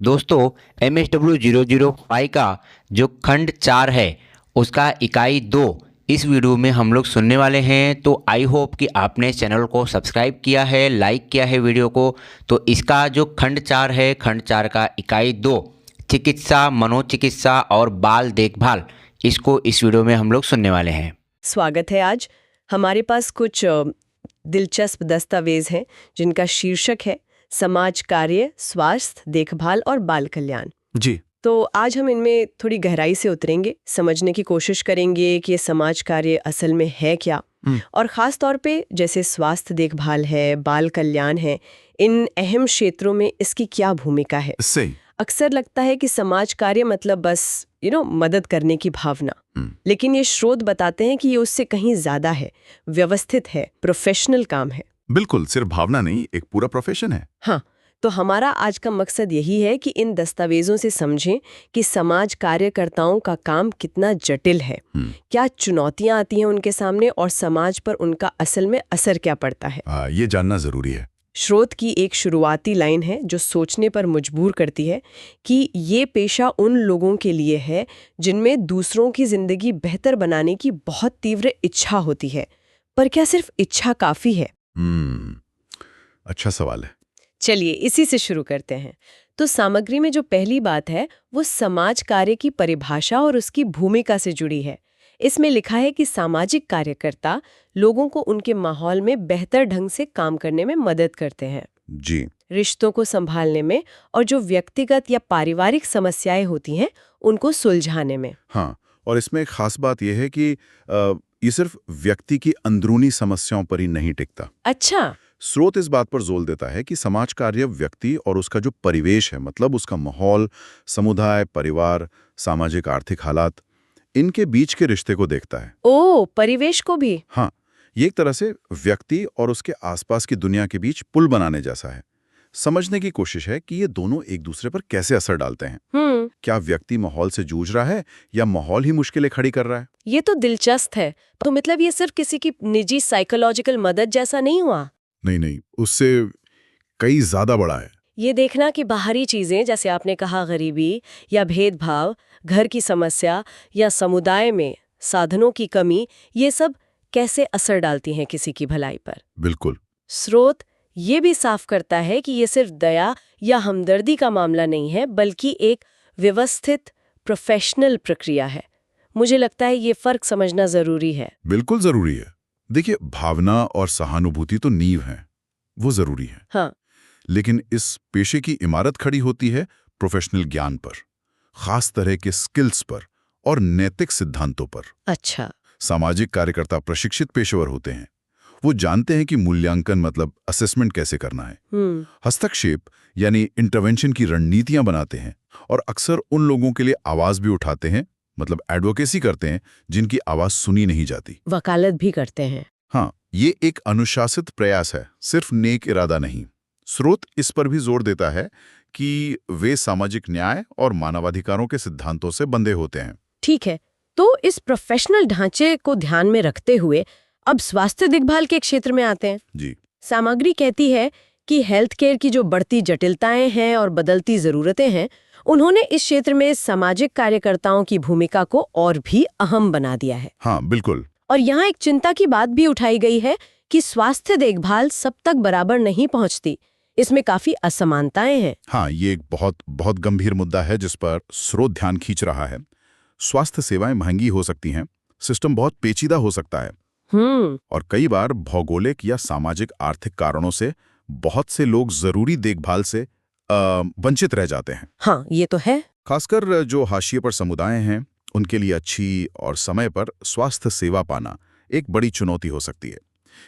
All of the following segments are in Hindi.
दोस्तों MSW005 का जो खंड 4 है उसका इकाई 2 इस वीडियो में हम लोग सुनने वाले हैं। तो आई होप कि आपने चैनल को सब्सक्राइब किया है, लाइक किया है वीडियो को। तो इसका जो खंड 4 है, खंड 4 का इकाई 2 चिकित्सा, मनोचिकित्सा और बाल देखभाल, इसको इस वीडियो में हम लोग सुनने वाले हैं। स्वागत है। आज हमारे पास कुछ दिलचस्प दस्तावेज हैं जिनका शीर्षक है समाज कार्य, स्वास्थ्य, देखभाल और बाल कल्याण। जी। तो आज हम इनमें थोड़ी गहराई से उतरेंगे, समझने की कोशिश करेंगे कि ये समाज कार्य असल में है क्या, और ख़ास तौर पे जैसे स्वास्थ्य देखभाल है, बाल कल्याण है, इन अहम क्षेत्रों में इसकी क्या भूमिका है। सही। अक्सर लगता है कि समाज कार्य मतलब बस मदद करने की भावना, लेकिन ये शोध बताते हैं कि ये उससे कहीं ज्यादा है, व्यवस्थित है, प्रोफेशनल काम है। बिल्कुल, सिर्फ भावना नहीं, एक पूरा प्रोफेशन है। हाँ, तो हमारा आज का मकसद यही है कि इन दस्तावेजों से समझें कि समाज कार्यकर्ताओं का काम कितना जटिल है, क्या चुनौतियां आती हैं उनके सामने और समाज पर उनका असल में असर क्या पड़ता है। ये जानना जरूरी है। स्रोत की एक शुरुआती लाइन है जो सोचने पर मजबूर करती है कि ये पेशा उन लोगों के लिए है जिनमें दूसरों की जिंदगी बेहतर बनाने की बहुत तीव्र इच्छा होती है। पर क्या सिर्फ इच्छा काफी है? अच्छा सवाल है। चलिए इसी से शुरू करते हैं। तो सामग्री में जो पहली बात है वो समाज कार्य की परिभाषा और उसकी भूमिका से जुड़ी है। इसमें लिखा है कि सामाजिक कार्यकर्ता लोगों को उनके माहौल में बेहतर ढंग से काम करने में मदद करते हैं। जी। रिश्तों को संभालने में और जो व्यक्तिगत या पारिवारिक समस्याएं होती हैं उनको सुलझाने में। हाँ, और इसमें एक खास बात यह है कि ये सिर्फ व्यक्ति की अंदरूनी समस्याओं पर ही नहीं टिकता। अच्छा। स्रोत इस बात पर जोर देता है कि समाज कार्य व्यक्ति और उसका जो परिवेश है, मतलब उसका माहौल, समुदाय, परिवार, सामाजिक आर्थिक हालात, इनके बीच के रिश्ते को देखता है। ओ, परिवेश को भी? हाँ, ये एक तरह से व्यक्ति और उसके आसपास की दुनिया के बीच पुल बनाने जैसा है। समझने की कोशिश है कि ये दोनों एक दूसरे पर कैसे असर डालते हैं। क्या व्यक्ति माहौल से जूझ रहा है या माहौल ही मुश्किलें खड़ी कर रहा है? ये तो दिलचस्प है। तो मतलब ये सिर्फ किसी की निजी साइकोलॉजिकल मदद जैसा नहीं हुआ? नहीं, उससे कई ज्यादा बड़ा है। ये देखना कि बाहरी चीजें, जैसे आपने कहा गरीबी या भेदभाव, घर की समस्या या समुदाय में साधनों की कमी, ये सब कैसे असर डालती हैं किसी की भलाई पर। बिल्कुल। स्रोत ये भी साफ करता है कि ये सिर्फ दया या हमदर्दी का मामला नहीं है, बल्कि एक व्यवस्थित प्रोफेशनल प्रक्रिया है। मुझे लगता है ये फर्क समझना जरूरी है। बिल्कुल जरूरी है। देखिए, भावना और सहानुभूति तो नींव है, वो जरूरी है। हाँ। लेकिन इस पेशे की इमारत खड़ी होती है प्रोफेशनल ज्ञान पर, खास तरह के स्किल्स पर और नैतिक सिद्धांतों पर। अच्छा। सामाजिक कार्यकर्ता प्रशिक्षित पेशेवर होते हैं। वो जानते हैं कि मूल्यांकन मतलब असेसमेंट कैसे करना है, हस्तक्षेप यानी इंटरवेंशन की रणनीतियां बनाते हैं, और अक्सर उन लोगों के लिए आवाज भी उठाते हैं, मतलब एडवोकेसी करते हैं, जिनकी आवाज सुनी नहीं जाती। वकालत भी करते हैं। हाँ, ये एक अनुशासित प्रयास है, सिर्फ नेक इरादा नहीं। स्रोत इस पर भी जोर देता है कि वे सामाजिक न्याय और मानवाधिकारों के सिद्धांतों से बंधे होते हैं। ठीक है, तो इस प्रोफेशनल ढांचे को ध्यान में रखते हुए अब स्वास्थ्य देखभाल के क्षेत्र में आते हैं। जी। सामग्री कहती है कि हेल्थ केयर की जो बढ़ती जटिलताएं हैं और बदलती जरूरतें हैं, उन्होंने इस क्षेत्र में सामाजिक कार्यकर्ताओं की भूमिका को और भी अहम बना दिया है। हाँ, बिल्कुल। और यहाँ एक चिंता की बात भी उठाई गई है कि स्वास्थ्य देखभाल सब तक बराबर नहीं पहुँचती, इसमें काफी असमानताएं हैं। हाँ, ये एक बहुत गंभीर मुद्दा है जिस पर स्रोत ध्यान खींच रहा है। स्वास्थ्य सेवाएं महंगी हो सकती हैं, सिस्टम बहुत पेचीदा हो सकता है, और कई बार भौगोलिक या सामाजिक आर्थिक कारणों से बहुत से लोग जरूरी देखभाल से वंचित रह जाते हैं। हाँ, ये तो है। खासकर जो हाशिए पर समुदाय हैं, उनके लिए अच्छी और समय पर स्वास्थ्य सेवा पाना एक बड़ी चुनौती हो सकती है।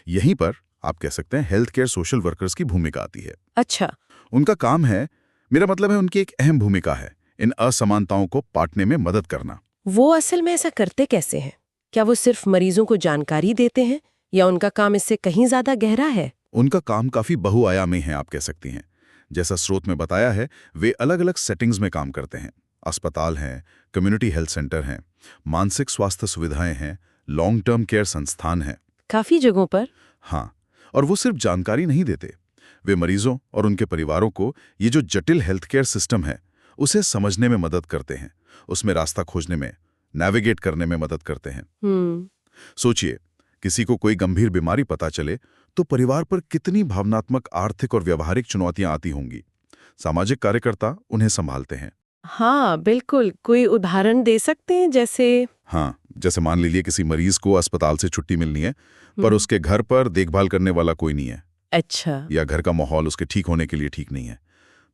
यहीं पर आप कह सकते हैं हेल्थ केयर सोशल वर्कर्स की भूमिका आती है। अच्छा। उनका काम है, मेरा मतलब है उनकी एक अहम भूमिका है इन असमानताओं को पाटने में मदद करना। वो असल में ऐसा करते कैसे हैं? क्या वो सिर्फ मरीजों को जानकारी देते हैं या उनका काम इससे कहीं ज्यादा गहरा है? उनका काम काफी बहुआयामी है, आप कह सकती हैं। जैसा स्रोत में बताया है, वे अलग अलग सेटिंग्स में काम करते हैं। अस्पताल हैं, कम्युनिटी हेल्थ सेंटर हैं, मानसिक स्वास्थ्य सुविधाएं हैं, लॉन्ग टर्म केयर संस्थान हैं। काफी जगहों पर। हाँ, और वो सिर्फ जानकारी नहीं देते, वे मरीजों और उनके परिवारों को ये जो जटिल हेल्थ केयर सिस्टम है उसे समझने में मदद करते हैं, उसमें रास्ता खोजने में, नेविगेट करने में मदद करते हैं। सोचिए, किसी को कोई गंभीर बीमारी पता चले तो परिवार पर कितनी भावनात्मक, आर्थिक और व्यावहारिक चुनौतियां आती होंगी। सामाजिक कार्यकर्ता उन्हें संभालते हैं। हाँ बिल्कुल, कोई उदाहरण दे सकते हैं जैसे? हाँ, जैसे मान लीजिए किसी मरीज को अस्पताल से छुट्टी मिलनी है पर उसके घर पर देखभाल करने वाला कोई नहीं है। अच्छा। या घर का माहौल उसके ठीक होने के लिए ठीक नहीं है,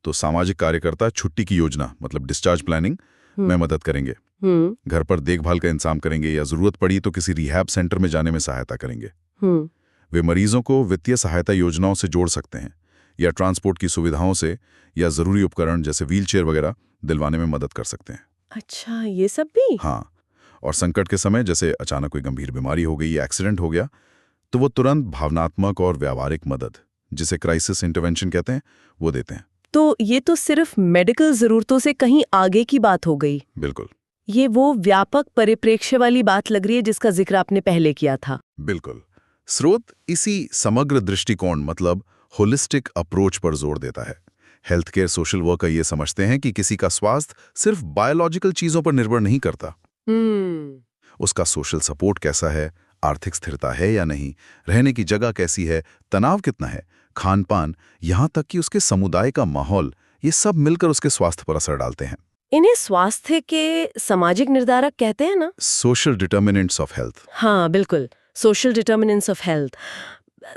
तो सामाजिक कार्यकर्ता छुट्टी की योजना मतलब डिस्चार्ज प्लानिंग में मदद करेंगे। घर पर देखभाल का इंतजाम करेंगे या जरूरत पड़ी तो किसी रिहैब सेंटर में जाने में सहायता करेंगे। वे मरीजों को वित्तीय सहायता योजनाओं से जोड़ सकते हैं या ट्रांसपोर्ट की सुविधाओं से या जरूरी उपकरण जैसे व्हीलचेयर वगैरह दिलवाने में मदद कर सकते हैं। अच्छा, ये सब भी? हाँ, और संकट के समय जैसे अचानक कोई गंभीर बीमारी हो गई या एक्सीडेंट हो गया तो वो तुरंत भावनात्मक और व्यावहारिक मदद, जिसे क्राइसिस इंटरवेंशन कहते हैं, वो देते हैं। तो ये तो सिर्फ मेडिकल जरूरतों से कहीं आगे की बात हो गई। बिल्कुल। ये वो व्यापक परिप्रेक्ष्य वाली बात लग रही है जिसका जिक्र आपने पहले किया था। बिल्कुल। स्रोत इसी समग्र दृष्टिकोण मतलब होलिस्टिक अप्रोच पर जोर देता है। हेल्थ केयर सोशल वर्कर ये समझते हैं कि किसी का स्वास्थ्य सिर्फ बायोलॉजिकल चीजों पर निर्भर नहीं करता। उसका सोशल सपोर्ट कैसा है, आर्थिक स्थिरता है या नहीं, रहने की जगह कैसी है, तनाव कितना है, खान पान, यहाँ तक कि उसके समुदाय का माहौल, ये सब मिलकर उसके स्वास्थ्य पर असर डालते हैं। इन्हें स्वास्थ्य के सामाजिक निर्धारक कहते हैं ना? Social determinants of health. हाँ बिल्कुल, सोशल डिटर्मिनेंट्स ऑफ हेल्थ।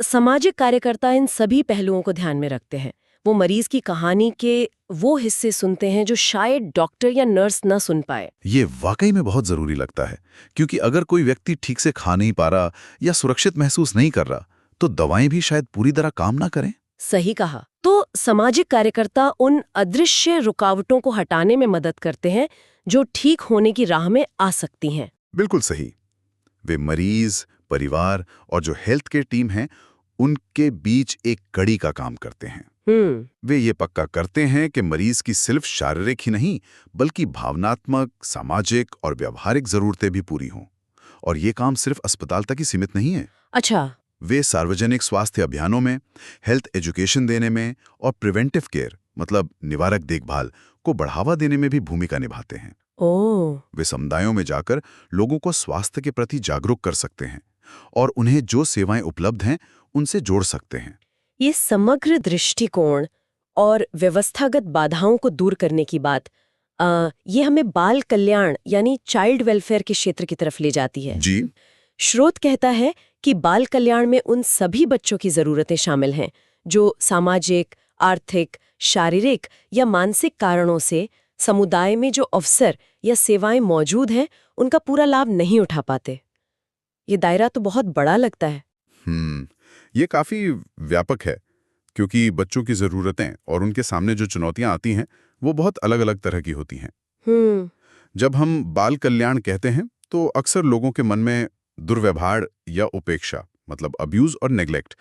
सामाजिक कार्यकर्ता इन सभी पहलुओं को ध्यान में रखते हैं। वो मरीज की कहानी के वो हिस्से सुनते हैं जो शायद डॉक्टर या नर्स न सुन पाए। ये वाकई में बहुत जरूरी लगता है, क्योंकि अगर कोई व्यक्ति ठीक से खा नहीं पा रहा या सुरक्षित महसूस नहीं कर रहा तो दवाएं भी शायद पूरी तरह काम ना करें। सही कहा। तो सामाजिक कार्यकर्ता उन अदृश्य रुकावटों को हटाने में मदद करते हैं जो ठीक होने की राह में आ सकती हैं। बिल्कुल सही। वे मरीज, परिवार और जो हेल्थ केयर टीम है उनके बीच एक कड़ी का काम करते हैं। वे ये पक्का करते हैं कि मरीज की सिर्फ शारीरिक ही नहीं बल्कि भावनात्मक, सामाजिक और व्यावहारिक जरूरतें भी पूरी हों। और ये काम सिर्फ अस्पताल तक ही सीमित नहीं है। अच्छा। वे सार्वजनिक स्वास्थ्य अभियानों में, हेल्थ एजुकेशन देने में और प्रिवेंटिव केयर मतलब निवारक देखभाल को बढ़ावा देने में भी भूमिका निभाते हैं। वे समुदायों में जाकर लोगों को स्वास्थ्य के प्रति जागरूक कर सकते हैं और उन्हें जो सेवाएं उपलब्ध हैं उनसे जोड़ सकते हैं। ये समग्र दृष्टिकोण और व्यवस्थागत बाधाओं को दूर करने की बात, ये हमें बाल कल्याण यानी चाइल्ड वेलफेयर के क्षेत्र की तरफ ले जाती है। जी। स्रोत कहता है कि बाल कल्याण में उन सभी बच्चों की जरूरतें शामिल हैं जो सामाजिक, आर्थिक, शारीरिक या मानसिक कारणों से समुदाय में जो अवसर या सेवाएं मौजूद हैं उनका पूरा लाभ नहीं उठा पाते। ये दायरा तो बहुत बड़ा लगता है। ये काफी व्यापक है, क्योंकि बच्चों की जरूरतें और उनके सामने जो चुनौतियां आती हैं वो बहुत अलग अलग तरह की होती हैं। जब हम बाल कल्याण कहते हैं तो अक्सर लोगों के मन में दुर्व्यवहार या उपेक्षा मतलब अब्यूज और नेग्लेक्ट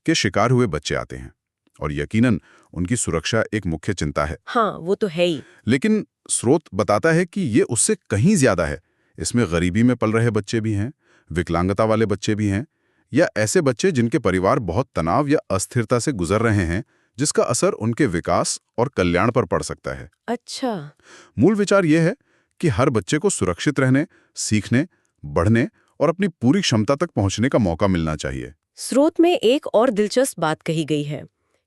के शिकार हुए बच्चे आते हैं, और यकीनन उनकी सुरक्षा एक मुख्य चिंता है। हाँ, वो तो है ही। लेकिन स्रोत बताता है कि ये उससे कहीं ज्यादा है। इसमें गरीबी में पल रहे बच्चे भी हैं, विकलांगता वाले बच्चे भी हैं, या ऐसे बच्चे जिनके परिवार बहुत तनाव या अस्थिरता से गुजर रहे हैं जिसका असर उनके विकास और कल्याण पर पड़ सकता है। अच्छा। मूल विचार यह है कि हर बच्चे को सुरक्षित रहने, सीखने, बढ़ने और अपनी पूरी क्षमता तक पहुंचने का मौका मिलना चाहिए। स्रोत में एक और दिलचस्प बात कही गई है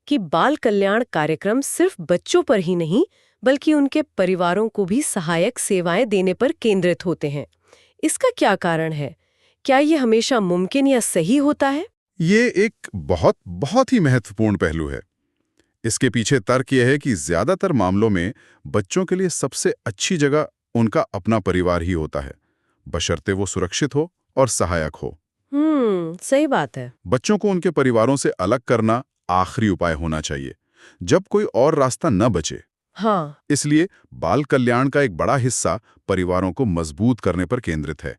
कि बाल कल्याण कार्यक्रम सिर्फ बच्चों पर ही नहीं बल्कि उनके परिवारों को भी सहायक सेवाएं देने पर केंद्रित होते हैं। इसका क्या कारण है? क्या ये हमेशा मुमकिन या सही होता है? ये एक बहुत ही महत्वपूर्ण पहलू है। इसके पीछे तर्क यह है कि ज्यादातर मामलों में बच्चों के लिए सबसे अच्छी जगह उनका अपना परिवार ही होता है, बशर्ते वो सुरक्षित हो और सहायक हो। सही बात है। बच्चों को उनके परिवारों से अलग करना आखिरी उपाय होना चाहिए, जब कोई और रास्ता न बचे। हाँ। इसलिए बाल कल्याण का एक बड़ा हिस्सा परिवारों को मजबूत करने पर केंद्रित है।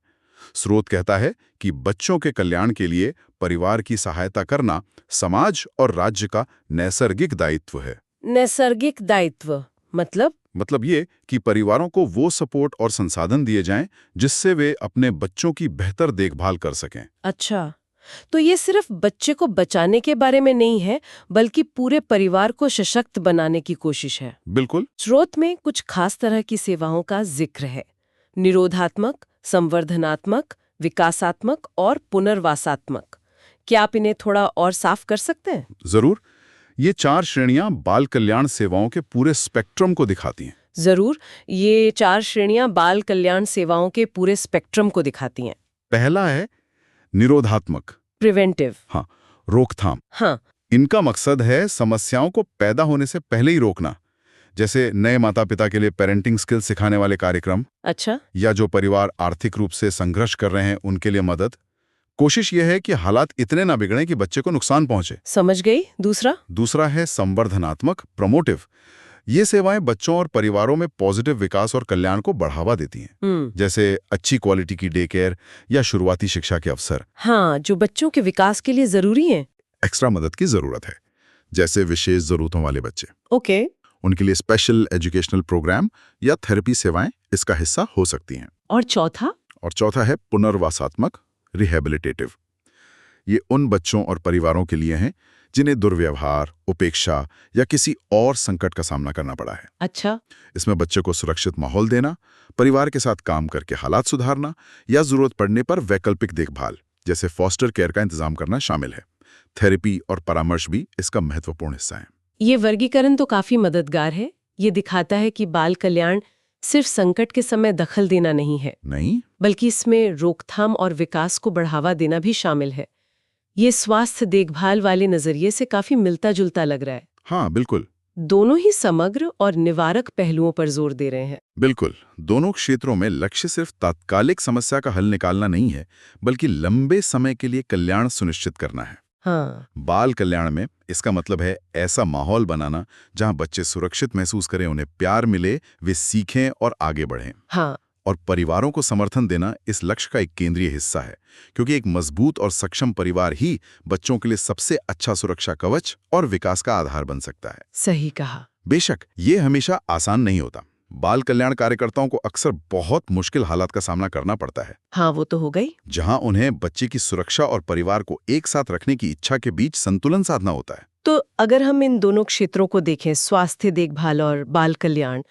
स्रोत कहता है कि बच्चों के कल्याण के लिए परिवार की सहायता करना समाज और राज्य का नैसर्गिक दायित्व है। नैसर्गिक दायित्व मतलब ये कि परिवारों को वो सपोर्ट और संसाधन दिए जाएं जिससे वे अपने बच्चों की बेहतर देखभाल कर सकें। अच्छा, तो ये सिर्फ बच्चे को बचाने के बारे में नहीं है, बल्कि पूरे परिवार को सशक्त बनाने की कोशिश है। बिल्कुल। स्रोत में कुछ खास तरह की सेवाओं का जिक्र है: निरोधात्मक, संवर्धनात्मक, विकासात्मक और पुनर्वासात्मक। क्या आप इन्हें थोड़ा और साफ कर सकते हैं? जरूर। ये 4 श्रेणियां बाल कल्याण सेवाओं के पूरे स्पेक्ट्रम को दिखाती हैं। जरूर, ये 4 श्रेणियां बाल कल्याण सेवाओं के पूरे स्पेक्ट्रम को दिखाती हैं। पहला है निरोधात्मक। प्रिवेंटिव। हाँ, रोकथाम। हाँ। इनका मकसद है समस्याओं को पैदा होने से पहले ही रोकना, जैसे नए माता पिता के लिए पेरेंटिंग स्किल सिखाने वाले कार्यक्रम, अच्छा। या जो परिवार आर्थिक रूप से संघर्ष कर रहे हैं उनके लिए मदद। कोशिश यह है कि हालात इतने ना बिगड़ें कि बच्चे को नुकसान पहुंचे। समझ गई। दूसरा है संवर्धनात्मक, प्रमोटिव। ये सेवाएं बच्चों और परिवारों में पॉजिटिव विकास और कल्याण को बढ़ावा देती हैं, जैसे अच्छी क्वालिटी की डे केयर या शुरुआती शिक्षा के अवसर। हाँ, जो बच्चों के विकास के लिए जरूरी है। एक्स्ट्रा मदद की जरूरत है, जैसे विशेष जरूरतों वाले बच्चे, ओके। उनके लिए स्पेशल एजुकेशनल प्रोग्राम या थेरेपी सेवाएं इसका हिस्सा हो सकती हैं। और चौथा है पुनर्वासात्मक, रिहेबिलिटेटिव। ये उन बच्चों और परिवारों के लिए हैं जिन्हें दुर्व्यवहार, उपेक्षा या किसी और संकट का सामना करना पड़ा है। अच्छा। इसमें बच्चे को सुरक्षित माहौल देना, परिवार के साथ काम करके हालात सुधारना या जरूरत पड़ने पर वैकल्पिक देखभाल जैसे फॉस्टर केयर का इंतजाम करना शामिल है। थेरेपी और परामर्श भी इसका महत्वपूर्ण हिस्सा है। ये वर्गीकरण तो काफी मददगार है। ये दिखाता है कि बाल कल्याण सिर्फ संकट के समय दखल देना नहीं है, बल्कि इसमें रोकथाम और विकास को बढ़ावा देना भी शामिल है। ये स्वास्थ्य देखभाल वाले नजरिए से काफी मिलता जुलता लग रहा है। हाँ, बिल्कुल। दोनों ही समग्र और निवारक पहलुओं पर जोर दे रहे हैं। बिल्कुल। दोनों क्षेत्रों में लक्ष्य सिर्फ तात्कालिक समस्या का हल निकालना नहीं है, बल्कि लंबे समय के लिए कल्याण सुनिश्चित करना है। हाँ। बाल कल्याण में इसका मतलब है ऐसा माहौल बनाना जहां बच्चे सुरक्षित महसूस करें, उन्हें प्यार मिले, वे सीखें और आगे बढ़ें। हाँ। और परिवारों को समर्थन देना इस लक्ष्य का एक केंद्रीय हिस्सा है, क्योंकि एक मजबूत और सक्षम परिवार ही बच्चों के लिए सबसे अच्छा सुरक्षा कवच और विकास का आधार बन सकता है। सही कहा। बेशक ये हमेशा आसान नहीं होता। बाल कल्याण कार्यकर्ताओं को अक्सर बहुत मुश्किल हालात का सामना करना पड़ता है। हाँ, वो तो हो गई। जहां उन्हें बच्चे की सुरक्षा और परिवार को एक साथ रखने की इच्छा के बीच संतुलन साधना होता है। तो अगर हम इन दोनों क्षेत्रों को देखें, स्वास्थ्य देखभाल और बाल कल्याण,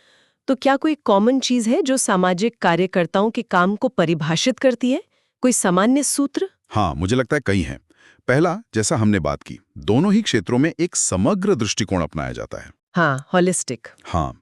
तो क्या कोई कॉमन चीज है जो सामाजिक कार्यकर्ताओं के काम को परिभाषित करती है? कोई सामान्य सूत्र? हाँ, मुझे लगता है कई हैं। पहला, जैसा हमने बात की, दोनों ही क्षेत्रों में एक समग्र दृष्टिकोण अपनाया जाता है। हाँ, होलिस्टिक। हाँ,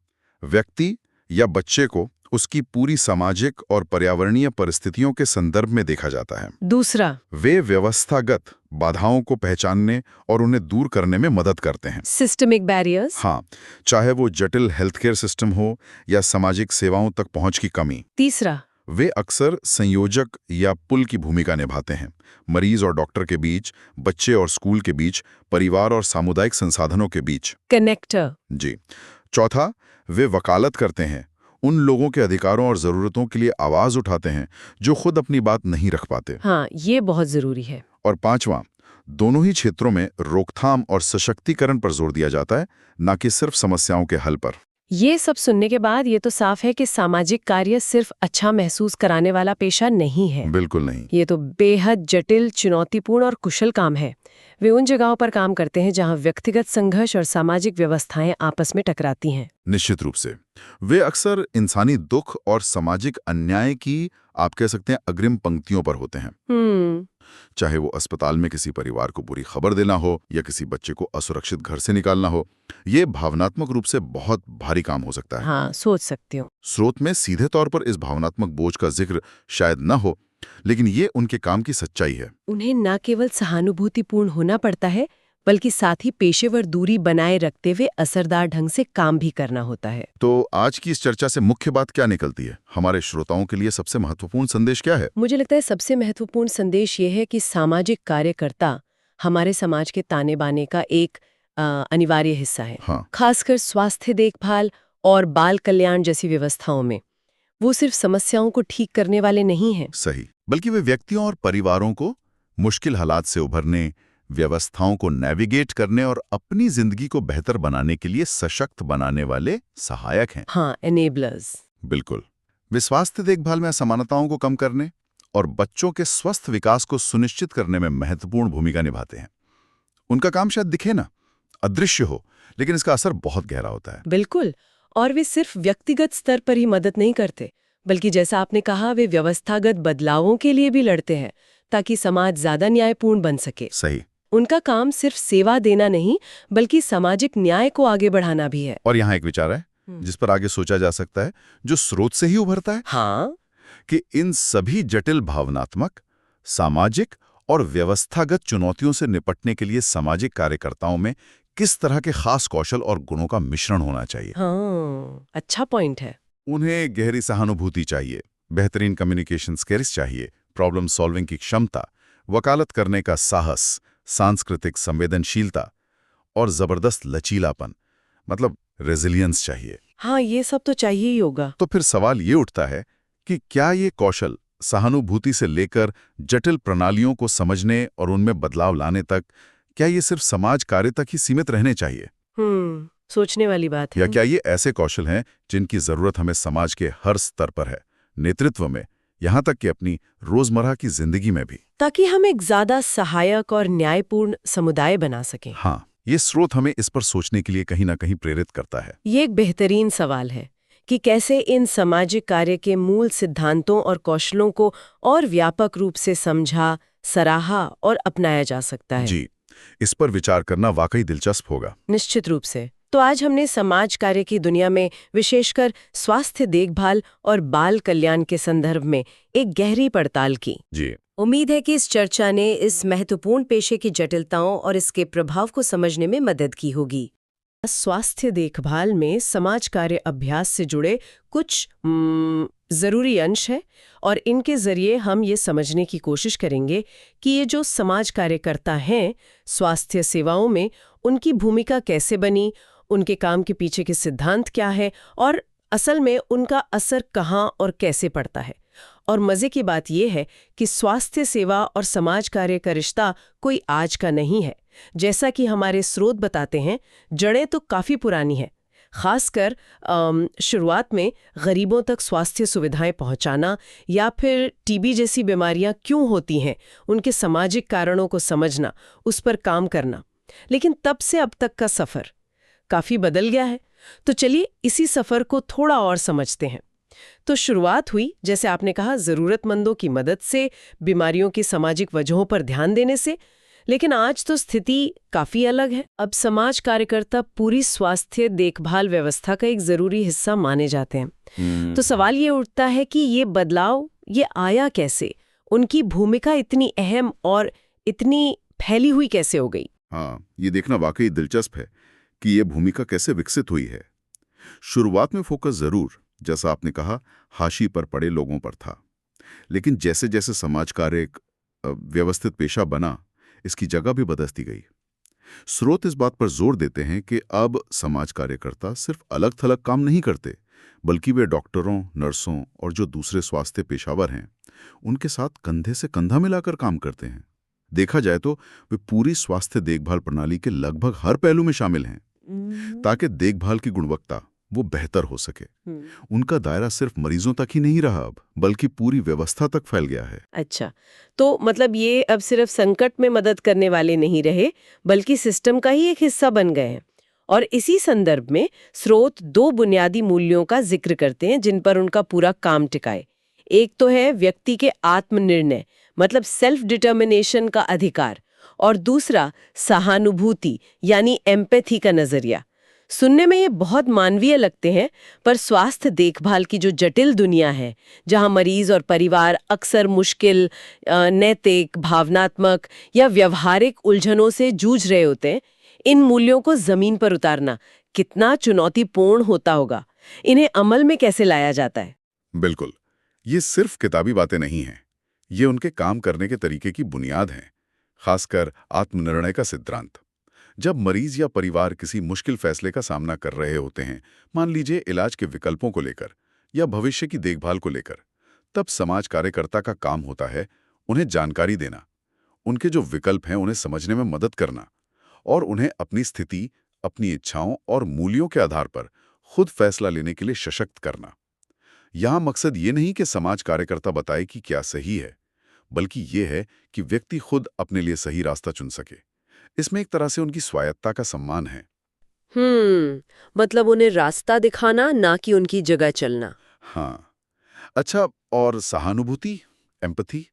व्यक्ति या बच्चे को उसकी पूरी सामाजिक और पर्यावरणीय परिस्थितियों के संदर्भ में देखा जाता है। दूसरा, वे व्यवस्थागत बाधाओं को पहचानने और उन्हें दूर करने में मदद करते हैं। Systemic barriers. हाँ, चाहे वो जटिल हेल्थ केयर सिस्टम हो या सामाजिक सेवाओं तक पहुंच की कमी। तीसरा, वे अक्सर संयोजक या पुल की भूमिका निभाते हैं, मरीज और डॉक्टर के बीच, बच्चे और स्कूल के बीच, परिवार और सामुदायिक संसाधनों के बीच। कनेक्टर। जी। चौथा, वे वकालत करते हैं, उन लोगों के अधिकारों और जरूरतों के लिए आवाज उठाते हैं जो खुद अपनी बात नहीं रख पाते। हाँ, ये बहुत जरूरी है। और पांचवा, दोनों ही क्षेत्रों में रोकथाम और सशक्तिकरण पर जोर दिया जाता है, न कि सिर्फ समस्याओं के हल पर। ये सब सुनने के बाद ये तो साफ है कि सामाजिक कार्य सिर्फ अच्छा महसूस कराने वाला पेशा नहीं है। बिल्कुल नहीं। ये तो बेहद जटिल, चुनौतीपूर्ण और कुशल काम है। वे उन जगहों पर काम करते हैं जहां व्यक्तिगत संघर्ष और सामाजिक व्यवस्थाएं आपस में टकराती हैं। निश्चित रूप से। वे अक्सर इंसानी दुख और सामाजिक अन्याय की, आप कह सकते हैं, अग्रिम पंक्तियों पर होते हैं। चाहे वो अस्पताल में किसी परिवार को बुरी खबर देना हो या किसी बच्चे को असुरक्षित घर से निकालना हो, ये भावनात्मक रूप से बहुत भारी काम हो सकता है। हाँ, सोच सकती हूँ। स्रोत में सीधे तौर पर इस भावनात्मक बोझ का जिक्र शायद न हो, लेकिन ये उनके काम की सच्चाई है। उन्हें न केवल सहानुभूतिपूर्ण होना पड़ता है, बल्कि साथ ही पेशेवर दूरी बनाए रखते हुए असरदार ढंग से काम भी करना होता है। तो आज की इस चर्चा से मुख्य बात क्या निकलती है? हमारे श्रोताओं के लिए सबसे महत्वपूर्ण संदेश क्या है? मुझे लगता है सबसे महत्वपूर्ण संदेश ये है कि सामाजिक कार्यकर्ता हमारे समाज के ताने बाने का एक अनिवार्य हिस्सा है। हाँ। खासकर स्वास्थ्य देखभाल और बाल कल्याण जैसी व्यवस्थाओं में वो सिर्फ समस्याओं को ठीक करने वाले नहीं हैं। सही, बल्कि वे व्यक्तियों और परिवारों को मुश्किल हालात से उभरने, व्यवस्थाओं को नेविगेट करने और अपनी जिंदगी को बेहतर बनाने के लिए सशक्त बनाने वाले सहायक हैं। हाँ, एनेबलर्स। बिल्कुल। वे स्वास्थ्य देखभाल में असमानताओं को कम करने और बच्चों के स्वस्थ विकास को सुनिश्चित करने में महत्वपूर्ण भूमिका निभाते हैं। उनका काम शायद दिखे ना, अदृश्य हो, लेकिन इसका असर बहुत गहरा होता है। बिल्कुल। और वे सिर्फ व्यक्तिगत स्तर पर ही मदद नहीं करते, बल्कि जैसा आपने कहा, वे व्यवस्थागत बदलावों के लिए भी लड़ते हैं ताकि समाज ज्यादा न्यायपूर्ण बन सके। सही। उनका काम सिर्फ सेवा देना नहीं, बल्कि सामाजिक न्याय को आगे बढ़ाना भी है। और यहाँ एक विचार है जिस पर आगे सोचा जा सकता है, जो स्रोत से ही उभरता है। हाँ, कि इन सभी जटिल भावनात्मक, सामाजिक और व्यवस्थागत चुनौतियों से निपटने के लिए सामाजिक कार्यकर्ताओं में किस तरह के खास कौशल और गुणों का मिश्रण होना चाहिए। हाँ, अच्छा पॉइंट है। उन्हें गहरी सहानुभूति चाहिए, बेहतरीन कम्युनिकेशन स्किल्स चाहिए, प्रॉब्लम सॉल्विंग की क्षमता, वकालत करने का साहस, सांस्कृतिक संवेदनशीलता और जबरदस्त लचीलापन, मतलब रेजिलियंस चाहिए। हाँ, ये सब तो चाहिए ही होगा। तो फिर सवाल ये उठता है कि क्या ये कौशल सहानुभूति से लेकर जटिल प्रणालियों को समझने और उनमें बदलाव लाने तक, क्या ये सिर्फ समाज कार्य तक ही सीमित रहने चाहिए? सोचने वाली बात है। या क्या ये ऐसे कौशल हैं जिनकी जरूरत हमें समाज के हर स्तर पर है, नेतृत्व में, यहाँ तक कि अपनी रोजमर्रा की जिंदगी में भी, ताकि हम एक ज्यादा सहायक और न्यायपूर्ण समुदाय बना सकें? हाँ, ये स्रोत हमें इस पर सोचने के लिए कहीं ना कहीं प्रेरित करता है। ये एक बेहतरीन सवाल है कि कैसे इन सामाजिक कार्य के मूल सिद्धांतों और कौशलों को और व्यापक रूप से समझा, सराहा और अपनाया जा सकता है। जी, इस पर विचार करना वाकई दिलचस्प होगा। निश्चित रूप से। तो आज हमने समाज कार्य की दुनिया में विशेषकर स्वास्थ्य देखभाल और बाल कल्याण के संदर्भ में एक गहरी पड़ताल की। जी, उम्मीद है कि इस चर्चा ने इस महत्वपूर्ण पेशे की जटिलताओं और इसके प्रभाव को समझने में मदद की होगी। स्वास्थ्य देखभाल में समाज कार्य अभ्यास से जुड़े कुछ जरूरी अंश हैं और इनके जरिए हम ये समझने की कोशिश करेंगे कि ये जो समाज कार्यकर्ता हैं स्वास्थ्य सेवाओं में, उनकी भूमिका कैसे बनी, उनके काम के पीछे के सिद्धांत क्या है और असल में उनका असर कहाँ और कैसे पड़ता है। और मजे की बात यह है कि स्वास्थ्य सेवा और समाज कार्य का रिश्ता कोई आज का नहीं है। जैसा कि हमारे स्रोत बताते हैं, जड़ें तो काफ़ी पुरानी हैं। खासकर शुरुआत में गरीबों तक स्वास्थ्य सुविधाएं पहुंचाना या फिर टीबी जैसी बीमारियां क्यों होती हैं, उनके सामाजिक कारणों को समझना, उस पर काम करना। लेकिन तब से अब तक का सफ़र काफ़ी बदल गया है। तो चलिए इसी सफ़र को थोड़ा और समझते हैं। तो शुरुआत हुई, जैसे आपने कहा, ज़रूरतमंदों की मदद से, बीमारियों की सामाजिक वजहों पर ध्यान देने से। लेकिन आज तो स्थिति काफ़ी अलग है। अब समाज कार्यकर्ता पूरी स्वास्थ्य देखभाल व्यवस्था का एक ज़रूरी हिस्सा माने जाते हैं। तो सवाल ये उठता है कि ये बदलाव ये आया कैसे? उनकी भूमिका इतनी अहम और इतनी फैली हुई कैसे हो गई? हाँ, ये देखना वाकई दिलचस्प है कि ये भूमिका कैसे विकसित हुई है। शुरुआत में फोकस जरूर, जैसा आपने कहा, हाशी पर पड़े लोगों पर था। लेकिन जैसे जैसे समाज कार्य एक व्यवस्थित पेशा बना, इसकी जगह भी बदलती गई। स्रोत इस बात पर जोर देते हैं कि अब समाज कार्यकर्ता सिर्फ अलग थलग काम नहीं करते, बल्कि वे डॉक्टरों, नर्सों और जो दूसरे स्वास्थ्य पेशावर हैं, उनके साथ कंधे से कंधा मिलाकर काम करते हैं। देखा जाए तो वे पूरी स्वास्थ्य देखभाल प्रणाली के लगभग हर पहलू में शामिल हैं, ताकि देखभाल की गुणवत्ता वो बेहतर हो सके। उनका दायरा सिर्फ मरीजों तक ही नहीं रहा अब, बल्कि पूरी व्यवस्था तक फैल गया है। अच्छा, तो मतलब ये अब सिर्फ संकट में मदद करने वाले नहीं रहे, बल्कि सिस्टम का ही एक हिस्सा बन गए हैं। और इसी संदर्भ में स्रोत दो बुनियादी मूल्यों का जिक्र करते हैं जिन पर उनका पूरा काम टिकाए। एक तो है व्यक्ति के आत्मनिर्णय, मतलब सेल्फ डिटर्मिनेशन का अधिकार, और दूसरा सहानुभूति यानी एम्पैथी का नजरिया। सुनने में ये बहुत मानवीय लगते हैं, पर स्वास्थ्य देखभाल की जो जटिल दुनिया है, जहां मरीज और परिवार अक्सर मुश्किल, नैतिक, भावनात्मक या व्यवहारिक उलझनों से जूझ रहे होते हैं, इन मूल्यों को जमीन पर उतारना कितना चुनौतीपूर्ण होता होगा। इन्हें अमल में कैसे लाया जाता है? बिल्कुल, ये सिर्फ किताबी बातें नहीं हैं, ये उनके काम करने के तरीके की बुनियाद हैं, खासकर आत्मनिर्णय का सिद्धांत। जब मरीज या परिवार किसी मुश्किल फैसले का सामना कर रहे होते हैं, मान लीजिए इलाज के विकल्पों को लेकर या भविष्य की देखभाल को लेकर, तब समाज कार्यकर्ता का काम होता है उन्हें जानकारी देना, उनके जो विकल्प हैं उन्हें समझने में मदद करना और उन्हें अपनी स्थिति, अपनी इच्छाओं और मूल्यों के आधार पर खुद फैसला लेने के लिए सशक्त करना। यहाँ मकसद ये नहीं कि समाज कार्यकर्ता बताए कि क्या सही है, बल्कि ये है कि व्यक्ति खुद अपने लिए सही रास्ता चुन सके। इसमें एक तरह से उनकी स्वायत्ता का सम्मान है। मतलब उन्हें रास्ता दिखाना, ना कि उनकी जगह चलना। हाँ। अच्छा, और सहानुभूति, एम्पैथी,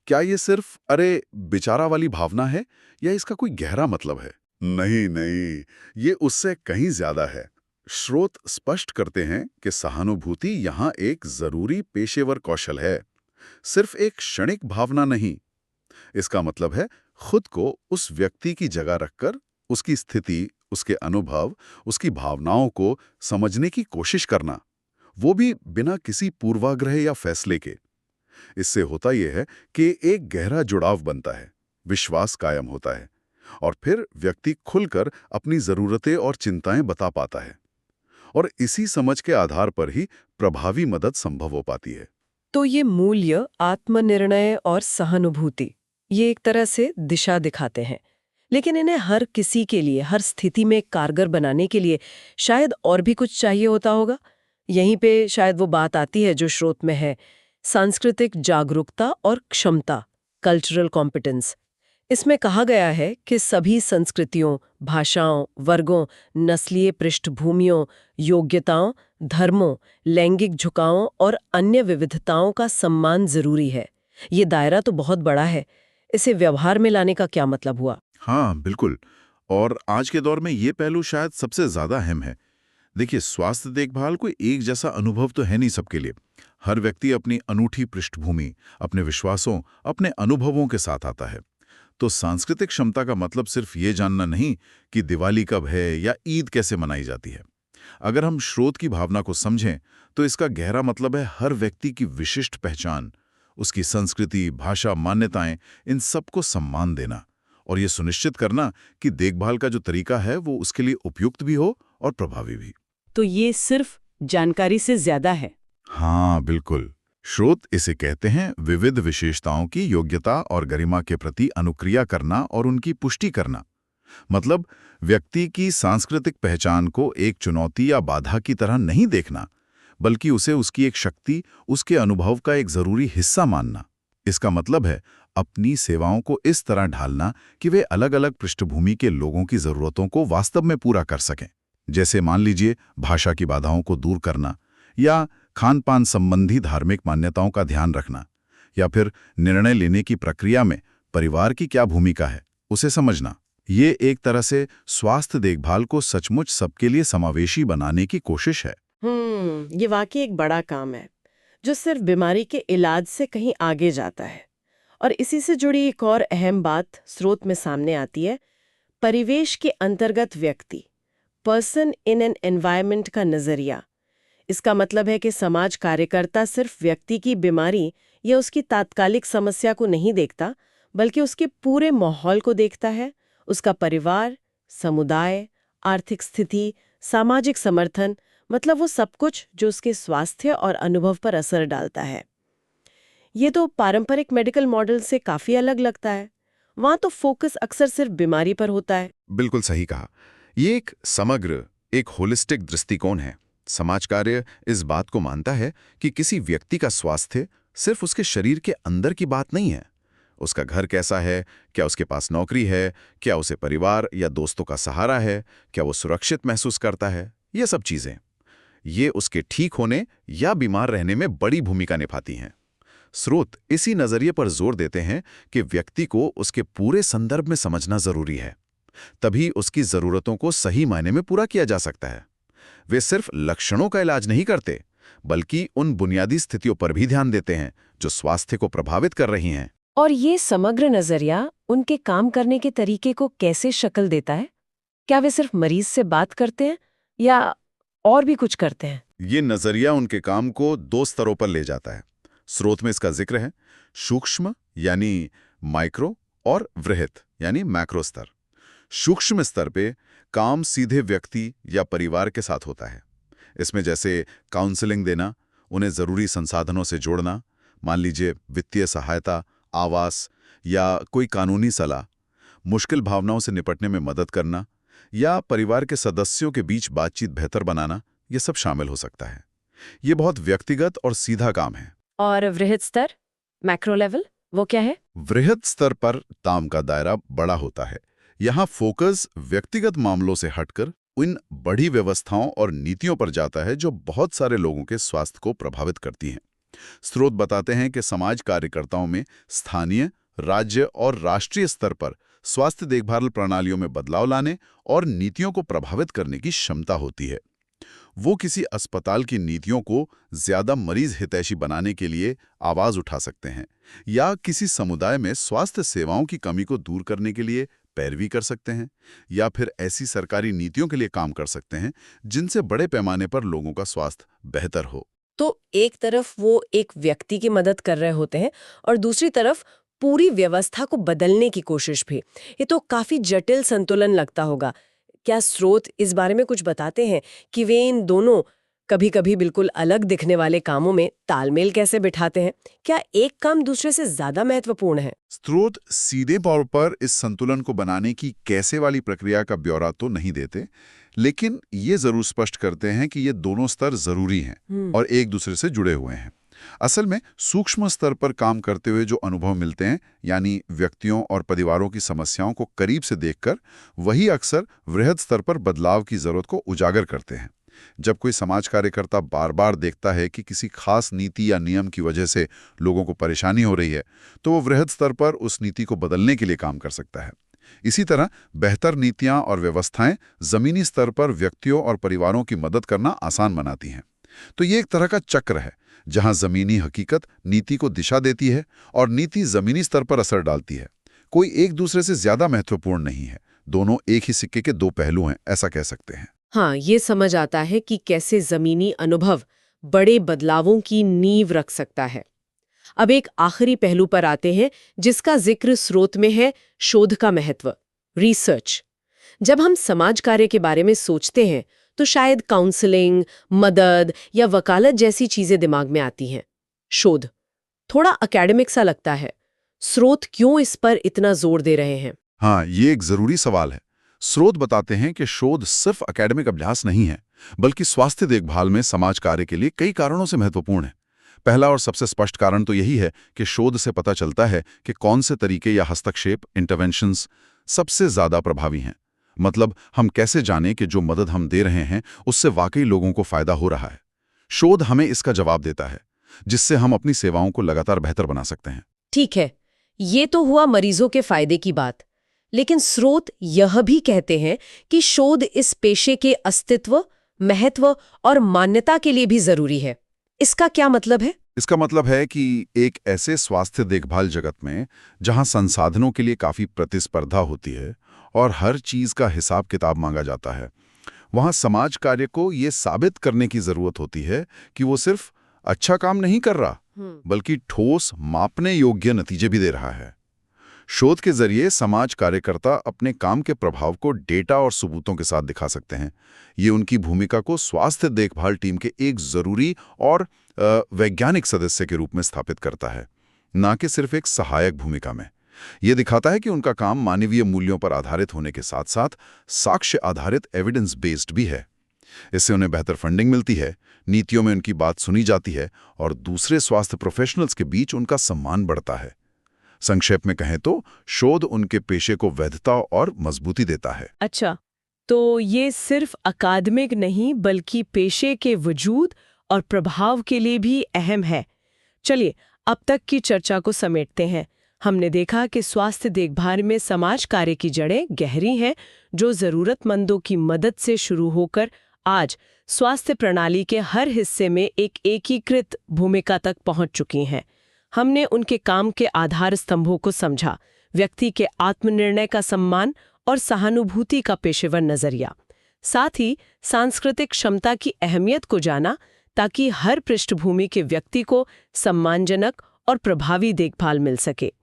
क्या ये सिर्फ अरे बेचारा वाली भावना है या इसका कोई गहरा मतलब है? नहीं नहीं, ये उससे कहीं ज्यादा है। स्रोत स्पष्ट करते हैं कि सहानुभूति यहाँ एक जरूरी पेशेवर कौशल है, सिर्फ एक क्षणिक भावना नहीं। इसका मतलब है खुद को उस व्यक्ति की जगह रखकर उसकी स्थिति, उसके अनुभव, उसकी भावनाओं को समझने की कोशिश करना, वो भी बिना किसी पूर्वाग्रह या फैसले के। इससे होता यह है कि एक गहरा जुड़ाव बनता है, विश्वास कायम होता है, और फिर व्यक्ति खुलकर अपनी जरूरतें और चिंताएं बता पाता है, और इसी समझ के आधार पर ही प्रभावी मदद संभव हो पाती है। तो ये मूल्य, आत्मनिर्णय और सहानुभूति, ये एक तरह से दिशा दिखाते हैं, लेकिन इन्हें हर किसी के लिए, हर स्थिति में कारगर बनाने के लिए शायद और भी कुछ चाहिए होता होगा। यहीं पे शायद वो बात आती है जो स्रोत में है, सांस्कृतिक जागरूकता और क्षमता, कल्चरल कॉम्पिटेंस। इसमें कहा गया है कि सभी संस्कृतियों, भाषाओं, वर्गों, नस्लीय पृष्ठभूमियों, योग्यताओं, धर्मों, लैंगिक झुकावों और अन्य विविधताओं का सम्मान जरूरी है। ये दायरा तो बहुत बड़ा है। इसे व्यवहार में लाने का क्या मतलब हुआ? हाँ, बिल्कुल। और आज के दौर में ये पहलू शायद सबसे ज्यादा अहम है। देखिए, स्वास्थ्य देखभाल कोई एक जैसा अनुभव तो है नहीं सबके लिए। हर व्यक्ति अपनी अनूठी पृष्ठभूमि, अपने विश्वासों, अपने अनुभवों के साथ आता है। तो सांस्कृतिक क्षमता का मतलब सिर्फ ये जानना नहीं कि दिवाली कब है या ईद कैसे मनाई जाती है। अगर हम स्रोत की भावना को समझें तो इसका गहरा मतलब है हर व्यक्ति की विशिष्ट पहचान, उसकी संस्कृति, भाषा, मान्यताएं, इन सबको सम्मान देना, और ये सुनिश्चित करना कि देखभाल का जो तरीका है वो उसके लिए उपयुक्त भी हो और प्रभावी भी। तो ये सिर्फ जानकारी से ज्यादा है। हाँ, बिल्कुल। स्रोत इसे कहते हैं विविध विशेषताओं की योग्यता और गरिमा के प्रति अनुक्रिया करना और उनकी पुष्टि करना। मतलब व्यक्ति की सांस्कृतिक पहचान को एक चुनौती या बाधा की तरह नहीं देखना, बल्कि उसे उसकी एक शक्ति, उसके अनुभव का एक जरूरी हिस्सा मानना। इसका मतलब है अपनी सेवाओं को इस तरह ढालना कि वे अलग अलग पृष्ठभूमि के लोगों की जरूरतों को वास्तव में पूरा कर सकें। जैसे मान लीजिए भाषा की बाधाओं को दूर करना, या खान पान संबंधी धार्मिक मान्यताओं का ध्यान रखना, या फिर निर्णय लेने की प्रक्रिया में परिवार की क्या भूमिका है उसे समझना। ये एक तरह से स्वास्थ्य देखभाल को सचमुच सबके लिए समावेशी बनाने की कोशिश है। ये वाकई एक बड़ा काम है जो सिर्फ बीमारी के इलाज से कहीं आगे जाता है। और इसी से जुड़ी एक और अहम बात स्रोत में सामने आती है, परिवेश के अंतर्गत व्यक्ति, पर्सन इन एन एनवायरनमेंट का नजरिया। इसका मतलब है कि समाज कार्यकर्ता सिर्फ व्यक्ति की बीमारी या उसकी तात्कालिक समस्या को नहीं देखता, बल्कि उसके पूरे माहौल को देखता है, उसका परिवार, समुदाय, आर्थिक स्थिति, सामाजिक समर्थन, मतलब वो सब कुछ जो उसके स्वास्थ्य और अनुभव पर असर डालता है। ये तो पारंपरिक मेडिकल मॉडल से काफी अलग लगता है। वहां तो फोकस अक्सर सिर्फ बीमारी पर होता है। बिल्कुल सही कहा। ये एक समग्र, एक होलिस्टिक दृष्टिकोण है। समाज कार्य इस बात को मानता है कि किसी व्यक्ति का स्वास्थ्य सिर्फ उसके शरीर के अंदर की बात नहीं है। उसका घर कैसा है, क्या उसके पास नौकरी है, क्या उसे परिवार या दोस्तों का सहारा है, क्या वो सुरक्षित महसूस करता है, ये सब चीजें, ये उसके ठीक होने या बीमार रहने में बड़ी भूमिका निभाती हैं। स्रोत इसी नजरिए पर जोर देते हैं कि व्यक्ति को उसके पूरे संदर्भ में समझना जरूरी है, तभी उसकी जरूरतों को सही मायने में पूरा किया जा सकता है। वे सिर्फ लक्षणों का इलाज नहीं करते, बल्कि उन बुनियादी स्थितियों पर भी ध्यान देते हैं जो स्वास्थ्य को प्रभावित कर रही हैं। और ये समग्र नजरिया उनके काम करने के तरीके को कैसे शक्ल देता है? क्या वे सिर्फ मरीज से बात करते हैं या और भी कुछ करते हैं? ये नजरिया उनके काम को दो स्तरों पर ले जाता है। स्रोत में इसका जिक्र है सूक्ष्म यानी माइक्रो और वृहत यानी मैक्रो स्तर। सूक्ष्म स्तर पे काम सीधे व्यक्ति या परिवार के साथ होता है। इसमें जैसे काउंसलिंग देना, उन्हें जरूरी संसाधनों से जोड़ना, मान लीजिए वित्तीय सहायता, आवास या कोई कानूनी सलाह, मुश्किल भावनाओं से निपटने में मदद करना, या परिवार के सदस्यों के बीच बातचीत बेहतर बनाना, ये सब शामिल हो सकता है। ये बहुत व्यक्तिगत और सीधा काम है। और वृहत स्तर, मैक्रो लेवल, वो क्या है? वृहद स्तर पर काम का दायरा बड़ा होता है। यहाँ फोकस व्यक्तिगत मामलों से हटकर उन बड़ी व्यवस्थाओं और नीतियों पर जाता है जो बहुत सारे लोगों के स्वास्थ्य को प्रभावित करती हैं। स्रोत बताते हैं कि समाज कार्यकर्ताओं में स्थानीय, राज्य और राष्ट्रीय स्तर पर स्वास्थ्य देखभाल प्रणालियों में बदलाव लाने और नीतियों को प्रभावित करने की क्षमता होती है। वो किसी अस्पताल की नीतियों को ज्यादा मरीज हितैषी बनाने के लिए आवाज उठा सकते हैं, या किसी समुदाय में स्वास्थ्य सेवाओं की कमी को दूर करने के लिए पैरवी कर सकते हैं, या फिर ऐसी सरकारी नीतियों के लिए काम कर सकते हैं जिनसे बड़े पैमाने पर लोगों का स्वास्थ्य बेहतर हो। तो एक तरफ वो एक व्यक्ति की मदद कर रहे होते हैं और दूसरी तरफ पूरी व्यवस्था को बदलने की कोशिश भी। ये तो काफी जटिल संतुलन लगता होगा। क्या स्रोत इस बारे में कुछ बताते हैं कि वे इन दोनों कभी-कभी बिल्कुल अलग दिखने वाले कामों में तालमेल कैसे बिठाते हैं? क्या एक काम दूसरे से ज्यादा महत्वपूर्ण है? स्रोत सीधे तौर पर इस संतुलन को बनाने की कैसे वाली प्रक्रिया का ब्यौरा तो नहीं देते, लेकिन ये जरूर स्पष्ट करते हैं कि ये दोनों स्तर जरूरी हैं और एक दूसरे से जुड़े हुए हैं। असल में सूक्ष्म स्तर पर काम करते हुए जो अनुभव मिलते हैं, यानी व्यक्तियों और परिवारों की समस्याओं को करीब से देखकर, वही अक्सर वृहद स्तर पर बदलाव की जरूरत को उजागर करते हैं। जब कोई समाज कार्यकर्ता बार बार देखता है कि किसी खास नीति या नियम की वजह से लोगों को परेशानी हो रही है, तो वो वृहद स्तर पर उस नीति को बदलने के लिए काम कर सकता है। इसी तरह बेहतर नीतियां और व्यवस्थाएं जमीनी स्तर पर व्यक्तियों और परिवारों की मदद करना आसान बनाती हैं। तो ये एक तरह का चक्र है, जहां जमीनी हकीकत नीति को दिशा देती है और नीति जमीनी स्तर पर असर डालती है। कोई एक दूसरे से ज्यादा महत्वपूर्ण नहीं है, दोनों एक ही सिक्के के दो पहलू हैं, ऐसा कह सकते हैं। हाँ, ये समझ आता है कि कैसे जमीनी अनुभव बड़े बदलावों की नींव रख सकता है। अब एक आखिरी पहलू पर आते हैं जिसका जिक्र स्रोत में है, शोध का महत्व, रिसर्च। जब हम समाज कार्य के बारे में सोचते हैं तो शायद काउंसलिंग, मदद या वकालत जैसी चीजें दिमाग में आती हैं। शोध थोड़ा एकेडमिक सा लगता है। स्रोत क्यों इस पर इतना जोर दे रहे हैं? हाँ, ये एक जरूरी सवाल है। स्रोत बताते हैं कि शोध सिर्फ एकेडमिक अभ्यास नहीं है, बल्कि स्वास्थ्य देखभाल में समाज कार्य के लिए कई कारणों से महत्वपूर्ण है। पहला और सबसे स्पष्ट कारण तो यही है कि शोध से पता चलता है कि कौन से तरीके या हस्तक्षेप, इंटरवेंशंस सबसे ज्यादा प्रभावी हैं। मतलब हम कैसे जानें कि जो मदद हम दे रहे हैं उससे वाकई लोगों को फायदा हो रहा है। शोध हमें इसका जवाब देता है, जिससे हम अपनी सेवाओं को लगातार बेहतर बना सकते हैं। ठीक है, ये तो हुआ मरीजों के फायदे की बात, लेकिन स्रोत यह भी कहते हैं कि शोध इस पेशे के अस्तित्व, महत्व और मान्यता के लिए भी जरूरी है। इसका क्या मतलब है? इसका मतलब है कि एक ऐसे स्वास्थ्य देखभाल जगत में जहां संसाधनों के लिए काफी प्रतिस्पर्धा होती है और हर चीज का हिसाब किताब मांगा जाता है, वहां समाज कार्य को ये साबित करने की जरूरत होती है कि वो सिर्फ अच्छा काम नहीं कर रहा, बल्कि ठोस, मापने योग्य नतीजे भी दे रहा है। शोध के जरिए समाज कार्यकर्ता अपने काम के प्रभाव को डेटा और सबूतों के साथ दिखा सकते हैं। ये उनकी भूमिका को स्वास्थ्य देखभाल टीम के एक जरूरी और वैज्ञानिक सदस्य के रूप में स्थापित करता है, न कि सिर्फ एक सहायक भूमिका में। ये दिखाता है कि उनका काम मानवीय मूल्यों पर आधारित होने के साथ साथ साक्ष्य आधारित, एविडेंस बेस्ड भी है। इससे उन्हें बेहतर फंडिंग मिलती है, नीतियों में उनकी बात सुनी जाती है और दूसरे स्वास्थ्य प्रोफेशनल्स के बीच उनका सम्मान बढ़ता है। संक्षेप में कहें तो शोध उनके पेशे को वैधता और मजबूती देता है। अच्छा, तो ये सिर्फ अकादमिक नहीं बल्कि पेशे के वजूद और प्रभाव के लिए भी अहम है। चलिए अब तक की चर्चा को समेटते हैं। हमने देखा कि स्वास्थ्य देखभाल में समाज कार्य की जड़ें गहरी हैं, जो जरूरतमंदों की मदद से शुरू होकर आज स्वास्थ्य प्रणाली के हर हिस्से में एक एकीकृत भूमिका तक पहुंच चुकी हैं। हमने उनके काम के आधार स्तंभों को समझा, व्यक्ति के आत्मनिर्णय का सम्मान और सहानुभूति का पेशेवर नजरिया, साथ ही सांस्कृतिक क्षमता की अहमियत को जाना, ताकि हर पृष्ठभूमि के व्यक्ति को सम्मानजनक और प्रभावी देखभाल मिल सके।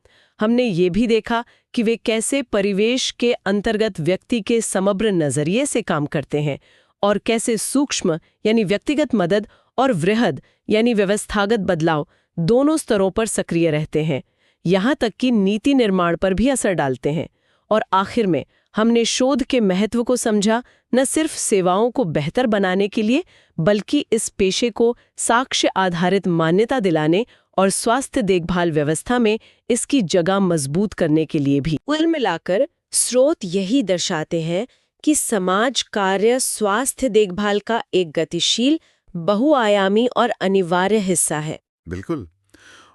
हमने ये भी देखा कि वे कैसे परिवेश के अंतर्गत व्यक्ति के समग्र नजरिए से काम करते हैं और कैसे सूक्ष्म यानी व्यक्तिगत मदद और वृहद यानी व्यवस्थागत बदलाव दोनों स्तरों पर सक्रिय रहते हैं, यहाँ तक कि नीति निर्माण पर भी असर डालते हैं। और आखिर में हमने शोध के महत्व को समझा, न सिर्फ सेवाओं को बेहतर बनाने के लिए, बल्कि इस पेशे को साक्ष्य आधारित मान्यता दिलाने और स्वास्थ्य देखभाल व्यवस्था में इसकी जगह मजबूत करने के लिए भी। कुल मिलाकर स्रोत यही दर्शाते हैं कि समाज कार्य स्वास्थ्य देखभाल का एक गतिशील, बहुआयामी और अनिवार्य हिस्सा है। बिल्कुल।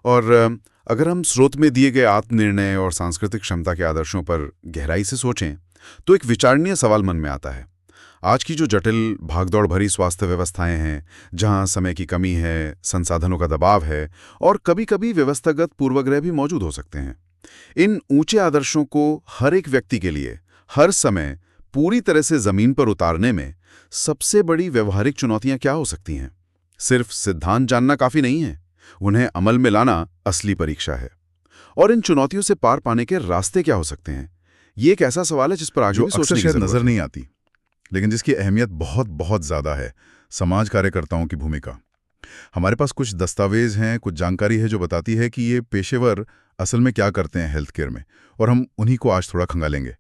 और अगर हम स्रोत में दिए गए आत्मनिर्णय और सांस्कृतिक क्षमता के आदर्शों पर गहराई से सोचें तो एक विचारणीय सवाल मन में आता है। आज की जो जटिल भागदौड़ भरी स्वास्थ्य व्यवस्थाएं हैं, जहां समय की कमी है, संसाधनों का दबाव है और कभी-कभी व्यवस्थागत पूर्वाग्रह भी मौजूद हो सकते हैं, इन ऊंचे आदर्शों को हर एक व्यक्ति के लिए हर समय पूरी तरह से जमीन पर उतारने में सबसे बड़ी व्यवहारिक चुनौतियां क्या हो सकती हैं? सिर्फ सिद्धांत जानना काफी नहीं है, उन्हें अमल में लाना असली परीक्षा है। और इन चुनौतियों से पार पाने के रास्ते क्या हो सकते हैं? ये एक ऐसा सवाल है जिस पर आगे भी सोचने की नजर नहीं आती, लेकिन जिसकी अहमियत बहुत बहुत ज्यादा है। समाज कार्यकर्ताओं की भूमिका। हमारे पास कुछ दस्तावेज हैं, कुछ जानकारी है जो बताती है कि ये पेशेवर असल में क्या करते हैं हेल्थ केयर में, और हम उन्हीं को आज थोड़ा खंगालेंगे।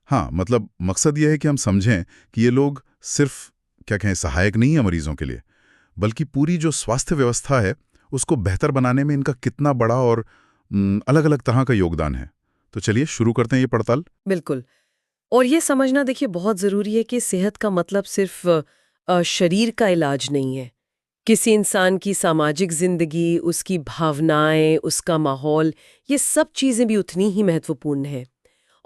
हाँ, मतलब मकसद ये है कि हम समझें कि ये लोग सिर्फ क्या कहें सहायक नहीं है मरीजों के लिए, बल्कि पूरी जो स्वास्थ्य व्यवस्था है उसको बेहतर बनाने में इनका कितना बड़ा और अलग अलग तरह का योगदान है। तो चलिए शुरू करते हैं ये पड़ताल। बिल्कुल। और ये समझना देखिए बहुत ज़रूरी है कि सेहत का मतलब सिर्फ शरीर का इलाज नहीं है। किसी इंसान की सामाजिक ज़िंदगी, उसकी भावनाएं, उसका माहौल, ये सब चीज़ें भी उतनी ही महत्वपूर्ण हैं।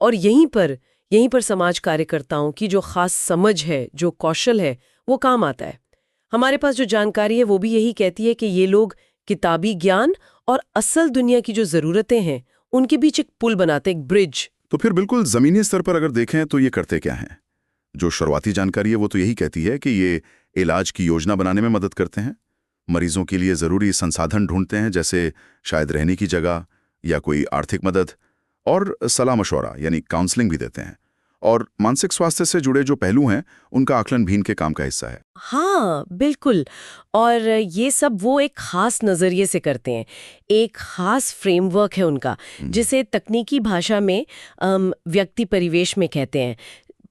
और यहीं पर समाज कार्यकर्ताओं की जो ख़ास समझ है, जो कौशल है, वो काम आता है। हमारे पास जो जानकारी है वो भी यही कहती है कि ये लोग किताबी ज्ञान और असल दुनिया की जो ज़रूरतें हैं उनके बीच एक पुल बनाते, एक ब्रिज। तो फिर बिल्कुल जमीनी स्तर पर अगर देखें तो ये करते क्या हैं? जो शुरुआती जानकारी है वो तो यही कहती है कि ये इलाज की योजना बनाने में मदद करते हैं, मरीजों के लिए ज़रूरी संसाधन ढूंढते हैं, जैसे शायद रहने की जगह या कोई आर्थिक मदद, और सलाह मशवरा यानी काउंसलिंग भी देते हैं। और मानसिक स्वास्थ्य से जुड़े जो पहलू हैं उनका आकलन भी इनके काम का हिस्सा है। हाँ, बिल्कुल। और ये सब वो एक खास नज़रिए से करते हैं, एक खास फ्रेमवर्क है उनका, जिसे तकनीकी भाषा में व्यक्ति परिवेश में कहते हैं,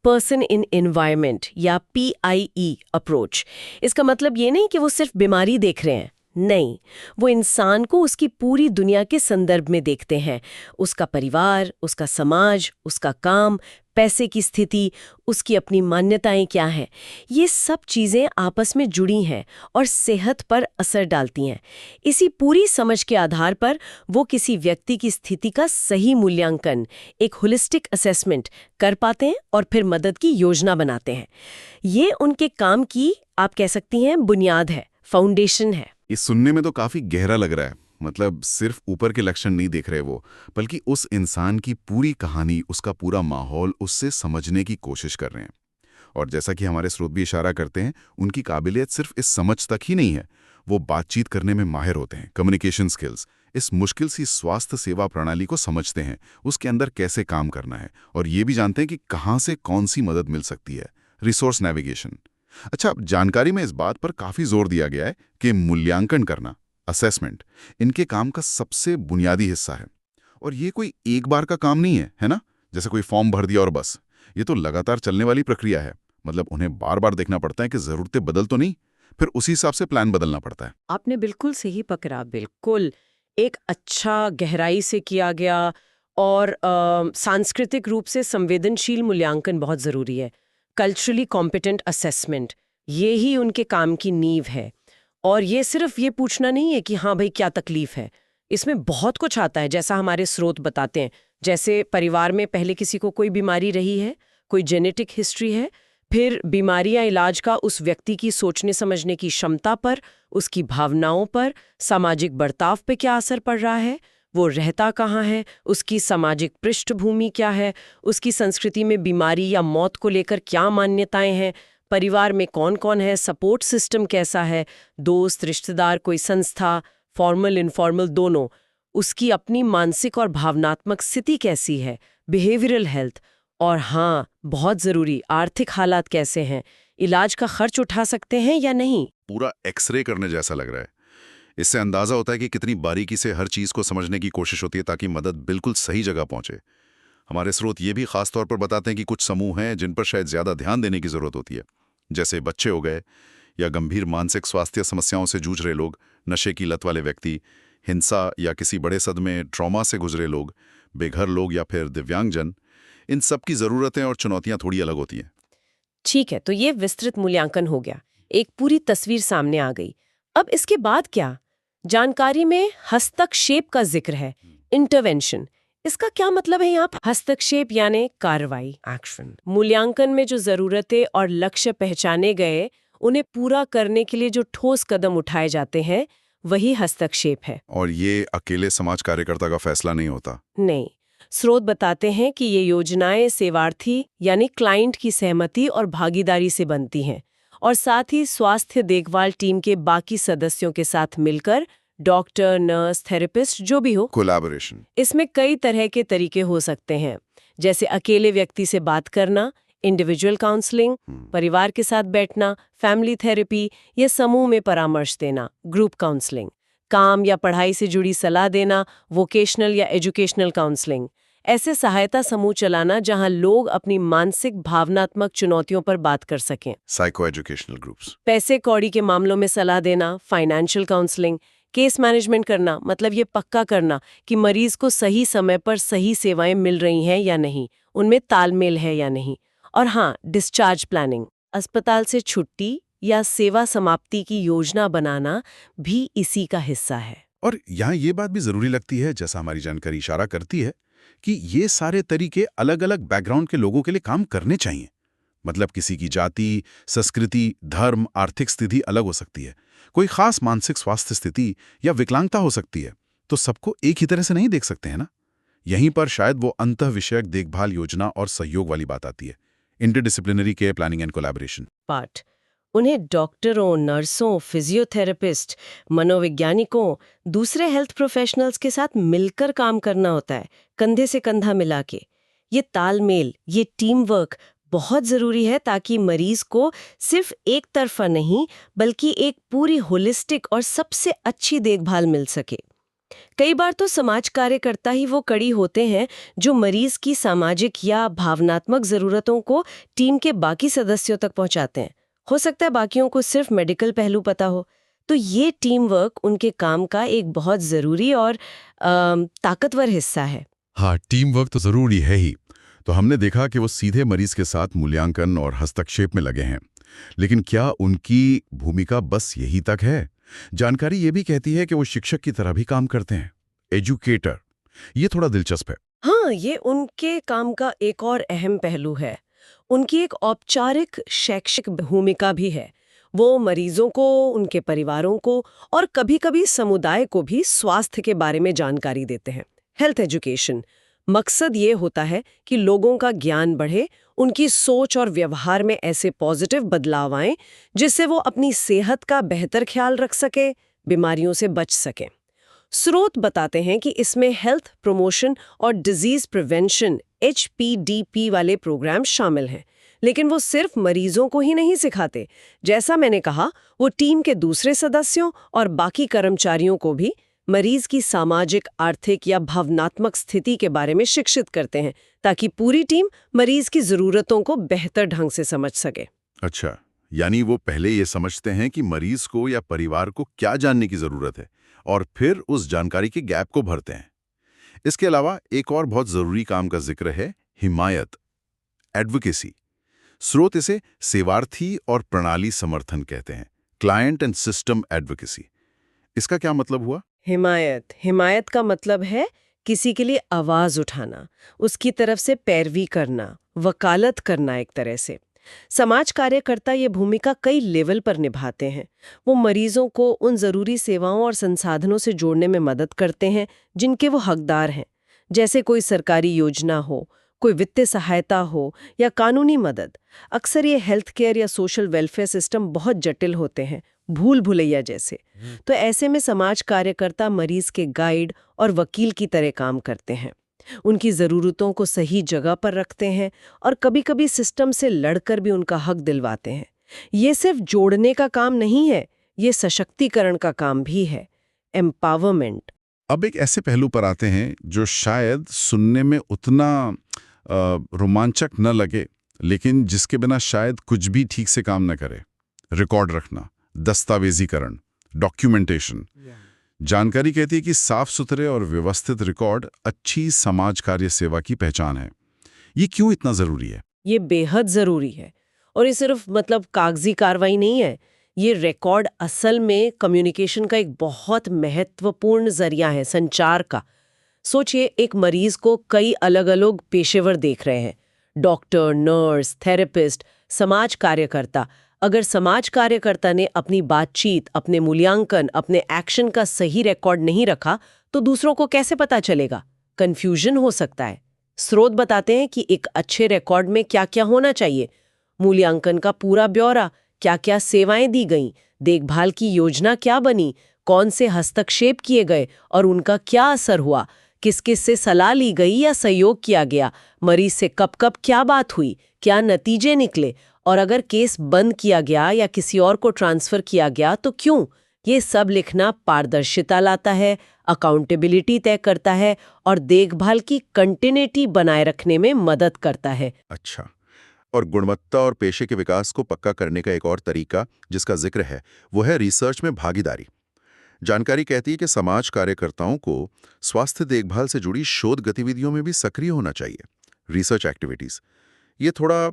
पर्सन इन एनवायरनमेंट या PIE अप्रोच। इसका मतलब ये नहीं कि वो सिर्फ बीमारी देख रहे हैं, नहीं, वो इंसान को उसकी पूरी दुनिया के संदर्भ में देखते हैं। उसका परिवार, उसका समाज, उसका काम, पैसे की स्थिति, उसकी अपनी मान्यताएं क्या हैं, ये सब चीज़ें आपस में जुड़ी हैं और सेहत पर असर डालती हैं। इसी पूरी समझ के आधार पर वो किसी व्यक्ति की स्थिति का सही मूल्यांकन, एक होलिस्टिक असेसमेंट कर पाते हैं और फिर मदद की योजना बनाते हैं। ये उनके काम की, आप कह सकती हैं, बुनियाद है, फाउंडेशन है। ये सुनने में तो काफी गहरा लग रहा है। मतलब सिर्फ ऊपर के लक्षण नहीं देख रहे वो, बल्कि उस इंसान की पूरी कहानी, उसका पूरा माहौल, उससे समझने की कोशिश कर रहे हैं। और जैसा कि हमारे स्रोत भी इशारा करते हैं, उनकी काबिलियत सिर्फ इस समझ तक ही नहीं है, वो बातचीत करने में माहिर होते हैं, कम्युनिकेशन स्किल्स। इस मुश्किल सी स्वास्थ्य सेवा प्रणाली को समझते हैं, उसके अंदर कैसे काम करना है, और ये भी जानते हैं कि कहाँ से कौन सी मदद मिल सकती है, रिसोर्स नेविगेशन। अच्छा, जानकारी में इस बात पर काफी जोर दिया गया है कि मूल्यांकन करना, असेसमेंट, इनके काम का सबसे बुनियादी हिस्सा है। और ये कोई एक बार का काम नहीं है ना? जैसे कोई फॉर्म भर दिया और बस। ये तो लगातार चलने वाली प्रक्रिया है। मतलब उन्हें बार बार देखना पड़ता है कि जरूरतें बदल तो नहीं, फिर उसी हिसाब से प्लान बदलना पड़ता है। आपने बिल्कुल सही पकड़ा, बिल्कुल। एक अच्छा, गहराई से किया गया और सांस्कृतिक रूप से संवेदनशील मूल्यांकन बहुत ज़रूरी है। कल्चरली कॉम्पिटेंट असेसमेंट, ये ही उनके काम की नींव है। और ये सिर्फ ये पूछना नहीं है कि हाँ भाई क्या तकलीफ है, इसमें बहुत कुछ आता है, जैसा हमारे स्रोत बताते हैं। जैसे परिवार में पहले किसी को कोई बीमारी रही है, कोई जेनेटिक हिस्ट्री है, फिर बीमारी या इलाज का उस व्यक्ति की सोचने समझने की क्षमता पर, उसकी भावनाओं पर, सामाजिक बर्ताव पे क्या असर पड़ रहा है, वो रहता कहाँ है, उसकी सामाजिक पृष्ठभूमि क्या है, उसकी संस्कृति में बीमारी या मौत को लेकर क्या मान्यताएं हैं, परिवार में कौन कौन है, सपोर्ट सिस्टम कैसा है, दोस्त, रिश्तेदार, कोई संस्था, फॉर्मल इनफॉर्मल दोनों, उसकी अपनी मानसिक और भावनात्मक स्थिति कैसी है, बिहेवियरल हेल्थ, और हाँ, बहुत ज़रूरी, आर्थिक हालात कैसे हैं, इलाज का खर्च उठा सकते हैं या नहीं। पूरा एक्सरे करने जैसा लग रहा है। इससे अंदाजा होता है कि कितनी बारीकी से हर चीज़ को समझने की कोशिश होती है ताकि मदद बिल्कुल सही जगह पहुंचे। हमारे स्रोत ये भी खास तौर पर बताते हैं कि कुछ समूह हैं जिन पर शायद ज़्यादा ध्यान देने की ज़रूरत होती है, जैसे बच्चे हो गए, या गंभीर मानसिक स्वास्थ्य समस्याओं से जूझ रहे लोग, नशे की लत वाले व्यक्ति, हिंसा या किसी बड़े सदमे ट्रॉमा से गुजरे लोग, बेघर लोग या फिर दिव्यांगजन, इन सब की ज़रूरतें और चुनौतियां थोड़ी अलग होती हैं। ठीक है, तो ये विस्तृत मूल्यांकन हो गया, एक पूरी तस्वीर सामने आ गई। अब इसके बाद क्या? जानकारी में हस्तक्षेप का जिक्र है, इंटरवेंशन। इसका क्या मतलब है यहाँ पर? हस्तक्षेप यानी कार्रवाई, एक्शन। मूल्यांकन में जो जरूरतें और लक्ष्य पहचाने गए, उन्हें पूरा करने के लिए जो ठोस कदम उठाए जाते हैं, वही हस्तक्षेप है। और ये अकेले समाज कार्यकर्ता का फैसला नहीं होता। नहीं, स्रोत बताते हैं कि ये योजनाएं सेवार्थी यानी क्लाइंट की सहमति और भागीदारी से बनती हैं, और साथ ही स्वास्थ्य देखभाल टीम के बाकी सदस्यों के साथ मिलकर, डॉक्टर, नर्स, थेरेपिस्ट जो भी हो। कोलैबोरेशन। इसमें कई तरह के तरीके हो सकते हैं, जैसे अकेले व्यक्ति से बात करना, इंडिविजुअल काउंसलिंग, परिवार के साथ बैठना, फैमिली थेरेपी या समूह में परामर्श देना, ग्रुप काउंसलिंग, काम या पढ़ाई से जुड़ी सलाह देना, वोकेशनल या एजुकेशनल काउंसलिंग। ऐसे सहायता समूह चलाना जहां लोग अपनी मानसिक भावनात्मक चुनौतियों पर बात कर सकें। Psycho educational groups. पैसे कौड़ी के मामलों में सलाह देना, फाइनेंशियल काउंसलिंग, केस मैनेजमेंट करना, मतलब ये पक्का करना कि मरीज को सही समय पर सही सेवाएं मिल रही हैं या नहीं, उनमें तालमेल है या नहीं। और हाँ, डिस्चार्ज प्लानिंग, अस्पताल से छुट्टी या सेवा समाप्ति की योजना बनाना भी इसी का हिस्सा है। और यहाँ ये बात भी जरूरी लगती है, जैसा हमारी जानकारी इशारा करती है, कि ये सारे तरीके अलग-अलग बैकग्राउंड के लोगों के लिए काम करने चाहिए। मतलब किसी की जाति, संस्कृति, धर्म, आर्थिक स्थिति अलग हो सकती है, कोई खास मानसिक स्वास्थ्य स्थिति या विकलांगता हो सकती है, तो सबको एक ही तरह से नहीं देख सकते हैं ना। यहीं पर शायद वो अंतः विषयक देखभाल योजना और सहयोग वाली बात आती है, interdisciplinary care planning and collaboration part. उन्हें डॉक्टरों, नर्सों, फिजियोथेरेपिस्ट, मनोवैज्ञानिकों, दूसरे हेल्थ प्रोफेशनल्स के साथ मिलकर काम करना होता है, कंधे से कंधा मिला के। ये तालमेल, ये टीम वर्क बहुत जरूरी है ताकि मरीज को सिर्फ एक तरफा नहीं, बल्कि एक पूरी होलिस्टिक और सबसे अच्छी देखभाल मिल सके। कई बार तो समाज कार्यकर्ता ही वो कड़ी होते हैं जो मरीज की सामाजिक या भावनात्मक जरूरतों को टीम के बाकी सदस्यों तक पहुंचाते हैं। हो सकता है बाकियों को सिर्फ मेडिकल पहलू पता हो, तो ये टीम वर्क उनके काम का एक बहुत जरूरी और ताकतवर हिस्सा है। हाँ, टीम वर्क तो जरूरी है ही। तो हमने देखा कि वो सीधे मरीज के साथ मूल्यांकन और हस्तक्षेप में लगे हैं, लेकिन क्या उनकी भूमिका बस यही तक है? जानकारी ये भी कहती है कि वो शिक्षक की तरह भी काम करते हैं, एजुकेटर। ये थोड़ा दिलचस्प है। हाँ, ये उनके काम का एक और अहम पहलू है। उनकी एक औपचारिक शैक्षिक भूमिका भी है। वो मरीजों को, उनके परिवारों को और कभी-कभी समुदाय को भी स्वास्थ्य के बारे में जानकारी देते हैं। हेल्थ एजुकेशन मकसद ये होता है कि लोगों का ज्ञान बढ़े, उनकी सोच और व्यवहार में ऐसे पॉजिटिव बदलाव आएं जिससे वो अपनी सेहत का बेहतर ख्याल रख सके, बीमारियों से बच सकें। स्रोत बताते हैं कि इसमें हेल्थ प्रमोशन और डिजीज प्रिवेंशन HPDP वाले प्रोग्राम शामिल हैं, लेकिन वो सिर्फ मरीजों को ही नहीं सिखाते। जैसा मैंने कहा, वो टीम के दूसरे सदस्यों और बाकी कर्मचारियों को भी मरीज की सामाजिक, आर्थिक या भावनात्मक स्थिति के बारे में शिक्षित करते हैं, ताकि पूरी टीम मरीज की जरूरतों को बेहतर ढंग से समझ सके। अच्छा, यानी वो पहले ये समझते हैं कि मरीज को या परिवार को क्या जानने की जरूरत है और फिर उस जानकारी के गैप को भरते हैं। इसके अलावा एक और बहुत जरूरी काम का जिक्र है, हिमायत, एडवोकेसी। स्रोत इसे सेवार्थी और प्रणाली समर्थन कहते हैं, क्लाइंट एंड सिस्टम एडवोकेसी। इसका क्या मतलब हुआ? हिमायत का मतलब है किसी के लिए आवाज उठाना, उसकी तरफ से पैरवी करना, वकालत करना। एक तरह से समाज कार्यकर्ता ये भूमिका कई लेवल पर निभाते हैं। वो मरीजों को उन जरूरी सेवाओं और संसाधनों से जोड़ने में मदद करते हैं जिनके वो हकदार हैं, जैसे कोई सरकारी योजना हो, कोई वित्तीय सहायता हो या कानूनी मदद। अक्सर ये हेल्थ केयर या सोशल वेलफेयर सिस्टम बहुत जटिल होते हैं, भूल भुलैया जैसे। तो ऐसे में समाज कार्यकर्ता मरीज के गाइड और वकील की तरह काम करते हैं, उनकी ज़रूरतों को सही जगह पर रखते हैं और कभी-कभी सिस्टम से लड़कर भी उनका हक दिलवाते हैं। ये सिर्फ जोड़ने का काम नहीं है, ये सशक्तिकरण का काम भी है, एम्पावरमेंट। अब एक ऐसे पहलू पर आते हैं जो शायद सुनने में उतना रोमांचक न लगे, लेकिन जिसके बिना शायद कुछ भी ठीक से काम न करे। रिकॉर्ड रखना, दस्तावेजीकरण, डॉक्यूमेंटेशन। जानकारी कहती है कि साफ सुथरे और व्यवस्थित रिकॉर्ड अच्छी समाज कार्य सेवा की पहचान है। ये क्यों इतना जरूरी है? ये बेहद जरूरी है। और ये सिर्फ कागजी कार्रवाई नहीं है, ये रिकॉर्ड असल में कम्युनिकेशन का एक बहुत महत्वपूर्ण जरिया है, संचार का। सोचिए, एक मरीज को कई अलग अलग पेशेवर देख रहे हैं, डॉक्टर, नर्स, थेरेपिस्ट, समाज कार्यकर्ता। अगर समाज कार्यकर्ता ने अपनी बातचीत, अपने मूल्यांकन, अपने एक्शन का सही रिकॉर्ड नहीं रखा तो दूसरों को कैसे पता चलेगा? कंफ्यूजन हो सकता है। स्रोत बताते हैं कि एक अच्छे रिकॉर्ड में क्या क्या होना चाहिए: मूल्यांकन का पूरा ब्यौरा, क्या क्या सेवाएं दी गईं, देखभाल की योजना क्या बनी, कौन से हस्तक्षेप किए गए और उनका क्या असर हुआ, किस किस से सलाह ली गई या सहयोग किया गया, मरीज से कब कब क्या बात हुई, क्या नतीजे निकले, और अगर केस बंद किया गया या किसी और को ट्रांसफर किया गया तो क्यों। ये सब लिखना पारदर्शिता लाता है, अकाउंटेबिलिटी तय करता है और देखभाल की कंटिन्यूटी बनाए रखने में मदद करता है। अच्छा, और गुणवत्ता और पेशे के विकास को पक्का करने का एक और तरीका जिसका जिक्र है वो है रिसर्च में भागीदारी। जानकारी कहती है कि समाज कार्यकर्ताओं को स्वास्थ्य देखभाल से जुड़ी शोध गतिविधियों में भी सक्रिय होना चाहिए। रिसर्च एक्टिविटीज, ये थोड़ा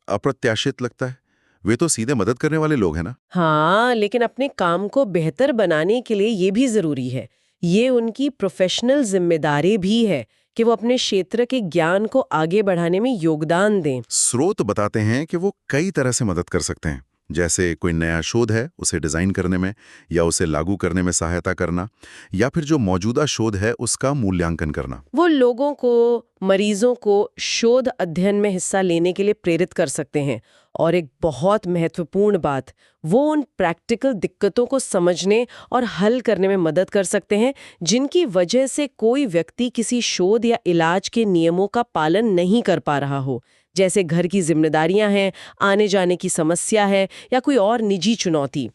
अप्रत्याशित लगता है। वे तो सीधे मदद करने वाले लोग हैं ना। हाँ, लेकिन अपने काम को बेहतर बनाने के लिए ये भी जरूरी है। ये उनकी प्रोफेशनल जिम्मेदारी भी है कि वो अपने क्षेत्र के ज्ञान को आगे बढ़ाने में योगदान दें। स्रोत बताते हैं कि वो कई तरह से मदद कर सकते हैं, जैसे कोई नया शोध है उसे डिजाइन करने में या उसे लागू करने में सहायता करना, या फिर जो मौजूदा शोध है उसका मूल्यांकन करना। वो लोगों को, मरीजों को शोध अध्ययन में हिस्सा लेने के लिए प्रेरित कर सकते हैं। और एक बहुत महत्वपूर्ण बात, वो उन प्रैक्टिकल दिक्कतों को समझने और हल करने में मदद कर सकते हैं जिनकी वजह से कोई व्यक्ति किसी शोध या इलाज के नियमों का पालन नहीं कर पा रहा हो, जैसे घर की जिम्मेदारियां हैं, आने जाने की समस्या है या कोई और निजी चुनौती।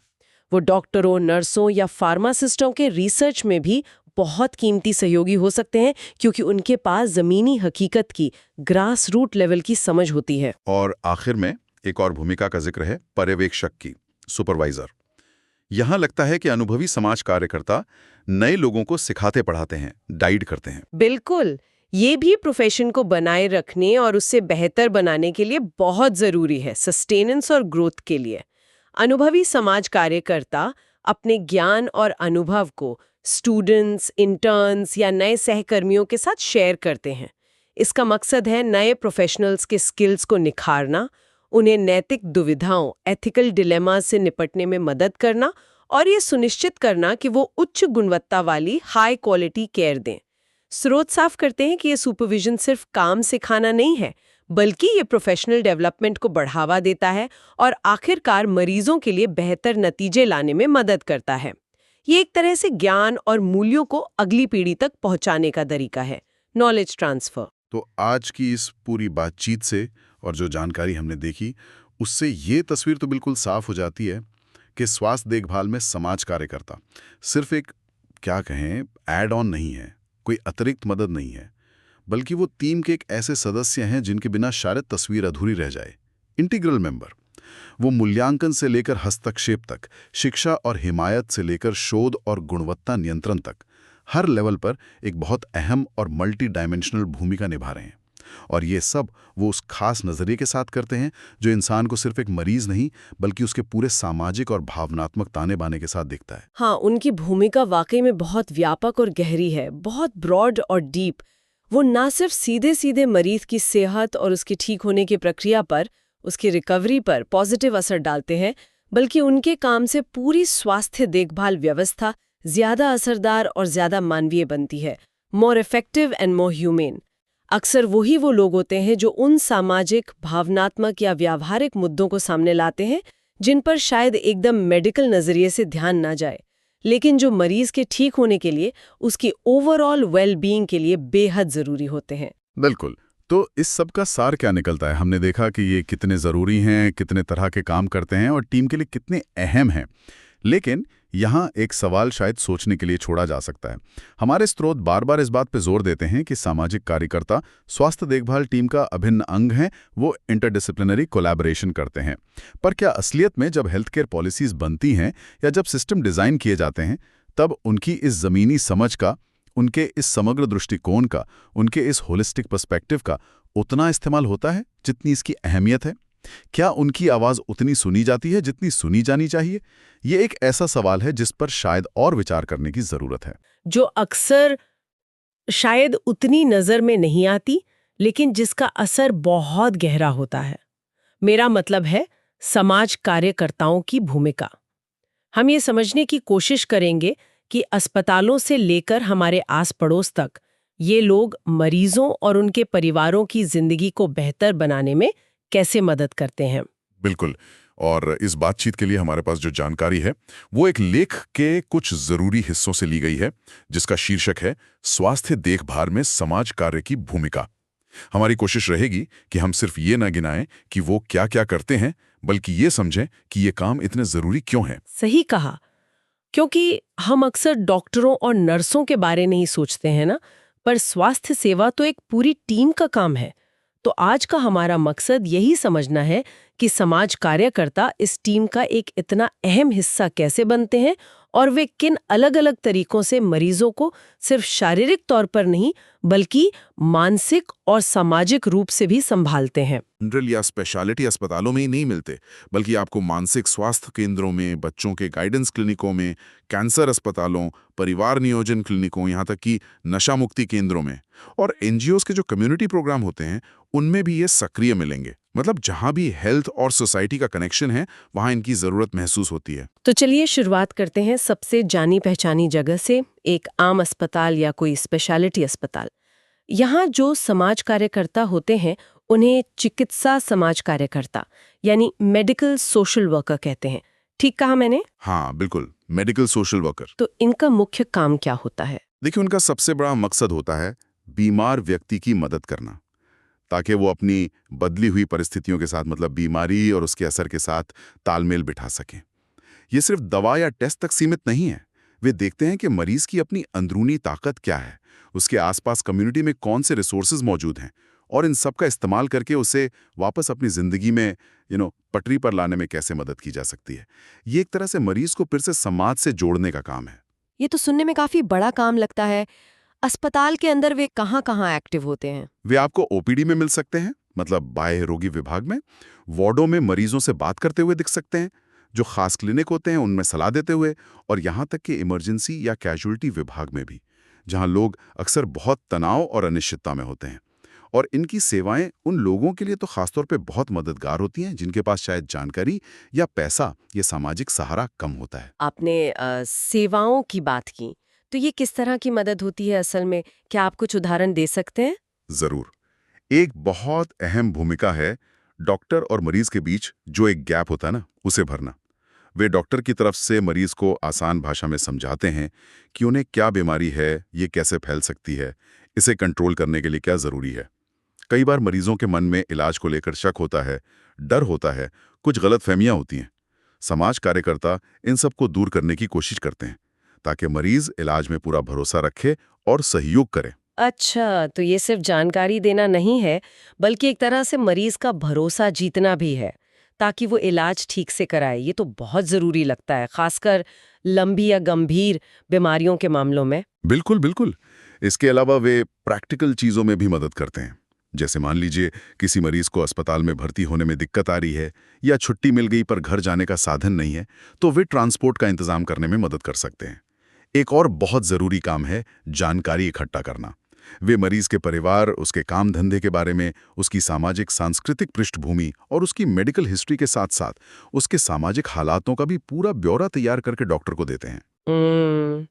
वो डॉक्टरों, नर्सों या फार्मासिस्टों के रिसर्च में भी बहुत कीमती सहयोगी हो सकते हैं, क्योंकि उनके पास जमीनी हकीकत की, ग्रास रूट लेवल की समझ होती है। और आखिर में एक और भूमिका का जिक्र है पर्यवेक्षक की, सुपरवाइजर। यहां लगता है कि अनुभवी समाज कार्यकर्ता नए लोगों को सिखाते पढ़ाते हैं, गाइड करते हैं। बिल्कुल, ये भी प्रोफेशन को बनाए रखने और उससे बेहतर बनाने के लिए बहुत जरूरी है, सस्टेनेंस और ग्रोथ के लिए। अनुभवी समाज कार्यकर्ता अपने ज्ञान और अनुभव को स्टूडेंट्स, इंटर्न्स या नए सहकर्मियों के साथ शेयर करते हैं। इसका मकसद है नए प्रोफेशनल्स के स्किल्स को निखारना, उन्हें नैतिक दुविधाओं, एथिकल डिलेमास से निपटने में मदद करना और ये सुनिश्चित करना कि वो उच्च गुणवत्ता वाली हाई क्वालिटी केयर दें। स्रोत साफ करते हैं कि ये सुपरविजन सिर्फ काम सिखाना नहीं है, बल्कि ये प्रोफेशनल डेवलपमेंट को बढ़ावा देता है और आखिरकार मरीजों के लिए बेहतर नतीजे लाने में मदद करता है। ये एक तरह से ज्ञान और मूल्यों को अगली पीढ़ी तक पहुंचाने का तरीका है, नॉलेज ट्रांसफर। तो आज की इस पूरी बातचीत से और जो जानकारी हमने देखी, उससे ये तस्वीर तो बिल्कुल साफ हो जाती है कि स्वास्थ्य देखभाल में समाज कार्यकर्ता सिर्फ एक, क्या कहें, ऐड ऑन नहीं है, कोई अतिरिक्त मदद नहीं है, बल्कि वो टीम के एक ऐसे सदस्य हैं जिनके बिना शायद तस्वीर अधूरी रह जाए। Integral member. वो मूल्यांकन से लेकर हस्तक्षेप तक, शिक्षा और हिमायत से लेकर शोध और गुणवत्ता नियंत्रण तक, हर लेवल पर एक बहुत अहम और मल्टी डायमेंशनल भूमिका निभा रहे हैं। और ये सब वो उस खास नजरिए के साथ करते हैं जो इंसान को सिर्फ एक मरीज नहीं, बल्कि उसके पूरे सामाजिक और भावनात्मक ताने बाने के साथ दिखता है। हाँ, उनकी भूमिका वाकई में बहुत व्यापक और गहरी है, बहुत ब्रॉड और डीप। वो ना सिर्फ सीधे सीधे मरीज की सेहत और उसके ठीक होने की प्रक्रिया पर, उसकी रिकवरी पर पॉजिटिव असर डालते हैं, बल्कि उनके काम से पूरी स्वास्थ्य देखभाल व्यवस्था ज्यादा असरदार और ज्यादा मानवीय बनती है, more effective and more humane. अक्सर वही वो लोग होते हैं जो उन सामाजिक, भावनात्मक या व्यावहारिक मुद्दों को सामने लाते हैं जिन पर शायद एकदम मेडिकल नजरिए से ध्यान ना जाए, लेकिन जो मरीज के ठीक होने के लिए, उसकी ओवरऑल वेल-बीइंग के लिए बेहद जरूरी होते हैं। बिल्कुल। तो इस सब का सार क्या निकलता है? हमने देखा कि ये कितने ज़रूरी हैं, कितने तरह के काम करते हैं और टीम के लिए कितने अहम हैं। लेकिन यहाँ एक सवाल शायद सोचने के लिए छोड़ा जा सकता है। हमारे स्रोत बार बार इस बात पर जोर देते हैं कि सामाजिक कार्यकर्ता स्वास्थ्य देखभाल टीम का अभिन्न अंग हैं, वो इंटरडिसिप्लिनरी कोलैबोरेशन करते हैं। पर क्या असलियत में जब हेल्थ केयर पॉलिसीज बनती हैं या जब सिस्टम डिज़ाइन किए जाते हैं, तब उनकी इस ज़मीनी समझ का, उनके इस समग्र दृष्टिकोण का, उनके इस होलिस्टिक पर्सपेक्टिव का उतना इस्तेमाल होता है जितनी इसकी अहमियत है? क्या उनकी आवाज़ उतनी सुनी जाती है जितनी सुनी जानी चाहिए? ये एक ऐसा सवाल है जिस पर शायद और विचार करने की ज़रूरत है। जो अक्सर शायद उतनी नज़र में नहीं आती, लेकिन जिसका असर बहुत गहरा होता है। मेरा मतलब है समाज कार्यकर्ताओं की भूमिका। हम ये समझने की कोशिश करेंगे कि अस्पतालों से लेकर हमारे आस पड़ोस तक ये लोग मरीजों और उनके परिवारों की जिंदगी को बेहतर बनाने में कैसे मदद करते हैं। बिल्कुल। और इस बातचीत के लिए हमारे पास जो जानकारी है वो एक लेख के कुछ जरूरी हिस्सों से ली गई है, जिसका शीर्षक है स्वास्थ्य देखभाल में समाज कार्य की भूमिका। हमारी कोशिश रहेगी कि हम सिर्फ ये न गिनाएं कि वो क्या क्या करते हैं, बल्कि ये समझें कि ये काम इतने जरूरी क्यों हैं। सही कहा, क्योंकि हम अक्सर डॉक्टरों और नर्सों के बारे नहीं सोचते हैं ना, पर स्वास्थ्य सेवा तो एक पूरी टीम का काम है। तो आज का हमारा मकसद यही समझना है कि समाज कार्यकर्ता इस टीम का एक इतना अहम हिस्सा कैसे बनते हैं और वे किन अलग-अलग तरीकों से मरीजों को सिर्फ शारीरिक तौर पर नहीं बल्कि मानसिक और सामाजिक रूप से भी संभालते हैं। जनरल या स्पेशलिटी अस्पतालों में ही नहीं मिलते, बल्कि आपको मानसिक स्वास्थ्य केंद्रों में, बच्चों के गाइडेंस क्लिनिकों में, कैंसर अस्पतालों, परिवार नियोजन क्लिनिकों, यहाँ तक कि नशा मुक्ति केंद्रों में और एनजीओज के जो कम्युनिटी प्रोग्राम होते हैं उनमें भी ये सक्रिय मिलेंगे। मतलब जहां भी हेल्थ और सोसाइटी का कनेक्शन है वहां इनकी जरूरत महसूस होती है। तो चलिए शुरुआत करते हैं सबसे जानी पहचानी जगह से, एक आम अस्पताल या कोई स्पेशलिटी अस्पताल। यहाँ जो समाज कार्यकर्ता होते हैं उन्हें चिकित्सा समाज कार्यकर्ता यानी मेडिकल सोशल वर्कर कहते हैं। ठीक कहा मैंने? हाँ बिल्कुल, मेडिकल सोशल वर्कर। तो इनका मुख्य काम क्या होता है? देखिए, उनका सबसे बड़ा मकसद होता है बीमार व्यक्ति की मदद करना, ताकि वो अपनी बदली हुई परिस्थितियों के साथ, मतलब बीमारी और उसके असर के साथ तालमेल बिठा सकें। ये सिर्फ दवा या टेस्ट तक सीमित नहीं है। वे देखते हैं कि मरीज की अपनी अंदरूनी ताकत क्या है, उसके आसपास कम्युनिटी में कौन से रिसोर्सेज मौजूद हैं और इन सब का इस्तेमाल करके उसे वापस अपनी जिंदगी में पटरी पर लाने में कैसे मदद की जा सकती है। ये एक तरह से मरीज को फिर से समाज से जोड़ने का काम है। ये तो सुनने में काफी बड़ा काम लगता है। अस्पताल के अंदर वे कहाँ-कहाँ एक्टिव होते हैं? वे आपको ओपीडी में मिल सकते हैं, मतलब बाह्य रोगी विभाग में, वार्डों में मरीजों से बात करते हुए दिख सकते हैं, जो खास क्लिनिक होते हैं उनमें सलाह देते हुए, और यहाँ तक कि इमरजेंसी या कैजुअल्टी विभाग में भी, जहाँ लोग अक्सर बहुत तनाव और अनिश्चितता में होते हैं। और इनकी सेवाएं उन लोगों के लिए तो खासतौर पे बहुत मददगार होती हैं जिनके पास शायद जानकारी या पैसा या सामाजिक सहारा कम होता है। आपने सेवाओं की बात की, तो ये किस तरह की मदद होती है असल में? क्या आप कुछ उदाहरण दे सकते हैं? जरूर। एक बहुत अहम भूमिका है डॉक्टर और मरीज के बीच जो एक गैप होता है ना, उसे भरना। वे डॉक्टर की तरफ से मरीज को आसान भाषा में समझाते हैं कि उन्हें क्या बीमारी है, ये कैसे फैल सकती है, इसे कंट्रोल करने के लिए क्या जरूरी है। कई बार मरीजों के मन में इलाज को लेकर शक होता है, डर होता है, कुछ गलतफहमियां होती हैं। समाज कार्यकर्ता इन सब को दूर करने की कोशिश करते हैं ताकि मरीज इलाज में पूरा भरोसा रखे और सहयोग करे। अच्छा, तो ये सिर्फ जानकारी देना नहीं है, बल्कि एक तरह से मरीज का भरोसा जीतना भी है, ताकि वो इलाज ठीक से कराए। ये तो बहुत जरूरी लगता है, खासकर लंबी या गंभीर बीमारियों के मामलों में। बिल्कुल बिल्कुल। इसके अलावा वे प्रैक्टिकल चीजों में भी मदद करते हैं। जैसे मान लीजिए किसी मरीज को अस्पताल में भर्ती होने में दिक्कत आ रही है या छुट्टी मिल गई पर घर जाने का साधन नहीं है, तो वे ट्रांसपोर्ट का इंतजाम करने में मदद कर सकते हैं। एक और बहुत जरूरी काम है जानकारी इकट्ठा करना। वे मरीज के परिवार, उसके काम धंधे के बारे में, उसकी सामाजिक सांस्कृतिक पृष्ठभूमि और उसकी मेडिकल हिस्ट्री के साथ साथ उसके सामाजिक हालातों का भी पूरा ब्यौरा तैयार करके डॉक्टर को देते हैं।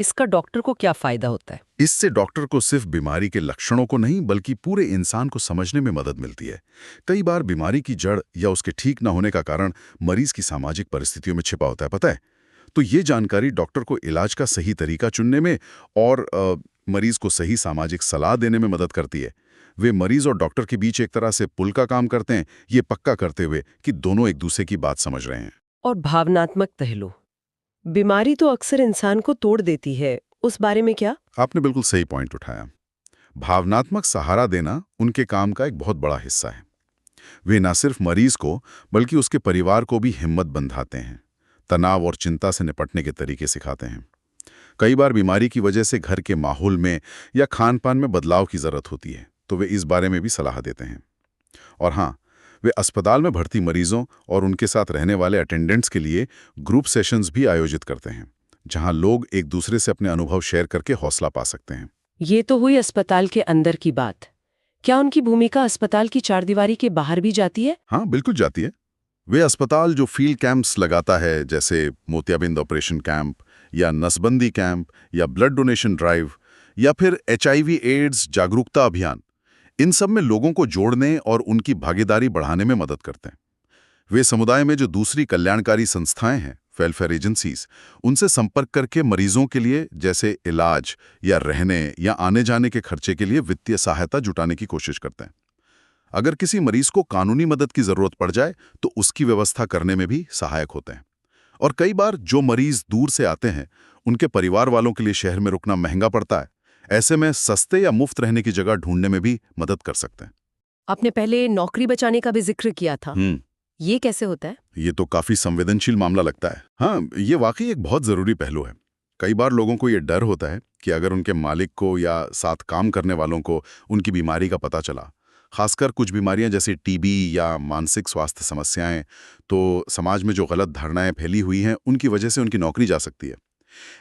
इसका डॉक्टर को क्या फायदा होता है? इससे डॉक्टर को सिर्फ बीमारी के लक्षणों को नहीं बल्कि पूरे इंसान को समझने में मदद मिलती है। कई बार बीमारी की जड़ या उसके ठीक न होने का कारण मरीज की सामाजिक परिस्थितियों में छिपा होता है, पता है? तो ये जानकारी डॉक्टर को इलाज का सही तरीका चुनने में और मरीज को सही सामाजिक सलाह देने में मदद करती है। वे मरीज और डॉक्टर के बीच एक तरह से पुल का काम करते हैं, ये पक्का करते हुए कि दोनों एक दूसरे की बात समझ रहे हैं। और भावनात्मक पहलू, बीमारी तो अक्सर इंसान को तोड़ देती है, उस बारे में क्या? आपने बिल्कुल सही पॉइंट उठाया। भावनात्मक सहारा देना उनके काम का एक बहुत बड़ा हिस्सा है। वे न सिर्फ मरीज को बल्कि उसके परिवार को भी हिम्मत बंधाते हैं, तनाव और चिंता से निपटने के तरीके सिखाते हैं। कई बार बीमारी की वजह से घर के माहौल में या खान पान में बदलाव की ज़रूरत होती है, तो वे इस बारे में भी सलाह देते हैं। और हाँ, वे अस्पताल में भर्ती मरीजों और उनके साथ रहने वाले अटेंडेंट्स के लिए ग्रुप सेशंस भी आयोजित करते हैं, जहां लोग एक दूसरे से अपने अनुभव शेयर करके हौसला पा सकते हैं। ये तो हुई अस्पताल के अंदर की बात। क्या उनकी भूमिका अस्पताल की चारदीवारी के बाहर भी जाती है? हाँ, बिल्कुल जाती है। वे अस्पताल जो फील्ड कैंप्स लगाता है, जैसे मोतियाबिंद ऑपरेशन कैंप या नसबंदी कैंप या ब्लड डोनेशन ड्राइव या फिर HIV एड्स जागरूकता अभियान, इन सब में लोगों को जोड़ने और उनकी भागीदारी बढ़ाने में मदद करते हैं। वे समुदाय में जो दूसरी कल्याणकारी संस्थाएं हैं, वेलफेयर एजेंसीज, उनसे संपर्क करके मरीजों के लिए जैसे इलाज या रहने या आने जाने के खर्चे के लिए वित्तीय सहायता जुटाने की कोशिश करते हैं। अगर किसी मरीज को कानूनी मदद की जरूरत पड़ जाए तो उसकी व्यवस्था करने में भी सहायक होते हैं। और कई बार जो मरीज दूर से आते हैं, उनके परिवार वालों के लिए शहर में रुकना महंगा पड़ता है। ऐसे में सस्ते या मुफ्त रहने की जगह ढूंढने में भी मदद कर सकते हैं। आपने पहले नौकरी बचाने का भी जिक्र किया था। ये कैसे होता है? ये तो काफी संवेदनशील मामला लगता है। हाँ, ये वाकई एक बहुत जरूरी पहलू है। कई बार लोगों को ये डर होता है कि अगर उनके मालिक को या साथ काम करने वालों को उनकी बीमारी का पता चला, खासकर कुछ बीमारियां जैसे टीबी या मानसिक स्वास्थ्य समस्याएं, तो समाज में जो गलत धारणाएं फैली हुई हैं, उनकी वजह से उनकी नौकरी जा सकती है।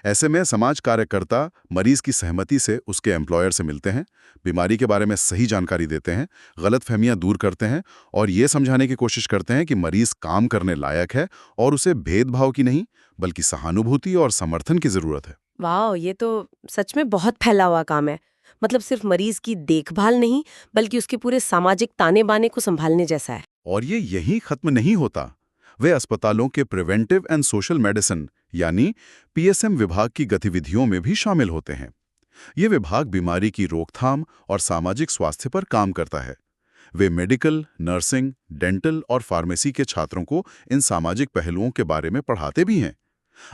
ऐसे में समाज कार्यकर्ता मरीज की सहमति से उसके एम्प्लॉयर से मिलते हैं, बीमारी के बारे में सही जानकारी देते हैं, गलतफहमियां दूर करते हैं और ये समझाने की कोशिश करते हैं कि मरीज काम करने लायक है और उसे भेदभाव की नहीं बल्कि सहानुभूति और समर्थन की जरूरत है। वाह, ये तो सच में बहुत फैला हुआ काम है। मतलब सिर्फ मरीज की देखभाल नहीं, बल्कि उसके पूरे सामाजिक ताने बाने को संभालने जैसा है। और ये यही खत्म नहीं होता। वे अस्पतालों के प्रिवेंटिव एंड सोशल मेडिसिन यानी PSM विभाग की गतिविधियों में भी शामिल होते हैं। ये विभाग बीमारी की रोकथाम और सामाजिक स्वास्थ्य पर काम करता है। वे मेडिकल, नर्सिंग, डेंटल और फार्मेसी के छात्रों को इन सामाजिक पहलुओं के बारे में पढ़ाते भी हैं।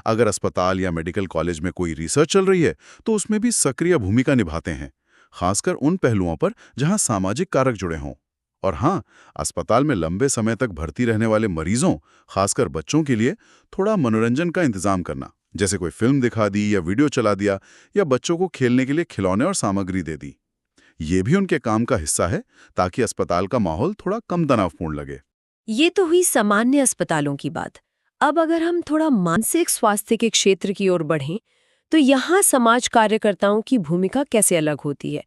अगर अस्पताल या मेडिकल कॉलेज में कोई रिसर्च चल रही है तो उसमें भी सक्रिय भूमिका निभाते हैं, खासकर उन पहलुओं पर जहां सामाजिक कारक जुड़े हों। और हाँ, अस्पताल में लंबे समय तक भर्ती रहने वाले मरीजों, खासकर बच्चों के लिए थोड़ा मनोरंजन का इंतजाम करना, जैसे कोई फिल्म दिखा दी या वीडियो चला दिया या बच्चों को खेलने के लिए खिलौने और सामग्री दे दी, ये भी उनके काम का हिस्सा है ताकि अस्पताल का माहौल थोड़ा कम तनावपूर्ण लगे। ये तो हुई सामान्य अस्पतालों की बात। अब अगर हम थोड़ा मानसिक स्वास्थ्य के क्षेत्र की ओर बढ़ें, तो यहाँ समाज कार्यकर्ताओं की भूमिका कैसे अलग होती है?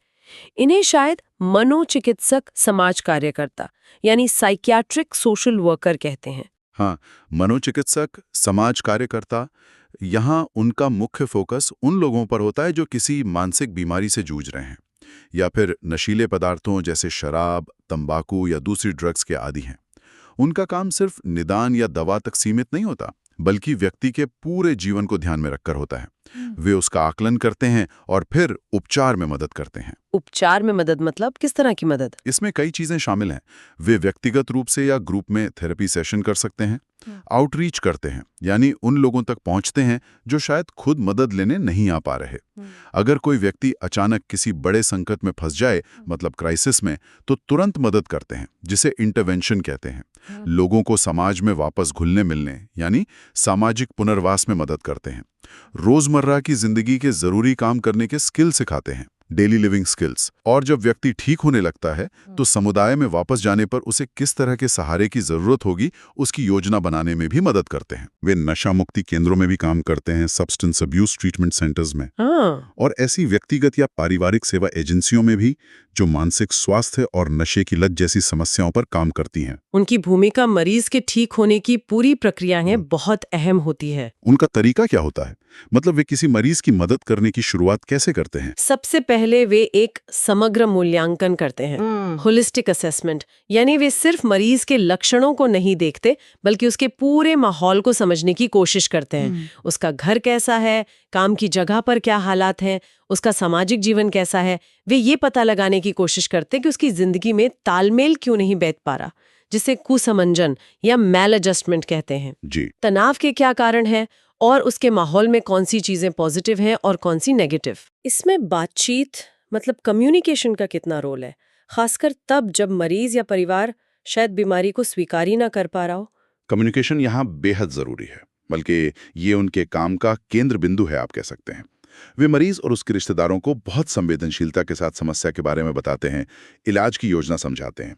इन्हें शायद मनोचिकित्सक समाज कार्यकर्ता यानी साइकियाट्रिक सोशल वर्कर कहते हैं। हाँ, मनोचिकित्सक, समाज कार्यकर्ता, यहाँ उनका मुख्य फोकस उन लोगों पर होता है जो किसी मानसिक बीमारी से जूझ रहे हैं या फिर नशीले पदार्थों जैसे शराब, तंबाकू या दूसरी ड्रग्स के आदी हैं। उनका काम सिर्फ निदान या दवा तक सीमित नहीं होता, बल्कि व्यक्ति के पूरे जीवन को ध्यान में रखकर होता है। वे उसका आकलन करते हैं और फिर उपचार में मदद करते हैं। उपचार में मदद मतलब किस तरह की मदद? इसमें कई चीजें शामिल हैं। वे व्यक्तिगत रूप से या ग्रुप में थेरेपी सेशन कर सकते हैं, आउटरीच करते हैं, यानी उन लोगों तक पहुंचते हैं जो शायद खुद मदद लेने नहीं आ पा रहे। अगर कोई व्यक्ति अचानक किसी बड़े संकट में फंस जाए, मतलब क्राइसिस में, तो तुरंत मदद करते हैं, जिसे इंटरवेंशन कहते हैं। लोगों को समाज में वापस घुलने मिलने यानी सामाजिक पुनर्वास में मदद करते हैं। रोजमर्रा की जिंदगी के जरूरी काम करने के स्किल सिखाते हैं, डेली लिविंग स्किल्स। और जब व्यक्ति ठीक होने लगता है तो समुदाय में वापस जाने पर उसे किस तरह के सहारे की जरूरत होगी, उसकी योजना बनाने में भी मदद करते हैं। वे नशा मुक्ति केंद्रों में भी काम करते हैं, सब्सटेंस अब्यूज ट्रीटमेंट सेंटर्स में, और ऐसी व्यक्तिगत या पारिवारिक सेवा एजेंसियों में भी जो मानसिक स्वास्थ्य और नशे की लत जैसी समस्याओं पर काम करती हैं। उनकी भूमिका मरीज के ठीक होने की पूरी प्रक्रिया में बहुत अहम होती है। उनका तरीका क्या होता है? मतलब वे किसी मरीज की मदद करने की शुरुआत कैसे करते हैं? सबसे पहले वे एक समग्र मूल्यांकन करते हैं, होलिस्टिक असेसमेंट। यानी वे सिर्फ मरीज के लक्षणों को नहीं देखते, बल्कि उसके पूरे माहौल को समझने की कोशिश करते हैं। उसका घर कैसा है, काम की जगह पर क्या हालात हैं, उसका सामाजिक जीवन कैसा है। वे ये पता लगाने की कोशिश करते हैं कि उसकी जिंदगी में तालमेल क्यों नहीं बैठ पा रहा, जिसे कुसमंजन या मैल एडजस्टमेंट कहते हैं। जी। तनाव के क्या कारण है और उसके माहौल में कौन सी चीजें पॉजिटिव हैं और कौन सी नेगेटिव। इसमें बातचीत मतलब कम्युनिकेशन का कितना रोल है, खासकर तब जब मरीज या परिवार शायद बीमारी को स्वीकार ही ना कर पा रहा हो। कम्युनिकेशन यहाँ बेहद जरूरी है, बल्कि ये उनके काम का केंद्र बिंदु है, आप कह सकते हैं। वे मरीज और उसके रिश्तेदारों को बहुत संवेदनशीलता के साथ समस्या के बारे में बताते हैं, इलाज की योजना समझाते हैं।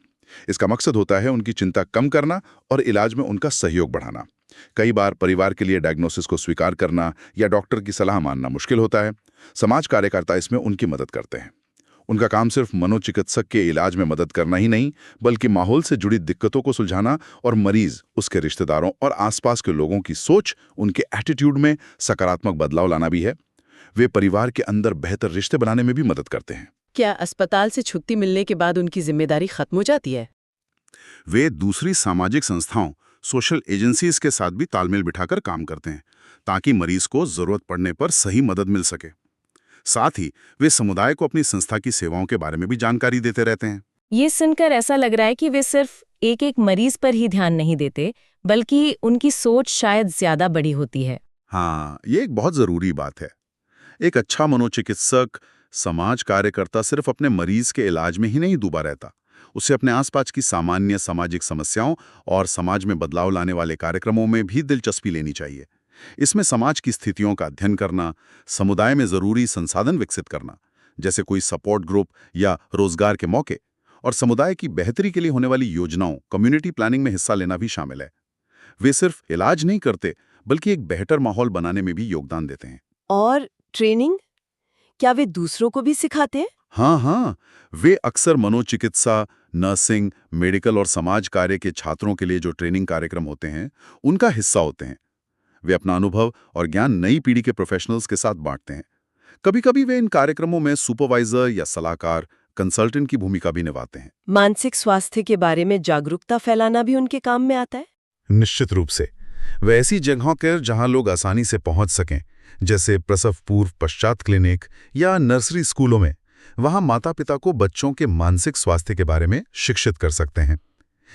इसका मकसद होता है उनकी चिंता कम करना और इलाज में उनका सहयोग बढ़ाना। कई बार परिवार के लिए डायग्नोसिस को स्वीकार करना या डॉक्टर की सलाह मानना मुश्किल होता है। समाज कार्यकर्ता इसमें उनकी मदद करते हैं। उनका काम सिर्फ मनोचिकित्सक के इलाज में मदद करना ही नहीं, बल्कि माहौल से जुड़ी दिक्कतों को सुलझाना और मरीज, उसके रिश्तेदारों और आसपास के लोगों की सोच, उनके एटीट्यूड में सकारात्मक बदलाव लाना भी है। वे परिवार के अंदर बेहतर रिश्ते बनाने में भी मदद करते हैं। क्या अस्पताल से छुट्टी मिलने के बाद उनकी जिम्मेदारी खत्म हो जाती है? वे दूसरी सामाजिक संस्थाओं, सोशल एजेंसीज के साथ भी तालमेल बिठाकर काम करते हैं, ताकि मरीज को जरूरत पड़ने पर सही मदद मिल सके। साथ ही वे समुदाय को अपनी संस्था की सेवाओं के बारे में भी जानकारी देते रहते हैं। ये सुनकर ऐसा लग रहा है कि वे सिर्फ एक एक मरीज पर ही ध्यान नहीं देते, बल्कि उनकी सोच शायद ज्यादा बड़ी होती है। हाँ, ये एक बहुत जरूरी बात है। एक अच्छा मनोचिकित्सक, समाज कार्यकर्ता सिर्फ अपने मरीज के इलाज में ही नहीं डूबा रहता, उसे अपने आसपास की सामान्य सामाजिक समस्याओं और समाज में बदलाव लाने वाले कार्यक्रमों में भी दिलचस्पी लेनी चाहिए। इसमें समाज की स्थितियों का अध्ययन करना, समुदाय में जरूरी संसाधन विकसित करना, जैसे कोई सपोर्ट ग्रुप या रोजगार के मौके, और समुदाय की बेहतरी के लिए होने वाली योजनाओं, कम्युनिटी प्लानिंग में हिस्सा लेना भी शामिल है। वे सिर्फ इलाज नहीं करते, बल्कि एक बेहतर माहौल बनाने में भी योगदान देते हैं। और ट्रेनिंग, क्या वे दूसरों को भी सिखाते हैं? हाँ, वे अक्सर मनोचिकित्सा, नर्सिंग, मेडिकल और समाज कार्य के छात्रों के लिए जो ट्रेनिंग कार्यक्रम होते हैं, उनका हिस्सा होते हैं। वे अपना अनुभव और ज्ञान नई पीढ़ी के प्रोफेशनल्स के साथ बांटते हैं। कभी-कभी वे इन कार्यक्रमों में सुपरवाइजर या सलाहकार, कंसल्टेंट की भूमिका भी निभाते हैं। मानसिक स्वास्थ्य के बारे में जागरूकता फैलाना भी उनके काम में आता है? निश्चित रूप से। वे ऐसी जगहों पर जहां लोग आसानी से पहुंच सकें, जैसे प्रसव पूर्व पश्चात क्लिनिक या नर्सरी स्कूलों में, वहां माता-पिता को बच्चों के मानसिक स्वास्थ्य के बारे में शिक्षित कर सकते हैं।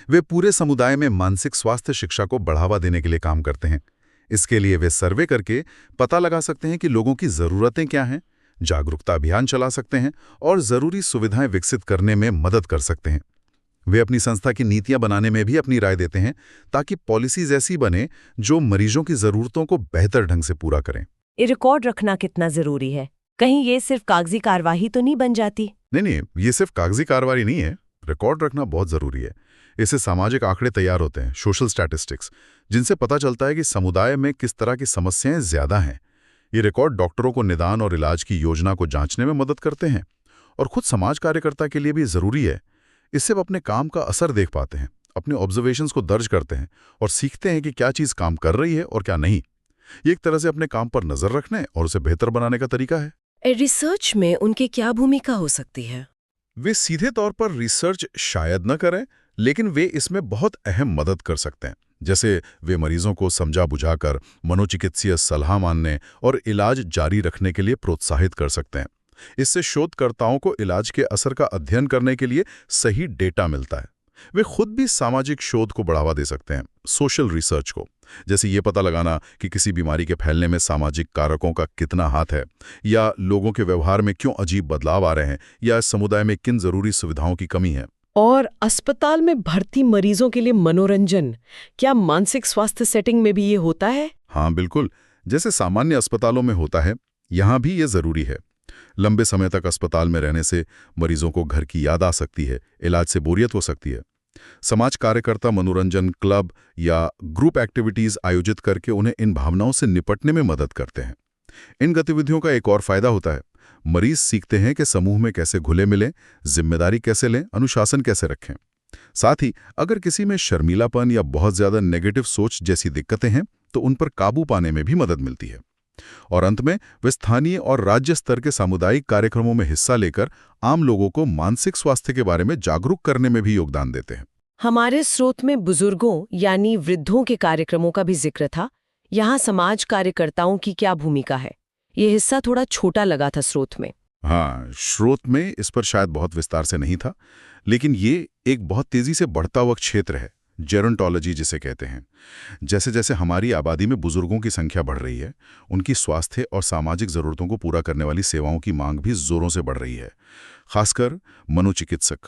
वे पूरे समुदाय में मानसिक स्वास्थ्य शिक्षा को बढ़ावा देने के लिए काम करते हैं। इसके लिए वे सर्वे करके पता लगा सकते हैं कि लोगों की ज़रूरतें क्या हैं, जागरूकता अभियान चला सकते हैं और ज़रूरी सुविधाएं विकसित करने में मदद कर सकते हैं। वे अपनी संस्था की नीतियां बनाने में भी अपनी राय देते हैं, ताकि पॉलिसीज ऐसी बने जो मरीजों की ज़रूरतों को बेहतर ढंग से पूरा करें। ये रिकॉर्ड रखना कितना जरूरी है? कहीं ये सिर्फ कागजी कार्रवाई तो नहीं बन जाती? नहीं, ये सिर्फ कागजी कार्रवाई नहीं है। रिकॉर्ड रखना बहुत ज़रूरी है। इससे सामाजिक आंकड़े तैयार होते हैं, सोशल स्टैटिस्टिक्स, जिनसे पता चलता है कि समुदाय में किस तरह की समस्याएं ज्यादा हैं। ये रिकॉर्ड डॉक्टरों को निदान और इलाज की योजना को जांचने में मदद करते हैं, और खुद समाज कार्यकर्ता के लिए भी ज़रूरी है। इससे वो अपने काम का असर देख पाते हैं, अपने ऑब्जर्वेशंस को दर्ज करते हैं और सीखते हैं कि क्या चीज़ काम कर रही है और क्या नहीं। ये एक तरह से अपने काम पर नज़र रखने और उसे बेहतर बनाने का तरीका है। रिसर्च में उनकी क्या भूमिका हो सकती है? वे सीधे तौर पर रिसर्च शायद न करें, लेकिन वे इसमें बहुत अहम मदद कर सकते हैं। जैसे वे मरीजों को समझा बुझाकर मनोचिकित्सीय सलाह मानने और इलाज जारी रखने के लिए प्रोत्साहित कर सकते हैं। इससे शोधकर्ताओं को इलाज के असर का अध्ययन करने के लिए सही डेटा मिलता है। वे खुद भी सामाजिक शोध को बढ़ावा दे सकते हैं, सोशल रिसर्च को, जैसे ये पता लगाना कि किसी बीमारी के फैलने में सामाजिक कारकों का कितना हाथ है, या लोगों के व्यवहार में क्यों अजीब बदलाव आ रहे हैं, या समुदाय में किन जरूरी सुविधाओं की कमी है। और अस्पताल में भर्ती मरीजों के लिए मनोरंजन, क्या मानसिक स्वास्थ्य सेटिंग में भी ये होता है? हाँ बिल्कुल, जैसे सामान्य अस्पतालों में होता है, यहाँ भी ये जरूरी है। लंबे समय तक अस्पताल में रहने से मरीजों को घर की याद आ सकती है, इलाज से बोरियत हो सकती है। समाज कार्यकर्ता मनोरंजन क्लब या ग्रुप एक्टिविटीज आयोजित करके उन्हें इन भावनाओं से निपटने में मदद करते हैं। इन गतिविधियों का एक और फायदा होता है, मरीज सीखते हैं कि समूह में कैसे घुले मिलें, जिम्मेदारी कैसे लें, अनुशासन कैसे रखें। साथ ही अगर किसी में शर्मीलापन या बहुत ज्यादा नेगेटिव सोच जैसी दिक्कतें हैं, तो उन पर काबू पाने में भी मदद मिलती है। और अंत में वे स्थानीय और राज्य स्तर के सामुदायिक कार्यक्रमों में हिस्सा लेकर आम लोगों को मानसिक स्वास्थ्य के बारे में जागरूक करने में भी योगदान देते हैं। हमारे स्रोत में बुजुर्गों यानी वृद्धों के कार्यक्रमों का भी जिक्र था। यहाँ समाज कार्यकर्ताओं की क्या भूमिका है? ये हिस्सा थोड़ा छोटा लगा था स्रोत में। हाँ, स्रोत में इस पर शायद बहुत विस्तार से नहीं था, लेकिन ये एक बहुत तेजी से बढ़ता हुआ क्षेत्र है, जेरोंटोलॉजी जिसे कहते हैं। जैसे जैसे हमारी आबादी में बुजुर्गों की संख्या बढ़ रही है, उनकी स्वास्थ्य और सामाजिक जरूरतों को पूरा करने वाली सेवाओं की मांग भी जोरों से बढ़ रही है। खासकर मनोचिकित्सक,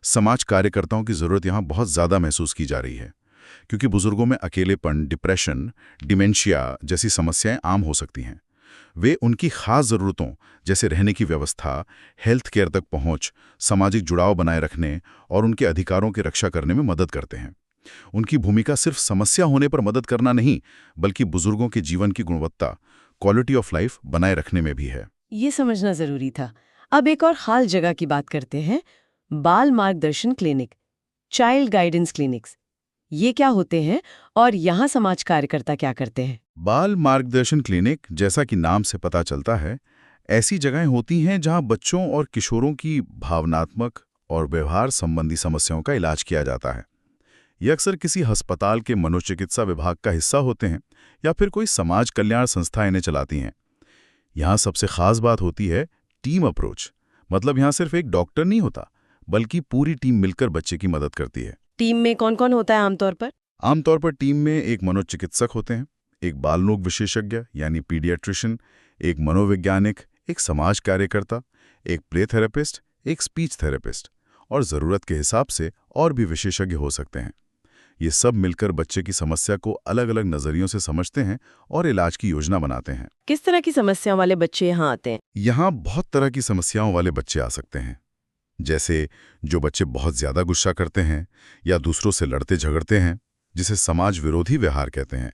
समाज कार्यकर्ताओं की जरूरत यहाँ बहुत ज्यादा महसूस की जा रही है, क्योंकि बुजुर्गों में अकेलेपन, डिप्रेशन, डिमेंशिया जैसी समस्याएं आम हो सकती हैं। वे उनकी खास ज़रूरतों जैसे रहने की व्यवस्था, हेल्थ केयर तक पहुंच, सामाजिक जुड़ाव बनाए रखने और उनके अधिकारों की रक्षा करने में मदद करते हैं। उनकी भूमिका सिर्फ समस्या होने पर मदद करना नहीं, बल्कि बुजुर्गों के जीवन की गुणवत्ता, क्वालिटी ऑफ लाइफ बनाए रखने में भी है। ये समझना जरूरी था। अब एक और खास जगह की बात करते हैं, बाल मार्गदर्शन क्लिनिक, चाइल्ड गाइडेंस क्लिनिक्स। ये क्या होते हैं और यहाँ समाज कार्यकर्ता क्या करते हैं? बाल मार्गदर्शन क्लिनिक, जैसा कि नाम से पता चलता है, ऐसी जगहें होती हैं जहां बच्चों और किशोरों की भावनात्मक और व्यवहार संबंधी समस्याओं का इलाज किया जाता है। ये अक्सर किसी अस्पताल के मनोचिकित्सा विभाग का हिस्सा होते हैं या फिर कोई समाज कल्याण संस्था इन्हें चलाती हैं। यहाँ सबसे खास बात होती है टीम अप्रोच। मतलब यहाँ सिर्फ एक डॉक्टर नहीं होता, बल्कि पूरी टीम मिलकर बच्चे की मदद करती है। टीम में कौन कौन होता है आमतौर पर? आमतौर पर टीम में एक मनोचिकित्सक होते हैं, एक बाल रोग विशेषज्ञ यानी पीडियाट्रिशियन, एक मनोवैज्ञानिक, एक समाज कार्यकर्ता, एक प्ले थेरेपिस्ट, एक स्पीच थेरेपिस्ट और ज़रूरत के हिसाब से और भी विशेषज्ञ हो सकते हैं। ये सब मिलकर बच्चे की समस्या को अलग अलग नज़रियों से समझते हैं और इलाज की योजना बनाते हैं। किस तरह की समस्याओं वाले बच्चे यहाँ आते हैं? यहाँ बहुत तरह की समस्याओं वाले बच्चे आ सकते हैं, जैसे जो बच्चे बहुत ज़्यादा गुस्सा करते हैं या दूसरों से लड़ते झगड़ते हैं, जिसे समाज विरोधी व्यवहार कहते हैं,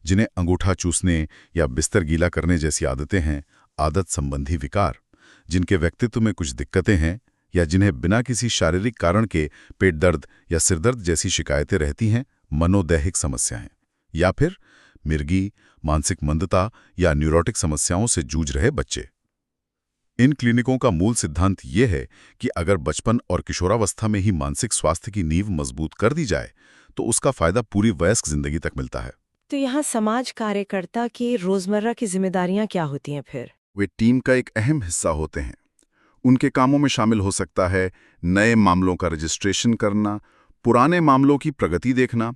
जिन्हें अंगूठा चूसने या बिस्तर गीला करने जैसी आदतें हैं, आदत संबंधी विकार, जिनके व्यक्तित्व में कुछ दिक्कतें हैं या जिन्हें बिना किसी शारीरिक कारण के पेट दर्द या सिरदर्द जैसी शिकायतें रहती हैं, मनोदैहिक समस्याएं, या फिर मिर्गी, मानसिक मंदता या न्यूरोटिक समस्याओं से जूझ रहे बच्चे। इन क्लिनिकों का मूल सिद्धांत ये है कि अगर बचपन और किशोरावस्था में ही मानसिक स्वास्थ्य की नींव मजबूत कर दी जाए तो उसका फायदा पूरी वयस्क जिंदगी तक मिलता है। तो यहाँ समाज कार्यकर्ता की रोजमर्रा की जिम्मेदारियां क्या होती हैं फिर? वे टीम का एक अहम हिस्सा होते हैं। उनके कामों में शामिल हो सकता है नए मामलों का रजिस्ट्रेशन करना, पुराने मामलों की प्रगति देखना,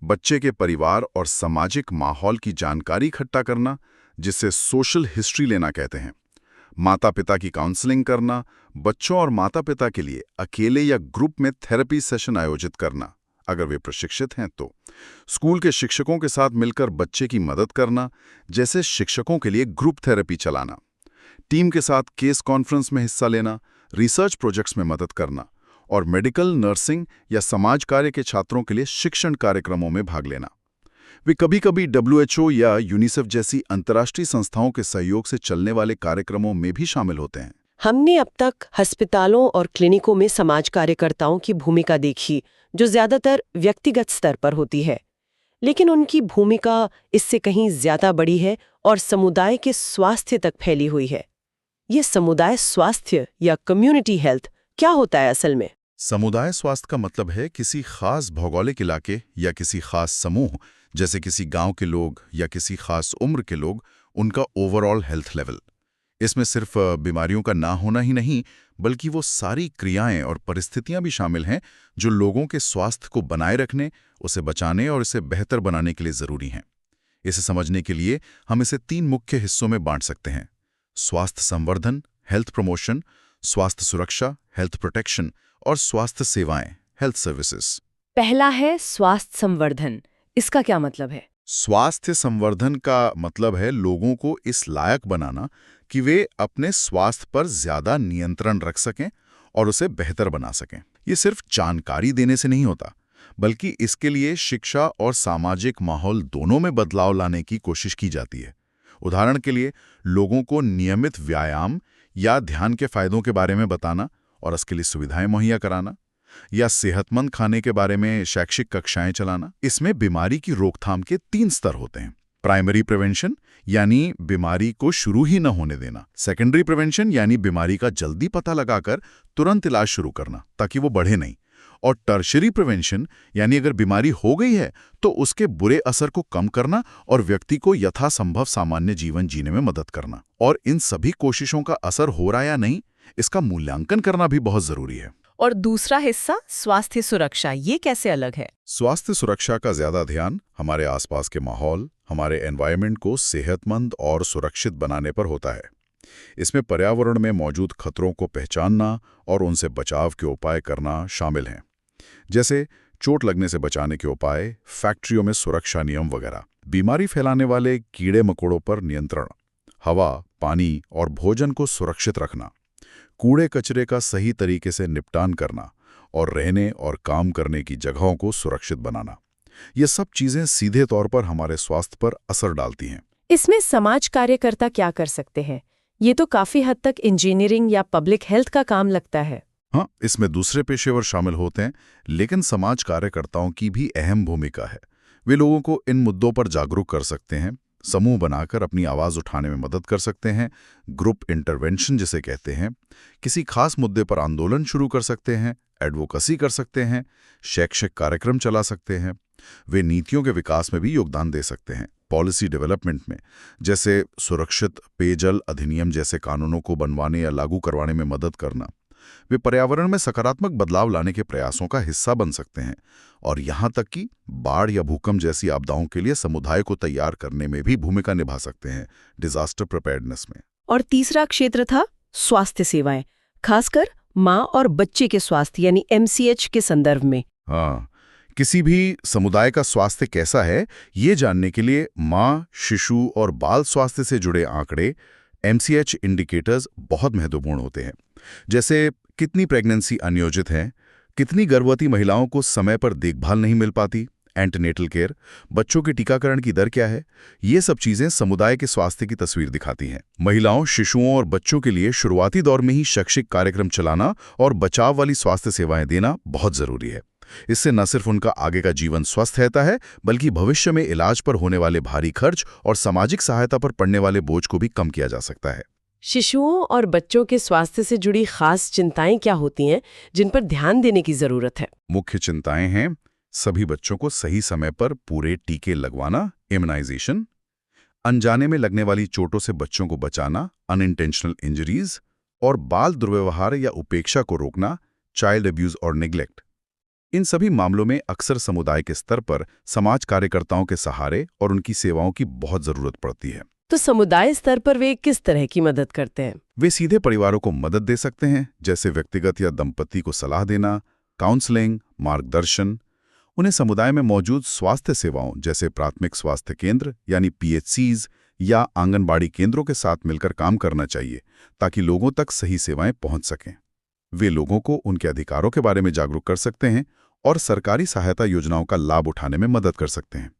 बच्चे के परिवार और सामाजिक माहौल की जानकारी इकट्ठा करना, जिसे सोशल हिस्ट्री लेना कहते हैं, माता पिता की काउंसलिंग करना, बच्चों और माता पिता के लिए अकेले या ग्रुप में थेरेपी सेशन आयोजित करना अगर वे प्रशिक्षित हैं तो, स्कूल के शिक्षकों के साथ मिलकर बच्चे की मदद करना, जैसे शिक्षकों के लिए ग्रुप थेरेपी चलाना, टीम के साथ केस कॉन्फ्रेंस में हिस्सा लेना, रिसर्च प्रोजेक्ट्स में मदद करना और मेडिकल, नर्सिंग या समाज कार्य के छात्रों के लिए शिक्षण कार्यक्रमों में भाग लेना। वे कभी-कभी WHO या यूनिसेफ जैसी अंतर्राष्ट्रीय संस्थाओं के सहयोग से चलने वाले कार्यक्रमों में भी शामिल होते हैं। हमने अब तक अस्पतालों और क्लिनिकों में समाज कार्यकर्ताओं की भूमिका देखी, जो ज्यादातर व्यक्तिगत स्तर पर होती है, लेकिन उनकी भूमिका इससे कहीं ज्यादा बड़ी है और समुदाय के स्वास्थ्य तक फैली हुई है। ये समुदाय स्वास्थ्य या कम्युनिटी हेल्थ क्या होता है असल में? समुदाय स्वास्थ्य का मतलब है किसी खास भौगोलिक इलाके या किसी खास समूह, जैसे किसी गांव के लोग या किसी खास उम्र के लोग, उनका ओवरऑल हेल्थ लेवल। इसमें सिर्फ बीमारियों का ना होना ही नहीं, बल्कि वो सारी क्रियाएं और परिस्थितियां भी शामिल हैं जो लोगों के स्वास्थ्य को बनाए रखने, उसे बचाने और इसे बेहतर बनाने के लिए ज़रूरी हैं। इसे समझने के लिए हम इसे 3 मुख्य हिस्सों में बांट सकते हैं: स्वास्थ्य संवर्धन, हेल्थ प्रमोशन, स्वास्थ्य सुरक्षा, हेल्थ प्रोटेक्शन, और स्वास्थ्य सेवाएं, हेल्थ सर्विसेज। पहला है स्वास्थ्य संवर्धन। इसका क्या मतलब है? स्वास्थ्य संवर्धन का मतलब है लोगों को इस लायक बनाना कि वे अपने स्वास्थ्य पर ज्यादा नियंत्रण रख सकें और उसे बेहतर बना सकें। ये सिर्फ जानकारी देने से नहीं होता, बल्कि इसके लिए शिक्षा और सामाजिक माहौल दोनों में बदलाव लाने की कोशिश की जाती है। उदाहरण के लिए, लोगों को नियमित व्यायाम या ध्यान के फायदों के बारे में बताना और इसके लिए सुविधाएं मुहैया कराना, या सेहतमंद खाने के बारे में शैक्षिक कक्षाएं चलाना। इसमें बीमारी की रोकथाम के 3 स्तर होते हैं: प्राइमरी प्रिवेंशन यानी बीमारी को शुरू ही न होने देना, सेकेंडरी प्रिवेंशन यानी बीमारी का जल्दी पता लगाकर तुरंत इलाज शुरू करना ताकि वो बढ़े नहीं, और टर्शरी प्रिवेंशन यानी अगर बीमारी हो गई है तो उसके बुरे असर को कम करना और व्यक्ति को यथासंभव सामान्य जीवन जीने में मदद करना। और इन सभी कोशिशों का असर हो रहा या नहीं, इसका मूल्यांकन करना भी बहुत जरूरी है। और दूसरा हिस्सा स्वास्थ्य सुरक्षा, ये कैसे अलग है? स्वास्थ्य सुरक्षा का ज्यादा ध्यान हमारे आसपास के माहौल, हमारे एनवायरनमेंट को सेहतमंद और सुरक्षित बनाने पर होता है। इसमें पर्यावरण में मौजूद खतरों को पहचानना और उनसे बचाव के उपाय करना शामिल हैं, जैसे चोट लगने से बचाने के उपाय, फैक्ट्रियों में सुरक्षा नियम वगैरह। बीमारी फैलाने वाले कीड़े मकोड़ों पर नियंत्रण, हवा, पानी और भोजन को सुरक्षित रखना, कूड़े कचरे का सही तरीके से निपटान करना और रहने और काम करने की जगहों को सुरक्षित बनाना, ये सब चीजें सीधे तौर पर हमारे स्वास्थ्य पर असर डालती हैं। इसमें समाज कार्यकर्ता क्या कर सकते हैं? ये तो काफी हद तक इंजीनियरिंग या पब्लिक हेल्थ का काम लगता है। हाँ, इसमें दूसरे पेशेवर शामिल होते हैं, लेकिन समाज कार्यकर्ताओं की भी अहम भूमिका है। वे लोगों को इन मुद्दों पर जागरूक कर सकते हैं, समूह बनाकर अपनी आवाज उठाने में मदद कर सकते हैं, ग्रुप इंटरवेंशन जिसे कहते हैं, किसी खास मुद्दे पर आंदोलन शुरू कर सकते हैं, एडवोकेसी कर सकते हैं, शैक्षिक कार्यक्रम चला सकते हैं। वे नीतियों के विकास में भी योगदान दे सकते हैं, पॉलिसी डेवलपमेंट में, जैसे सुरक्षित पेयजल अधिनियम जैसे कानूनों को बनवाने या लागू करवाने में मदद करना। वे पर्यावरण में सकारात्मक बदलाव लाने के प्रयासों का हिस्सा बन सकते हैं और यहाँ तक कि बाढ़ या भूकंप जैसी आपदाओं के लिए समुदाय को तैयार करने में भी भूमिका निभा सकते हैं, डिजास्टर प्रिपेयर्डनेस में। और तीसरा क्षेत्र था स्वास्थ्य सेवाएं, खासकर माँ और बच्चे के स्वास्थ्य यानी MCH के संदर्भ में। हाँ, किसी भी समुदाय का स्वास्थ्य कैसा है, ये जानने के लिए माँ, शिशु और बाल स्वास्थ्य से जुड़े आंकड़े MCH इंडिकेटर्स बहुत महत्वपूर्ण होते हैं। जैसे कितनी प्रेगनेंसी अनियोजित है, कितनी गर्भवती महिलाओं को समय पर देखभाल नहीं मिल पाती, एंटीनेटल केयर, बच्चों के टीकाकरण की दर क्या है, ये सब चीजें समुदाय के स्वास्थ्य की तस्वीर दिखाती हैं। महिलाओं, शिशुओं और बच्चों के लिए शुरुआती दौर में ही शैक्षिक कार्यक्रम चलाना और बचाव वाली स्वास्थ्य सेवाएं देना बहुत जरूरी है। इससे न सिर्फ उनका आगे का जीवन स्वस्थ रहता है, बल्कि भविष्य में इलाज पर होने वाले भारी खर्च और सामाजिक सहायता पर पड़ने वाले बोझ को भी कम किया जा सकता है। शिशुओं और बच्चों के स्वास्थ्य से जुड़ी खास चिंताएं क्या होती हैं, जिन पर ध्यान देने की जरूरत है? मुख्य चिंताएं हैं सभी बच्चों को सही समय पर पूरे टीके लगवाना, इम्यूनाइजेशन, अनजाने में लगने वाली चोटों से बच्चों को बचाना, अनइंटेंशनल इंजरीज, और बाल दुर्व्यवहार या उपेक्षा को रोकना, चाइल्ड अब्यूज और नेग्लेक्ट। इन सभी मामलों में अक्सर समुदाय के स्तर पर समाज कार्यकर्ताओं के सहारे और उनकी सेवाओं की बहुत जरूरत पड़ती है। तो समुदाय स्तर पर वे किस तरह की मदद करते हैं? वे सीधे परिवारों को मदद दे सकते हैं, जैसे व्यक्तिगत या दंपति को सलाह देना, काउंसलिंग, मार्गदर्शन। उन्हें समुदाय में मौजूद स्वास्थ्य सेवाओं जैसे प्राथमिक स्वास्थ्य केंद्र यानी PHCs या आंगनबाड़ी केंद्रों के साथ मिलकर काम करना चाहिए, ताकि लोगों तक सही सेवाएं पहुंच सकें। वे लोगों को उनके अधिकारों के बारे में जागरूक कर सकते हैं और सरकारी सहायता योजनाओं का लाभ उठाने में मदद कर सकते हैं।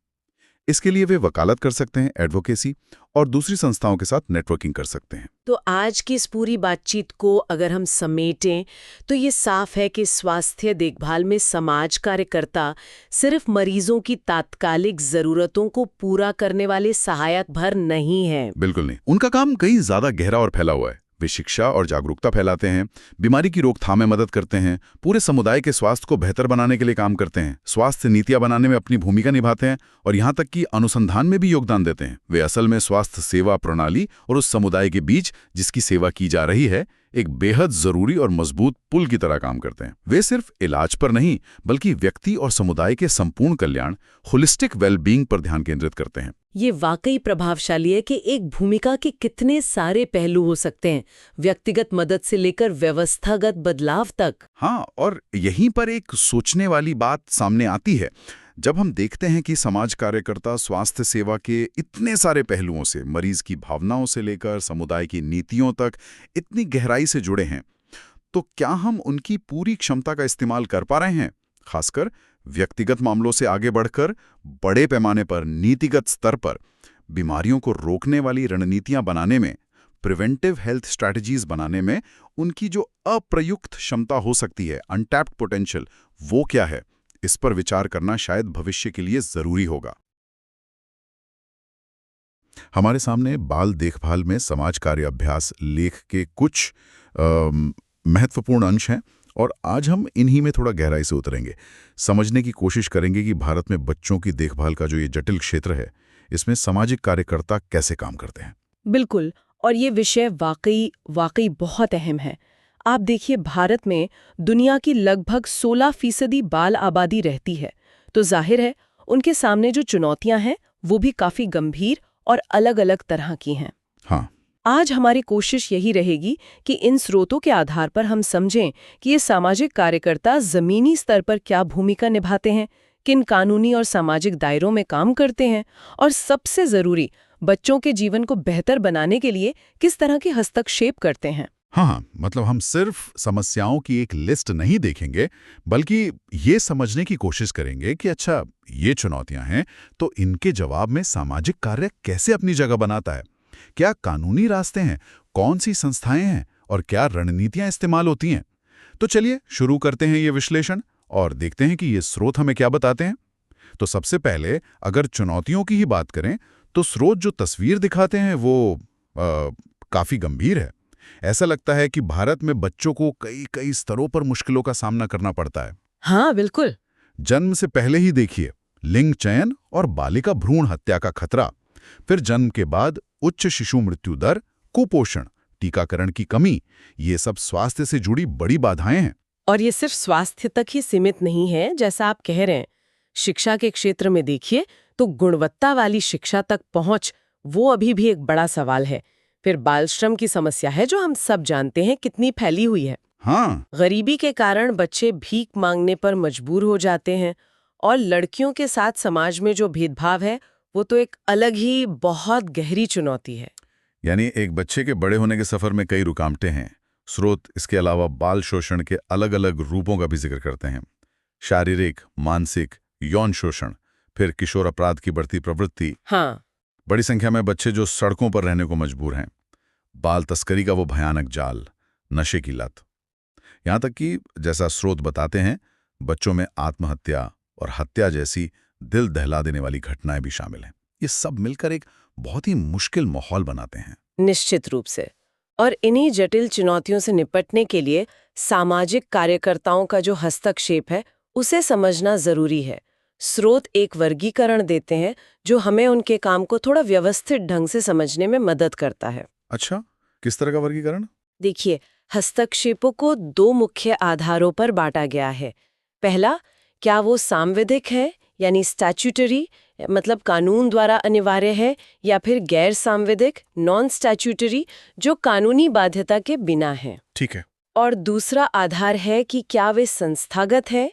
इसके लिए वे वकालत कर सकते हैं, एडवोकेसी और दूसरी संस्थाओं के साथ नेटवर्किंग कर सकते हैं। तो आज की इस पूरी बातचीत को अगर हम समेटें तो ये साफ है कि स्वास्थ्य देखभाल में समाज कार्यकर्ता सिर्फ मरीजों की तात्कालिक जरूरतों को पूरा करने वाले सहायक भर नहीं है। बिल्कुल नहीं, उनका काम कहीं ज्यादा गहरा और फैला हुआ है। वे शिक्षा और जागरूकता फैलाते हैं, बीमारी की रोकथाम में मदद करते हैं, पूरे समुदाय के स्वास्थ्य को बेहतर बनाने के लिए काम करते हैं, स्वास्थ्य नीतियां बनाने में अपनी भूमिका निभाते हैं और यहाँ तक कि अनुसंधान में भी योगदान देते हैं। वे असल में स्वास्थ्य सेवा प्रणाली और उस समुदाय के बीच जिसकी सेवा की जा रही है एक बेहद जरूरी और मजबूत पुल की तरह काम करते हैं। वे सिर्फ इलाज पर नहीं, बल्कि व्यक्ति और समुदाय के संपूर्ण कल्याण, होलिस्टिक वेलबींग पर ध्यान केंद्रित करते हैं। ये वाकई प्रभावशाली है कि एक भूमिका के कितने सारे पहलू हो सकते हैं, व्यक्तिगत मदद से लेकर व्यवस्थागत बदलाव तक। हाँ, और यहीं पर एक सोचने वाली बात सामने आती है। जब हम देखते हैं कि समाज कार्यकर्ता स्वास्थ्य सेवा के इतने सारे पहलुओं से, मरीज की भावनाओं से लेकर समुदाय की नीतियों तक इतनी गहराई से जुड़े हैं, तो क्या हम उनकी पूरी क्षमता का इस्तेमाल कर पा रहे हैं? खासकर व्यक्तिगत मामलों से आगे बढ़कर बड़े पैमाने पर नीतिगत स्तर पर बीमारियों को रोकने वाली रणनीतियां बनाने में, प्रिवेंटिव हेल्थ स्ट्रैटेजीज बनाने में उनकी जो अप्रयुक्त क्षमता हो सकती है, अनटैप्ड पोटेंशियल, वो क्या है? इस पर विचार करना शायद भविष्य के लिए जरूरी होगा। हमारे सामने बाल देखभाल में समाज कार्य अभ्यास लेख के कुछ महत्वपूर्ण अंश हैं और आज हम इन्हीं में थोड़ा गहराई से उतरेंगे, समझने की कोशिश करेंगे कि भारत में बच्चों की देखभाल का जो ये जटिल क्षेत्र है, इसमें सामाजिक कार्यकर्ता कैसे काम करते हैं। बिल्कुल, और ये विषय वाकई बहुत अहम है। आप देखिए, भारत में दुनिया की लगभग 16% बाल आबादी रहती है, तो जाहिर है उनके सामने जो चुनौतियां हैं वो भी काफी गंभीर और अलग-अलग तरह की हैं। हाँ, आज हमारी कोशिश यही रहेगी कि इन स्रोतों के आधार पर हम समझें कि ये सामाजिक कार्यकर्ता जमीनी स्तर पर क्या भूमिका निभाते हैं, किन कानूनी और सामाजिक दायरों में काम करते हैं और सबसे जरूरी, बच्चों के जीवन को बेहतर बनाने के लिए किस तरह के हस्तक्षेप करते हैं। हाँ, मतलब हम सिर्फ समस्याओं की एक लिस्ट नहीं देखेंगे, बल्कि ये समझने की कोशिश करेंगे कि अच्छा, ये चुनौतियां हैं, तो इनके जवाब में सामाजिक कार्य कैसे अपनी जगह बनाता है। क्या कानूनी रास्ते हैं, कौन सी संस्थाएं हैं और क्या रणनीतियां इस्तेमाल होती हैं। तो चलिए शुरू करते हैं ये विश्लेषण और देखते हैं कि ये स्रोत हमें क्या बताते हैं। तो सबसे पहले अगर चुनौतियों की ही बात करें तो स्रोत जो तस्वीर दिखाते हैं वो काफी गंभीर है। ऐसा लगता है कि भारत में बच्चों को कई कई स्तरों पर मुश्किलों का सामना करना पड़ता है। हाँ बिल्कुल। जन्म से पहले ही देखिए, लिंग चयन और बालिका भ्रूण हत्या का खतरा, फिर जन्म के बाद उच्च शिशु मृत्यु दर, कुपोषण, टीकाकरण की कमी, ये सब स्वास्थ्य से जुड़ी बड़ी बाधाएं हैं। और ये सिर्फ स्वास्थ्य तक ही सीमित नहीं है, जैसा आप कह रहे हैं। शिक्षा के क्षेत्र में देखिए तो गुणवत्ता वाली शिक्षा तक पहुंच वो अभी भी एक बड़ा सवाल है। फिर बाल श्रम की समस्या है जो हम सब जानते हैं कितनी फैली हुई है। हाँ, गरीबी के कारण बच्चे भीख मांगने पर मजबूर हो जाते हैं और लड़कियों के साथ समाज में जो भेदभाव है वो तो एक अलग ही बहुत गहरी चुनौती है। यानी एक बच्चे के बड़े होने के सफर में कई रुकावटें हैं। स्रोत इसके अलावा बाल शोषण के अलग अलग रूपों का भी जिक्र करते हैं। शारीरिक, मानसिक, यौन शोषण, फिर किशोर अपराध की बढ़ती प्रवृत्ति। हाँ, बड़ी संख्या में बच्चे जो सड़कों पर रहने को मजबूर हैं। बाल तस्करी का वो भयानक जाल, नशे की लत, यहाँ तक कि जैसा स्रोत बताते हैं बच्चों में आत्महत्या और हत्या जैसी दिल दहला देने वाली घटनाएं भी शामिल हैं। ये सब मिलकर एक बहुत ही मुश्किल माहौल बनाते हैं। निश्चित रूप से। और इन्हीं जटिल चुनौतियों से निपटने के लिए सामाजिक कार्यकर्ताओं का जो हस्तक्षेप है उसे समझना जरूरी है। स्रोत एक वर्गीकरण देते हैं जो हमें उनके काम को थोड़ा व्यवस्थित ढंग से समझने में मदद करता है। अच्छा, किस तरह का वर्गीकरण? देखिए, हस्तक्षेपों को दो मुख्य आधारों पर बांटा गया है। पहला, क्या वो सांविधिक है यानी स्टैट्यूटरी, मतलब कानून द्वारा अनिवार्य है, या फिर गैर सांविधिक नॉन स्टैट्यूटरी जो कानूनी बाध्यता के बिना है। ठीक है। और दूसरा आधार है कि क्या वे संस्थागत है,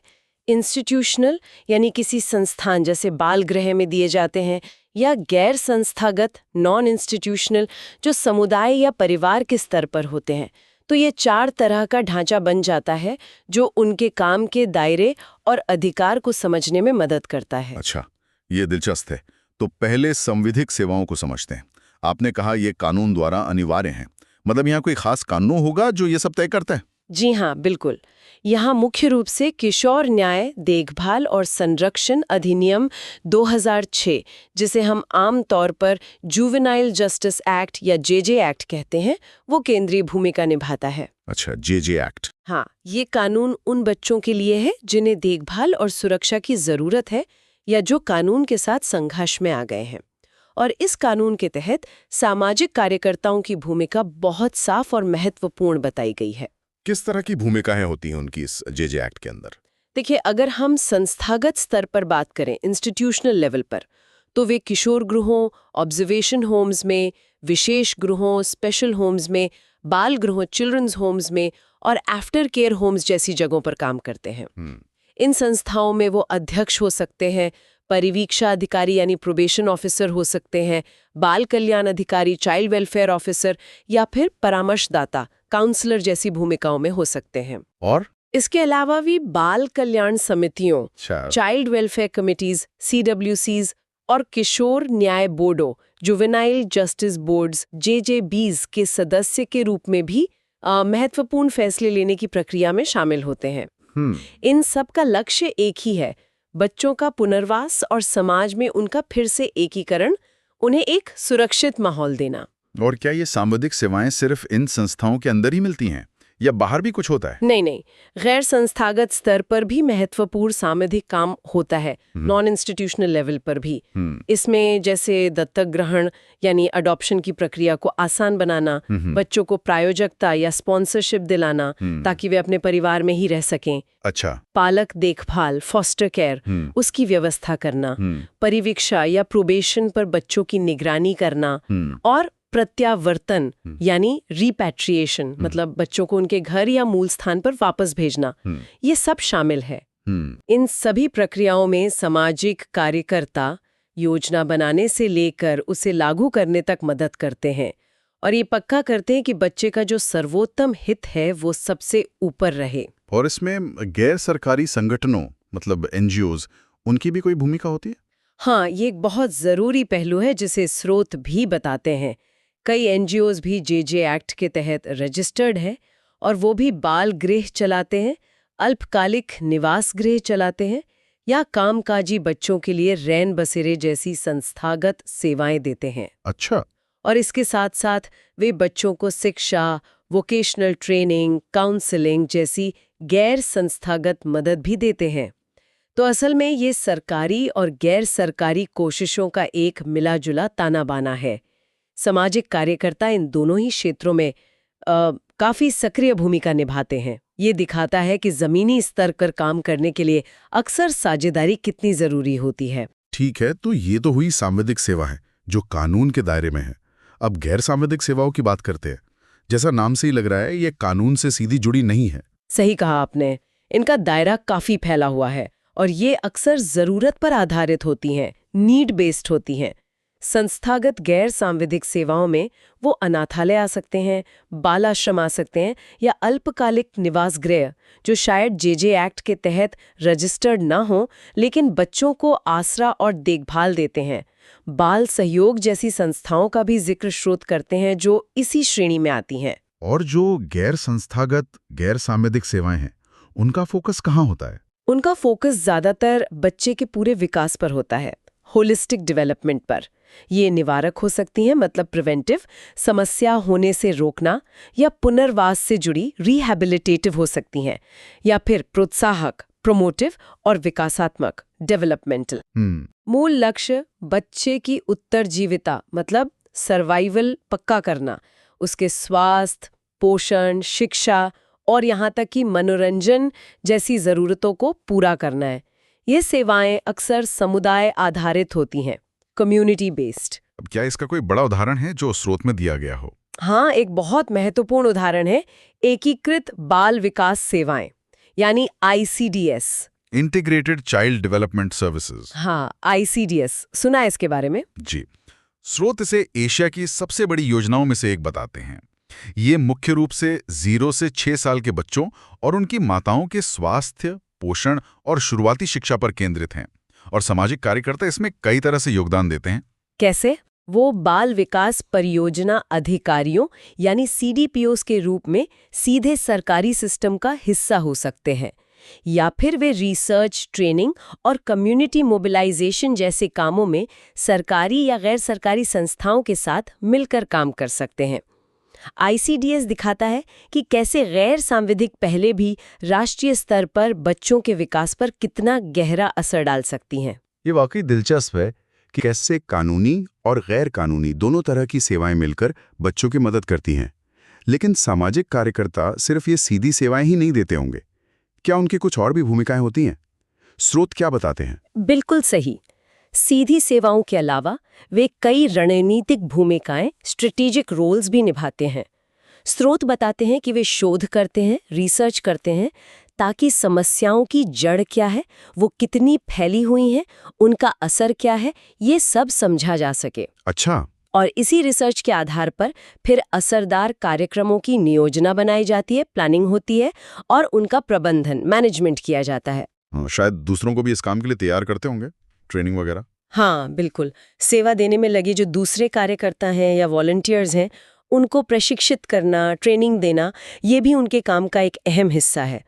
इंस्टीट्यूशनल यानी किसी संस्थान जैसे बाल गृह में दिए जाते हैं, या गैर संस्थागत नॉन इंस्टीट्यूशनल जो समुदाय या परिवार के स्तर पर होते हैं। तो ये 4 तरह का ढांचा बन जाता है जो उनके काम के दायरे और अधिकार को समझने में मदद करता है। अच्छा, ये दिलचस्प है। तो पहले संविधिक सेवाओं को समझते हैं। आपने कहा ये कानून द्वारा अनिवार्य हैं, मतलब यहाँ कोई खास कानून होगा जो ये सब तय करता है? जी हाँ, बिल्कुल। यहाँ मुख्य रूप से किशोर न्याय देखभाल और संरक्षण अधिनियम 2006, जिसे हम आम तौर पर जुवेनाइल जस्टिस एक्ट या जेजे एक्ट कहते हैं, वो केंद्रीय भूमिका निभाता है। अच्छा, जेजे एक्ट। हाँ, ये कानून उन बच्चों के लिए है जिन्हें देखभाल और सुरक्षा की जरूरत है या जो कानून के साथ संघर्ष में आ गए हैं। और इस कानून के तहत सामाजिक कार्यकर्ताओं की भूमिका बहुत साफ और महत्वपूर्ण बताई गई है। किस तरह की भूमिकाएं होती हैं उनकी इस जेजे एक्ट के अंदर? देखिए, अगर हम संस्थागत स्तर पर बात करें, इंस्टीट्यूशनल लेवल पर, तो वे किशोर गृहों, ऑब्जर्वेशन होम्स में, विशेष गृहों, स्पेशल होम्स में, बाल गृहों, चिल्ड्रंस होम्स में और आफ्टर केयर होम्स जैसी जगहों पर काम करते हैं। इन संस्थाओं में वो अध्यक्ष हो सकते हैं, परिवीक्षा अधिकारी यानी प्रोबेशन ऑफिसर हो सकते हैं, बाल कल्याण अधिकारी चाइल्ड वेलफेयर ऑफिसर, या फिर परामर्शदाता काउंसलर जैसी भूमिकाओं में हो सकते हैं। और इसके अलावा भी बाल कल्याण समितियों, अच्छा, चाइल्ड वेलफेयर कमिटीज, CWCs और किशोर न्याय बोर्डों, जुवेनाइल जस्टिस बोर्ड्स, JJBs के सदस्य के रूप में भी महत्वपूर्ण फैसले लेने की प्रक्रिया में शामिल होते हैं। इन सब का लक्ष्य एक ही है, बच्चों का पुनर्वास और समाज में उनका फिर से एकीकरण, उन्हें एक सुरक्षित माहौल देना। और क्या ये सामुदायिक सेवाएं सिर्फ इन संस्थाओं के अंदर ही मिलती हैं या बाहर भी कुछ होता है? नहीं, गैर संस्थागत स्तर पर भी महत्वपूर्ण सामुदायिक काम होता है, नॉन इंस्टीट्यूशनल लेवल पर भी। इसमें जैसे दत्तक ग्रहण यानी अडॉप्शन की प्रक्रिया को आसान बनाना, बच्चों को प्रायोजकता या स्पॉन्सरशिप दिलाना ताकि वे अपने परिवार में ही रह सकें। अच्छा, पालक देखभाल, फॉस्टर केयर, उसकी व्यवस्था करना, परिवीक्षा या प्रोबेशन पर बच्चों की निगरानी करना, और प्रत्यावर्तन यानी रिपैट्रिएशन, मतलब बच्चों को उनके घर या मूल स्थान पर वापस भेजना, ये सब शामिल है। इन सभी प्रक्रियाओं में सामाजिक कार्यकर्ता योजना बनाने से लेकर उसे लागू करने तक मदद करते हैं और ये पक्का करते हैं कि बच्चे का जो सर्वोत्तम हित है वो सबसे ऊपर रहे। और इसमें गैर सरकारी संगठनों मतलब एनजीओज, उनकी भी कोई भूमिका होती है? हाँ, ये एक बहुत ज़रूरी पहलू है जिसे स्रोत भी बताते हैं। कई एनजीओज भी जेजे एक्ट के तहत रजिस्टर्ड है और वो भी बाल गृह चलाते हैं, अल्पकालिक निवास गृह चलाते हैं या कामकाजी बच्चों के लिए रैन बसेरे जैसी संस्थागत सेवाएं देते हैं। अच्छा। और इसके साथ साथ वे बच्चों को शिक्षा, वोकेशनल ट्रेनिंग, काउंसलिंग जैसी गैर संस्थागत मदद भी देते हैं। तो असल में ये सरकारी और गैर सरकारी कोशिशों का एक मिला-जुला ताना-बाना है। सामाजिक कार्यकर्ता इन दोनों ही क्षेत्रों में काफी सक्रिय भूमिका निभाते हैं। ये दिखाता है कि जमीनी स्तर पर काम करने के लिए अक्सर साझेदारी कितनी जरूरी होती है। ठीक है, तो ये तो हुई सांविधिक सेवा है जो कानून के दायरे में है। अब गैर सांविधिक सेवाओं की बात करते हैं। जैसा नाम से ही लग रहा है, ये कानून से सीधी जुड़ी नहीं है। सही कहा आपने। इनका दायरा काफी फैला हुआ है और ये अक्सर जरूरत पर आधारित होती हैं, नीड बेस्ड होती हैं। संस्थागत गैर सांविधिक सेवाओं में वो अनाथालय आ सकते हैं, बाल आश्रम आ सकते हैं या अल्पकालिक निवास गृह जो शायद जेजे एक्ट के तहत रजिस्टर्ड ना हो लेकिन बच्चों को आसरा और देखभाल देते हैं। बाल सहयोग जैसी संस्थाओं का भी जिक्र स्रोत करते हैं जो इसी श्रेणी में आती हैं। और जो गैर संस्थागत गैर सांविधिक सेवाएं हैं, उनका फोकस कहाँ होता है? उनका फोकस ज्यादातर बच्चे के पूरे विकास पर होता है, होलिस्टिक डेवलपमेंट पर। ये निवारक हो सकती हैं, मतलब प्रिवेंटिव, समस्या होने से रोकना, या पुनर्वास से जुड़ी रिहैबिलिटेटिव हो सकती हैं, या फिर प्रोत्साहक, प्रोमोटिव और विकासात्मक, डेवलपमेंटल। मूल लक्ष्य बच्चे की उत्तरजीविता मतलब सर्वाइवल पक्का करना, उसके स्वास्थ्य, पोषण, शिक्षा और यहाँ तक कि मनोरंजन जैसी ज़रूरतों को पूरा करना है। ये सेवाएं अक्सर समुदाय आधारित होती हैं, कम्युनिटी बेस्ड। अब क्या इसका कोई बड़ा उदाहरण है जो स्रोत में दिया गया हो? हाँ, एक बहुत महत्वपूर्ण उदाहरण है एकीकृत बाल विकास सेवाएं यानी ICDS, integrated child development services. हाँ, ICDS सुना है इसके बारे में? जी, स्रोत इसे एशिया की सबसे बड़ी योजनाओं में से एक बताते हैं। ये मुख्य रूप से 0 से 6 साल के बच्चों और उनकी माताओं के स्वास्थ्य, पोषण और शुरुआती शिक्षा पर केंद्रित हैं, और सामाजिक कार्यकर्ता इसमें कई तरह से योगदान देते हैं। कैसे? वो बाल विकास परियोजना अधिकारियों यानी CDPOs के रूप में सीधे सरकारी सिस्टम का हिस्सा हो सकते हैं, या फिर वे रिसर्च, ट्रेनिंग और कम्युनिटी मोबिलाइजेशन जैसे कामों में सरकारी या गैर सरकारी संस्थाओं के साथ मिलकर काम कर सकते हैं। ICDS दिखाता है कि कैसे गैर सांविधिक पहले भी राष्ट्रीय स्तर पर बच्चों के विकास पर कितना गहरा असर डाल सकती हैं। ये वाकई दिलचस्प है कि कैसे कानूनी और गैर कानूनी दोनों तरह की सेवाएं मिलकर बच्चों की मदद करती हैं। लेकिन सामाजिक कार्यकर्ता सिर्फ ये सीधी सेवाएं ही नहीं देते होंगे, क्या उनकी कुछ और भी भूमिकाएं होती हैं? स्रोत क्या बताते हैं? बिल्कुल सही। सीधी सेवाओं के अलावा वे कई रणनीतिक भूमिकाएं, स्ट्रेटेजिक रोल्स भी निभाते हैं। स्रोत बताते हैं कि वे शोध करते हैं, रिसर्च करते हैं, ताकि समस्याओं की जड़ क्या है, वो कितनी फैली हुई हैं, उनका असर क्या है, ये सब समझा जा सके। अच्छा। और इसी रिसर्च के आधार पर फिर असरदार कार्यक्रमों की नियोजना बनाई जाती है, प्लानिंग होती है और उनका प्रबंधन, मैनेजमेंट किया जाता है। शायद दूसरों को भी इस काम के लिए तैयार करते होंगे, ट्रेनिंग वगैरह। हाँ, बिल्कुल। सेवा देने में लगे जो दूसरे कार्यकर्ता हैं या वॉलंटियर्स हैं, उनको प्रशिक्षित करना, ट्रेनिंग देना, ये भी उनके काम का एक अहम हिस्सा है।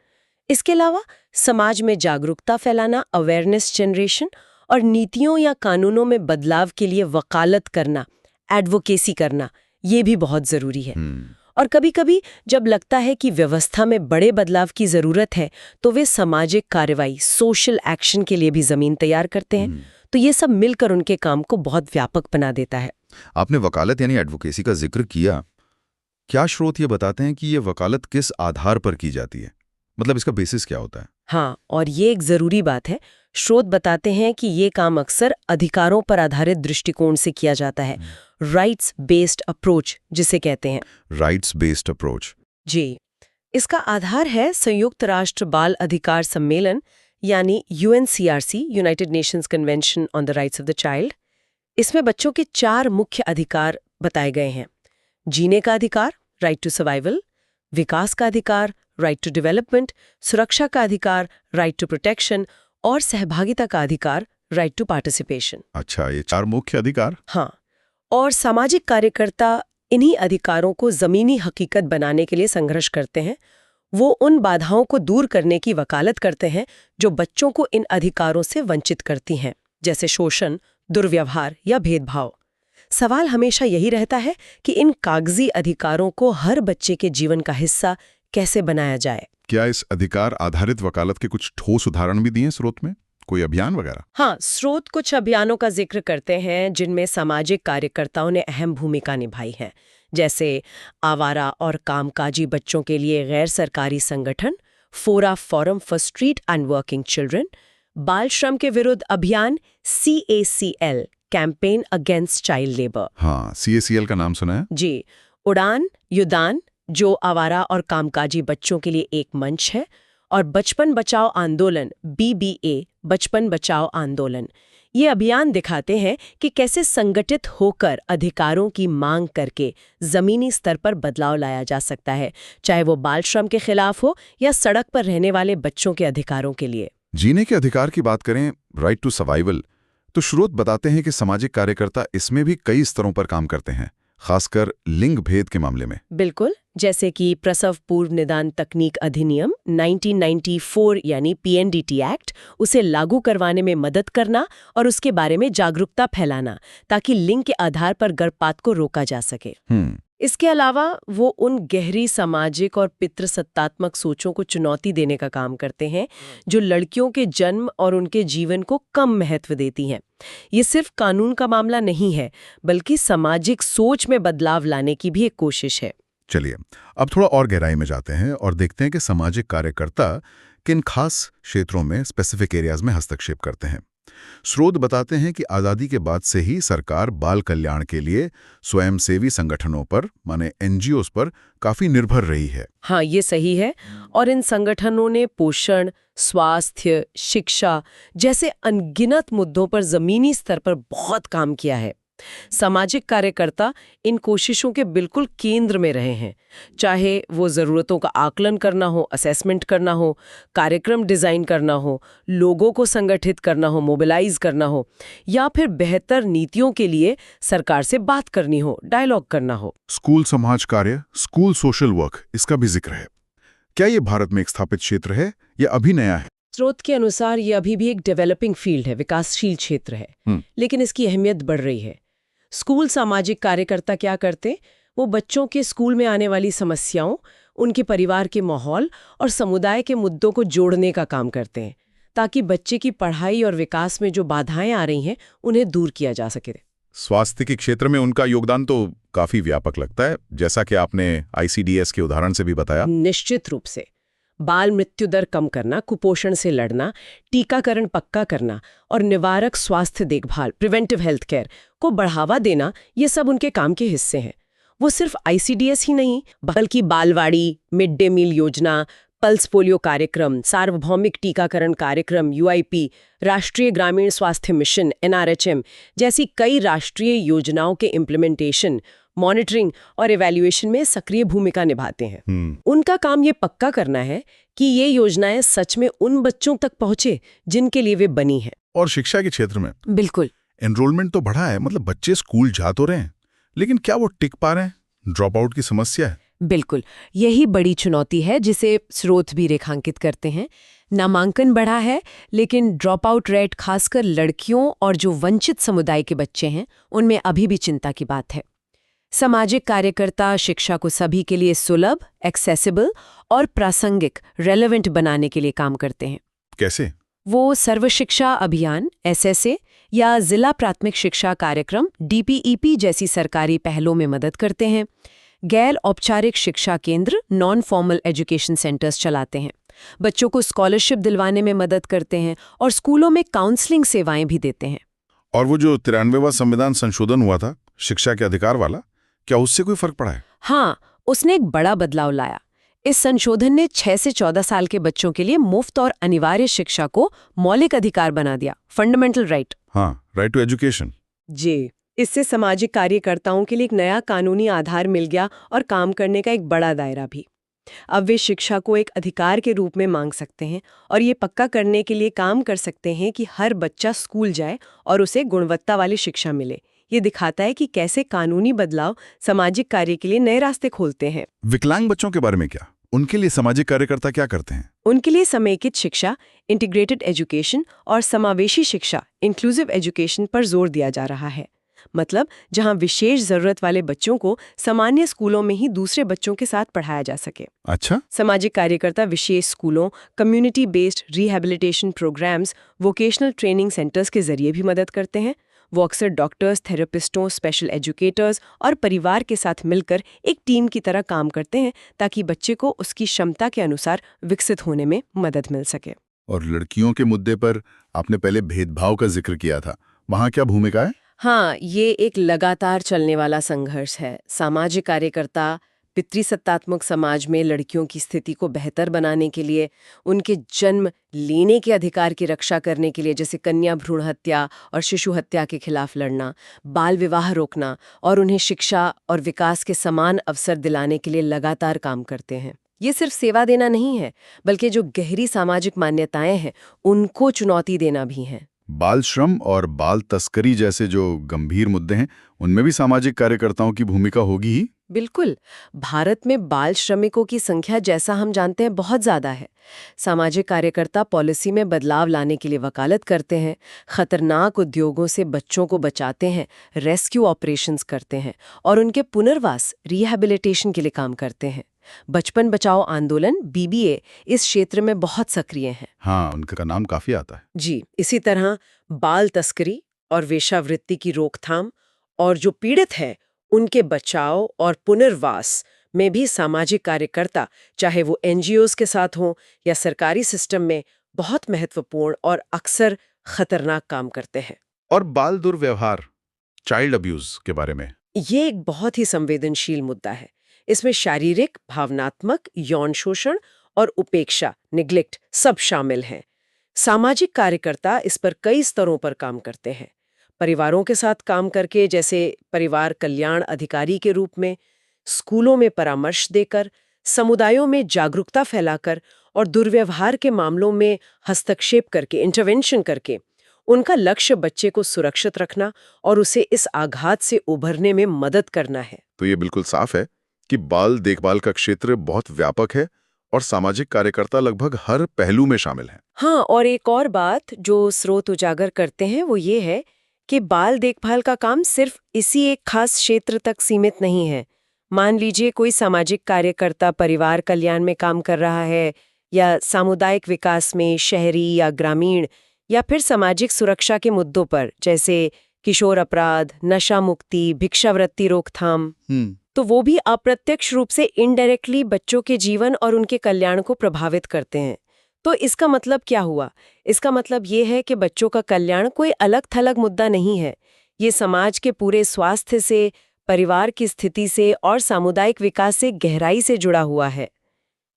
इसके अलावा समाज में जागरूकता फैलाना, अवेयरनेस जनरेशन और नीतियों या कानूनों में बदलाव के लिए वकालत करना, एडवोकेसी करना, ये भी बहुत ज़रूरी है। और कभी-कभी जब लगता है कि व्यवस्था में बड़े बदलाव की ज़रूरत है, तो वे सामाजिक कार्रवाई, सोशल एक्शन के लिए भी ज़मीन तैयार करते हैं। तो ये सब मिलकर उनके काम को बहुत व्यापक बना देता है। आपने वकालत यानी एडवोकेसी का जिक्र किया। क्या स्रोत ये बताते हैं कि ये वकालत किस आधार पर की जाती है? मतलब इसका बेसिस क्या होता है? हाँ, और ये एक ज़रूरी बात है। स्रोत बताते हैं कि ये काम अक्सर अधिकारों पर आधारित दृष्टिकोण से किया जाता है, राइट्स बेस्ड अप्रोच जिसे कहते हैं। Rights based approach. जी, इसका आधार है संयुक्त राष्ट्र बाल अधिकार सम्मेलन यानी UNCRC, United Nations convention on the rights of the child, इसमें बच्चों के 4 मुख्य अधिकार बताए गए हैं। जीने का अधिकार, राइट टू सर्वाइवल, विकास का अधिकार, राइट टू डेवलपमेंट, सुरक्षा का अधिकार, राइट टू प्रोटेक्शन, और सहभागिता का अधिकार, राइट टू पार्टिसिपेशन। अच्छा, ये 4 मुख्य अधिकार। हाँ, और सामाजिक कार्यकर्ता इन्हीं अधिकारों को जमीनी हकीकत बनाने के लिए संघर्ष करते हैं। वो उन बाधाओं को दूर करने की वकालत करते हैं जो बच्चों को इन अधिकारों से वंचित करती हैं, जैसे शोषण, दुर्व्यवहार या भेदभाव। सवाल हमेशा यही रहता है कि इन कागजी अधिकारों को हर बच्चे के जीवन का हिस्सा कैसे बनाया जाए। क्या इस अधिकार आधारित वकालत के कुछ ठोस उदाहरण भी दिए स्रोत में? कोई अभियान वगैरह? हाँ, स्रोत कुछ अभियानों का जिक्र करते हैं जिनमें सामाजिक कार्यकर्ताओं ने अहम भूमिका निभाई है, जैसे आवारा और कामकाजी बच्चों के लिए गैर सरकारी संगठन फोरा forum for street and working children, बाल श्रम के विरुद्ध अभियान CACL campaign against child labour. हाँ, CACL का नाम सुना है जी। उड़ान युदान, जो आवारा और कामकाजी बच्चों के लिए एक मंच है, और बचपन बचाओ आंदोलन BBA, बचपन बचाओ आंदोलन। ये अभियान दिखाते हैं कि कैसे संगठित होकर अधिकारों की मांग करके जमीनी स्तर पर बदलाव लाया जा सकता है, चाहे वो बाल श्रम के खिलाफ हो या सड़क पर रहने वाले बच्चों के अधिकारों के लिए। जीने के अधिकार की बात करें, राइट टू सर्वाइवल, तो स्रोत बताते हैं कि सामाजिक कार्यकर्ता इसमें भी कई स्तरों पर काम करते हैं, खासकर लिंग भेद के मामले में। बिल्कुल, जैसे कि प्रसव पूर्व निदान तकनीक अधिनियम 1994 यानी PNDT एक्ट, उसे लागू करवाने में मदद करना और उसके बारे में जागरूकता फैलाना, ताकि लिंग के आधार पर गर्भपात को रोका जा सके। इसके अलावा वो उन गहरी सामाजिक और पितृसत्तात्मक सोचों को चुनौती देने का काम करते हैं जो लड़कियों के जन्म और उनके जीवन को कम महत्व देती हैं। ये सिर्फ कानून का मामला नहीं है, बल्कि सामाजिक सोच में बदलाव लाने की भी एक कोशिश है। चलिए, अब थोड़ा और गहराई में जाते हैं और देखते हैं कि सामाजिक कार्यकर्ता किन खास क्षेत्रों में, स्पेसिफिक एरियाज में हस्तक्षेप करते हैं। स्रोत बताते हैं कि आज़ादी के बाद से ही सरकार बाल कल्याण के लिए स्वयंसेवी संगठनों पर, माने NGOs पर काफी निर्भर रही है। हाँ, ये सही है। और इन संगठनों ने पोषण, स्वास्थ्य, शिक्षा जैसे अनगिनत मुद्दों पर जमीनी स्तर पर बहुत काम किया है। सामाजिक कार्यकर्ता इन कोशिशों के बिल्कुल केंद्र में रहे हैं, चाहे वो ज़रूरतों का आकलन करना हो, असेसमेंट करना हो, कार्यक्रम डिज़ाइन करना हो, लोगों को संगठित करना हो, मोबिलाइज करना हो, या फिर बेहतर नीतियों के लिए सरकार से बात करनी हो, डायलॉग करना हो। स्कूल समाज कार्य, स्कूल सोशल वर्क, इसका भी जिक्र है। क्या ये भारत में एक स्थापित क्षेत्र है या अभी नया है? स्रोत के अनुसार ये अभी भी एक डेवलपिंग फील्ड है, विकासशील क्षेत्र है, लेकिन इसकी अहमियत बढ़ रही है। स्कूल सामाजिक कार्यकर्ता क्या करते? वो बच्चों के स्कूल में आने वाली समस्याओं, उनके परिवार के माहौल और समुदाय के मुद्दों को जोड़ने का काम करते हैं, ताकि बच्चे की पढ़ाई और विकास में जो बाधाएं आ रही हैं उन्हें दूर किया जा सके। स्वास्थ्य के क्षेत्र में उनका योगदान तो काफी व्यापक लगता है, जैसा कि आपने ICDS के उदाहरण से भी बताया। निश्चित रूप से बाल मृत्यु दर कम करना, कुपोषण से लड़ना, टीकाकरण पक्का करना और निवारक स्वास्थ्य देखभाल, प्रिवेंटिव हेल्थ केयर को बढ़ावा देना, ये सब उनके काम के हिस्से हैं। वो सिर्फ ICDS ही नहीं, बल्कि बालवाड़ी, मिड डे मील योजना, पल्स पोलियो कार्यक्रम, सार्वभौमिक टीकाकरण कार्यक्रम UIP, राष्ट्रीय ग्रामीण स्वास्थ्य मिशन NRHM जैसी कई राष्ट्रीय योजनाओं के इम्प्लीमेंटेशन, मॉनिटरिंग और इवैल्यूएशन में सक्रिय भूमिका निभाते हैं। उनका काम ये पक्का करना है कि ये योजनाएं सच में उन बच्चों तक पहुंचे जिनके लिए वे बनी हैं। और शिक्षा के क्षेत्र में बिल्कुल, एनरोलमेंट तो बढ़ा है, मतलब बच्चे स्कूल जा तो रहे हैं, लेकिन क्या वो टिक पा रहे हैं? ड्रॉप आउट की समस्या है। बिल्कुल, यही बड़ी चुनौती है जिसे स्रोत भी रेखांकित करते हैं। नामांकन बढ़ा है, लेकिन ड्रॉप आउट रेट खासकर लड़कियों और जो वंचित समुदाय के बच्चे हैं उनमें अभी भी चिंता की बात है। सामाजिक कार्यकर्ता शिक्षा को सभी के लिए सुलभ, एक्सेसिबल और प्रासंगिक, रेलेवेंट बनाने के लिए काम करते हैं। कैसे? वो सर्व शिक्षा अभियान SSA या जिला प्राथमिक शिक्षा कार्यक्रम DPEP जैसी सरकारी पहलों में मदद करते हैं। गैर औपचारिक शिक्षा केंद्र, नॉन फॉर्मल एजुकेशन सेंटर्स चलाते हैं, बच्चों को स्कॉलरशिप दिलवाने में मदद करते हैं और स्कूलों में काउंसलिंग सेवाएं भी देते हैं। और वो जो 93वां संविधान संशोधन हुआ था शिक्षा के अधिकार वाला, क्या उससे कोई फर्क पड़ा है? हाँ, उसने एक बड़ा बदलाव लाया। इस संशोधन ने 6 से 14 साल के बच्चों के लिए मुफ्त और अनिवार्य शिक्षा को मौलिक अधिकार बना दिया, फंडामेंटल राइट। हाँ, राइट टू एजुकेशन। जी, इससे सामाजिक कार्यकर्ताओं के लिए एक नया कानूनी आधार मिल गया और काम करने का एक बड़ा दायरा भी। अब वे शिक्षा को एक अधिकार के रूप में मांग सकते हैं और ये पक्का करने के लिए काम कर सकते हैं कि हर बच्चा स्कूल जाए और उसे गुणवत्ता वाली शिक्षा मिले। ये दिखाता है कि कैसे कानूनी बदलाव सामाजिक कार्य के लिए नए रास्ते खोलते हैं। विकलांग बच्चों के बारे में क्या? उनके लिए सामाजिक कार्यकर्ता क्या करते हैं? उनके लिए समेकित शिक्षा, इंटीग्रेटेड एजुकेशन और समावेशी शिक्षा, इंक्लूसिव एजुकेशन पर जोर दिया जा रहा है। मतलब जहां विशेष जरूरत वाले बच्चों को सामान्य स्कूलों में ही दूसरे बच्चों के साथ पढ़ाया जा सके। अच्छा, सामाजिक कार्यकर्ता विशेष स्कूलों, community based rehabilitation programmes, vocational training centres के जरिए भी मदद करते हैं। वो अक्सर डॉक्टर्स, थेरेपिस्टों, स्पेशल एजुकेटर्स और परिवार के साथ मिलकर एक टीम की तरह काम करते हैं ताकि बच्चे को उसकी क्षमता के अनुसार विकसित होने में मदद मिल सके। और लड़कियों के मुद्दे पर आपने पहले भेदभाव का जिक्र किया था, वहाँ क्या भूमिका है? हाँ, ये एक लगातार चलने वाला संघर्ष है। सामाजिक कार्यकर्ता पितृसत्तात्मक समाज में लड़कियों की स्थिति को बेहतर बनाने के लिए, उनके जन्म लेने के अधिकार की रक्षा करने के लिए, जैसे कन्या भ्रूण हत्या और शिशु हत्या के खिलाफ लड़ना, बाल विवाह रोकना और उन्हें शिक्षा और विकास के समान अवसर दिलाने के लिए लगातार काम करते हैं। ये सिर्फ सेवा देना नहीं है, बल्कि जो गहरी सामाजिक मान्यताएं हैं, उनको चुनौती देना भी है। बाल श्रम और बाल तस्करी जैसे जो गंभीर मुद्दे हैं, उनमें भी सामाजिक कार्यकर्ताओं की भूमिका होगी ही। बिल्कुल। भारत में बाल श्रमिकों की संख्या, जैसा हम जानते हैं, बहुत ज़्यादा है। सामाजिक कार्यकर्ता पॉलिसी में बदलाव लाने के लिए वकालत करते हैं, खतरनाक उद्योगों से बच्चों को बचाते हैं, रेस्क्यू ऑपरेशंस करते हैं और उनके पुनर्वास, रिहैबिलिटेशन के लिए काम करते हैं। बचपन बचाओ आंदोलन BBA इस क्षेत्र में बहुत सक्रिय है। हाँ, उनका नाम काफी आता है। जी, इसी तरह बाल तस्करी और वेश्यावृत्ति की रोकथाम और जो पीड़ित है उनके बचाव और पुनर्वास में भी सामाजिक कार्यकर्ता, चाहे वो NGOs के साथ हों या सरकारी सिस्टम में, बहुत महत्वपूर्ण और अक्सर खतरनाक काम करते हैं। और बाल दुर्व्यवहार, चाइल्ड अब्यूज के बारे में? ये एक बहुत ही संवेदनशील मुद्दा है। इसमें शारीरिक, भावनात्मक, यौन शोषण और उपेक्षा, निग्लेक्ट सब शामिल हैं। सामाजिक कार्यकर्ता इस पर कई स्तरों पर काम करते हैं। परिवारों के साथ काम करके, जैसे परिवार कल्याण अधिकारी के रूप में, स्कूलों में परामर्श देकर, समुदायों में जागरूकता फैलाकर और दुर्व्यवहार के मामलों में हस्तक्षेप करके, इंटरवेंशन करके। उनका लक्ष्य बच्चे को सुरक्षित रखना और उसे इस आघात से उभरने में मदद करना है। तो ये बिल्कुल साफ है कि बाल देखभाल का क्षेत्र बहुत व्यापक है और सामाजिक कार्यकर्ता लगभग हर पहलू में शामिल हैं। हाँ, और एक और बात जो स्रोत उजागर करते हैं वो ये है कि बाल देखभाल का काम सिर्फ इसी एक खास क्षेत्र तक सीमित नहीं है। मान लीजिए कोई सामाजिक कार्यकर्ता परिवार कल्याण में काम कर रहा है, या सामुदायिक विकास में, शहरी या ग्रामीण, या फिर सामाजिक सुरक्षा के मुद्दों पर, जैसे किशोर अपराध, नशा मुक्ति, भिक्षावृत्ति रोकथाम, तो वो भी अप्रत्यक्ष रूप से इनडायरेक्टली बच्चों के जीवन और उनके कल्याण को प्रभावित करते हैं। तो इसका मतलब क्या हुआ? इसका मतलब ये है कि बच्चों का कल्याण कोई अलग थलग मुद्दा नहीं है। ये समाज के पूरे स्वास्थ्य से, परिवार की स्थिति से और सामुदायिक विकास से गहराई से जुड़ा हुआ है।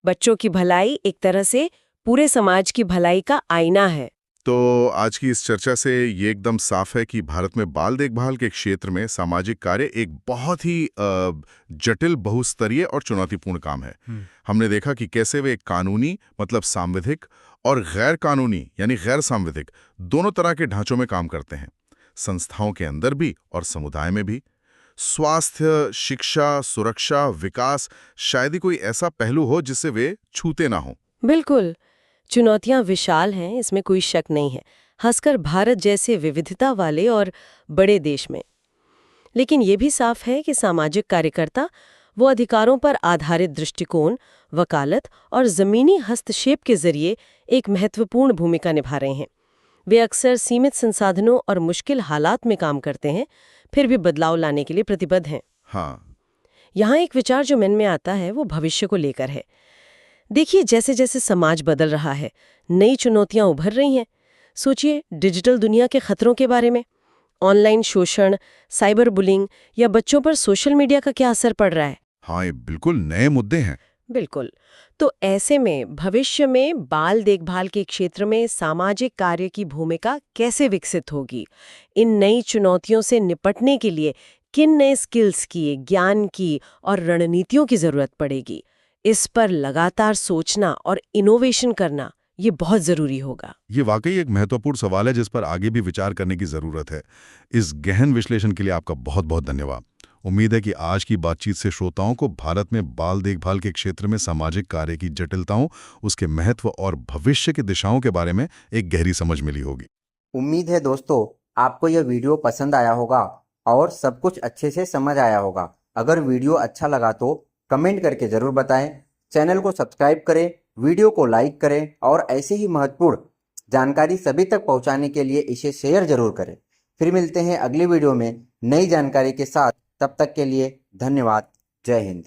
बच्चों की भलाई एक तरह से पूरे समाज की भलाई का आईना है। तो आज की इस चर्चा से ये एकदम साफ है कि भारत में बाल देखभाल के क्षेत्र में सामाजिक कार्य एक बहुत ही जटिल, बहुस्तरीय और चुनौतीपूर्ण काम है। हमने देखा कि कैसे वे कानूनी, मतलब सांविधिक, और गैर कानूनी यानी गैर सांविधिक, दोनों तरह के ढांचों में काम करते हैं, संस्थाओं के अंदर भी और समुदाय में भी। स्वास्थ्य, शिक्षा, सुरक्षा, विकास, शायद ही कोई ऐसा पहलू हो जिससे वे छूते ना हो। बिल्कुल, चुनौतियां विशाल हैं, इसमें कोई शक नहीं है, खासकर भारत जैसे विविधता वाले और बड़े देश में। लेकिन ये भी साफ है कि सामाजिक कार्यकर्ता वो अधिकारों पर आधारित दृष्टिकोण, वकालत और जमीनी हस्तक्षेप के जरिए एक महत्वपूर्ण भूमिका निभा रहे हैं। वे अक्सर सीमित संसाधनों और मुश्किल हालात में काम करते हैं, फिर भी बदलाव लाने के लिए प्रतिबद्ध हैं। हाँ, यहाँ एक विचार जो मन में आता है वो भविष्य को लेकर है। देखिए, जैसे जैसे समाज बदल रहा है, नई चुनौतियां उभर रही हैं। सोचिए डिजिटल दुनिया के खतरों के बारे में। ऑनलाइन शोषण, साइबर बुलिंग या बच्चों पर सोशल मीडिया का क्या असर पड़ रहा है। हाँ, ये बिल्कुल नए मुद्दे हैं। बिल्कुल। तो ऐसे में भविष्य में बाल देखभाल के क्षेत्र में सामाजिक कार्य की भूमिका कैसे विकसित होगी? इन नई चुनौतियों से निपटने के लिए किन नए स्किल्स की, ज्ञान की और रणनीतियों की जरूरत पड़ेगी? इस पर लगातार सोचना और इनोवेशन करना ये बहुत जरूरी होगा। ये वाकई एक महत्वपूर्ण सवाल है जिस पर आगे भी विचार करने की जरूरत है। इस गहन विश्लेषण के लिए आपका बहुत बहुत धन्यवाद। उम्मीद है कि आज की बातचीत से श्रोताओं को भारत में बाल देखभाल के क्षेत्र में सामाजिक कार्य की जटिलताओं, उसके महत्व और भविष्य की दिशाओं के बारे में एक गहरी समझ मिली होगी। उम्मीद है दोस्तों आपको यह वीडियो पसंद आया होगा और सब कुछ अच्छे से समझ आया होगा। अगर वीडियो अच्छा लगा तो कमेंट करके ज़रूर बताएं, चैनल को सब्सक्राइब करें, वीडियो को लाइक करें और ऐसे ही महत्वपूर्ण जानकारी सभी तक पहुंचाने के लिए इसे शेयर जरूर करें। फिर मिलते हैं अगली वीडियो में नई जानकारी के साथ। तब तक के लिए धन्यवाद। जय हिंद।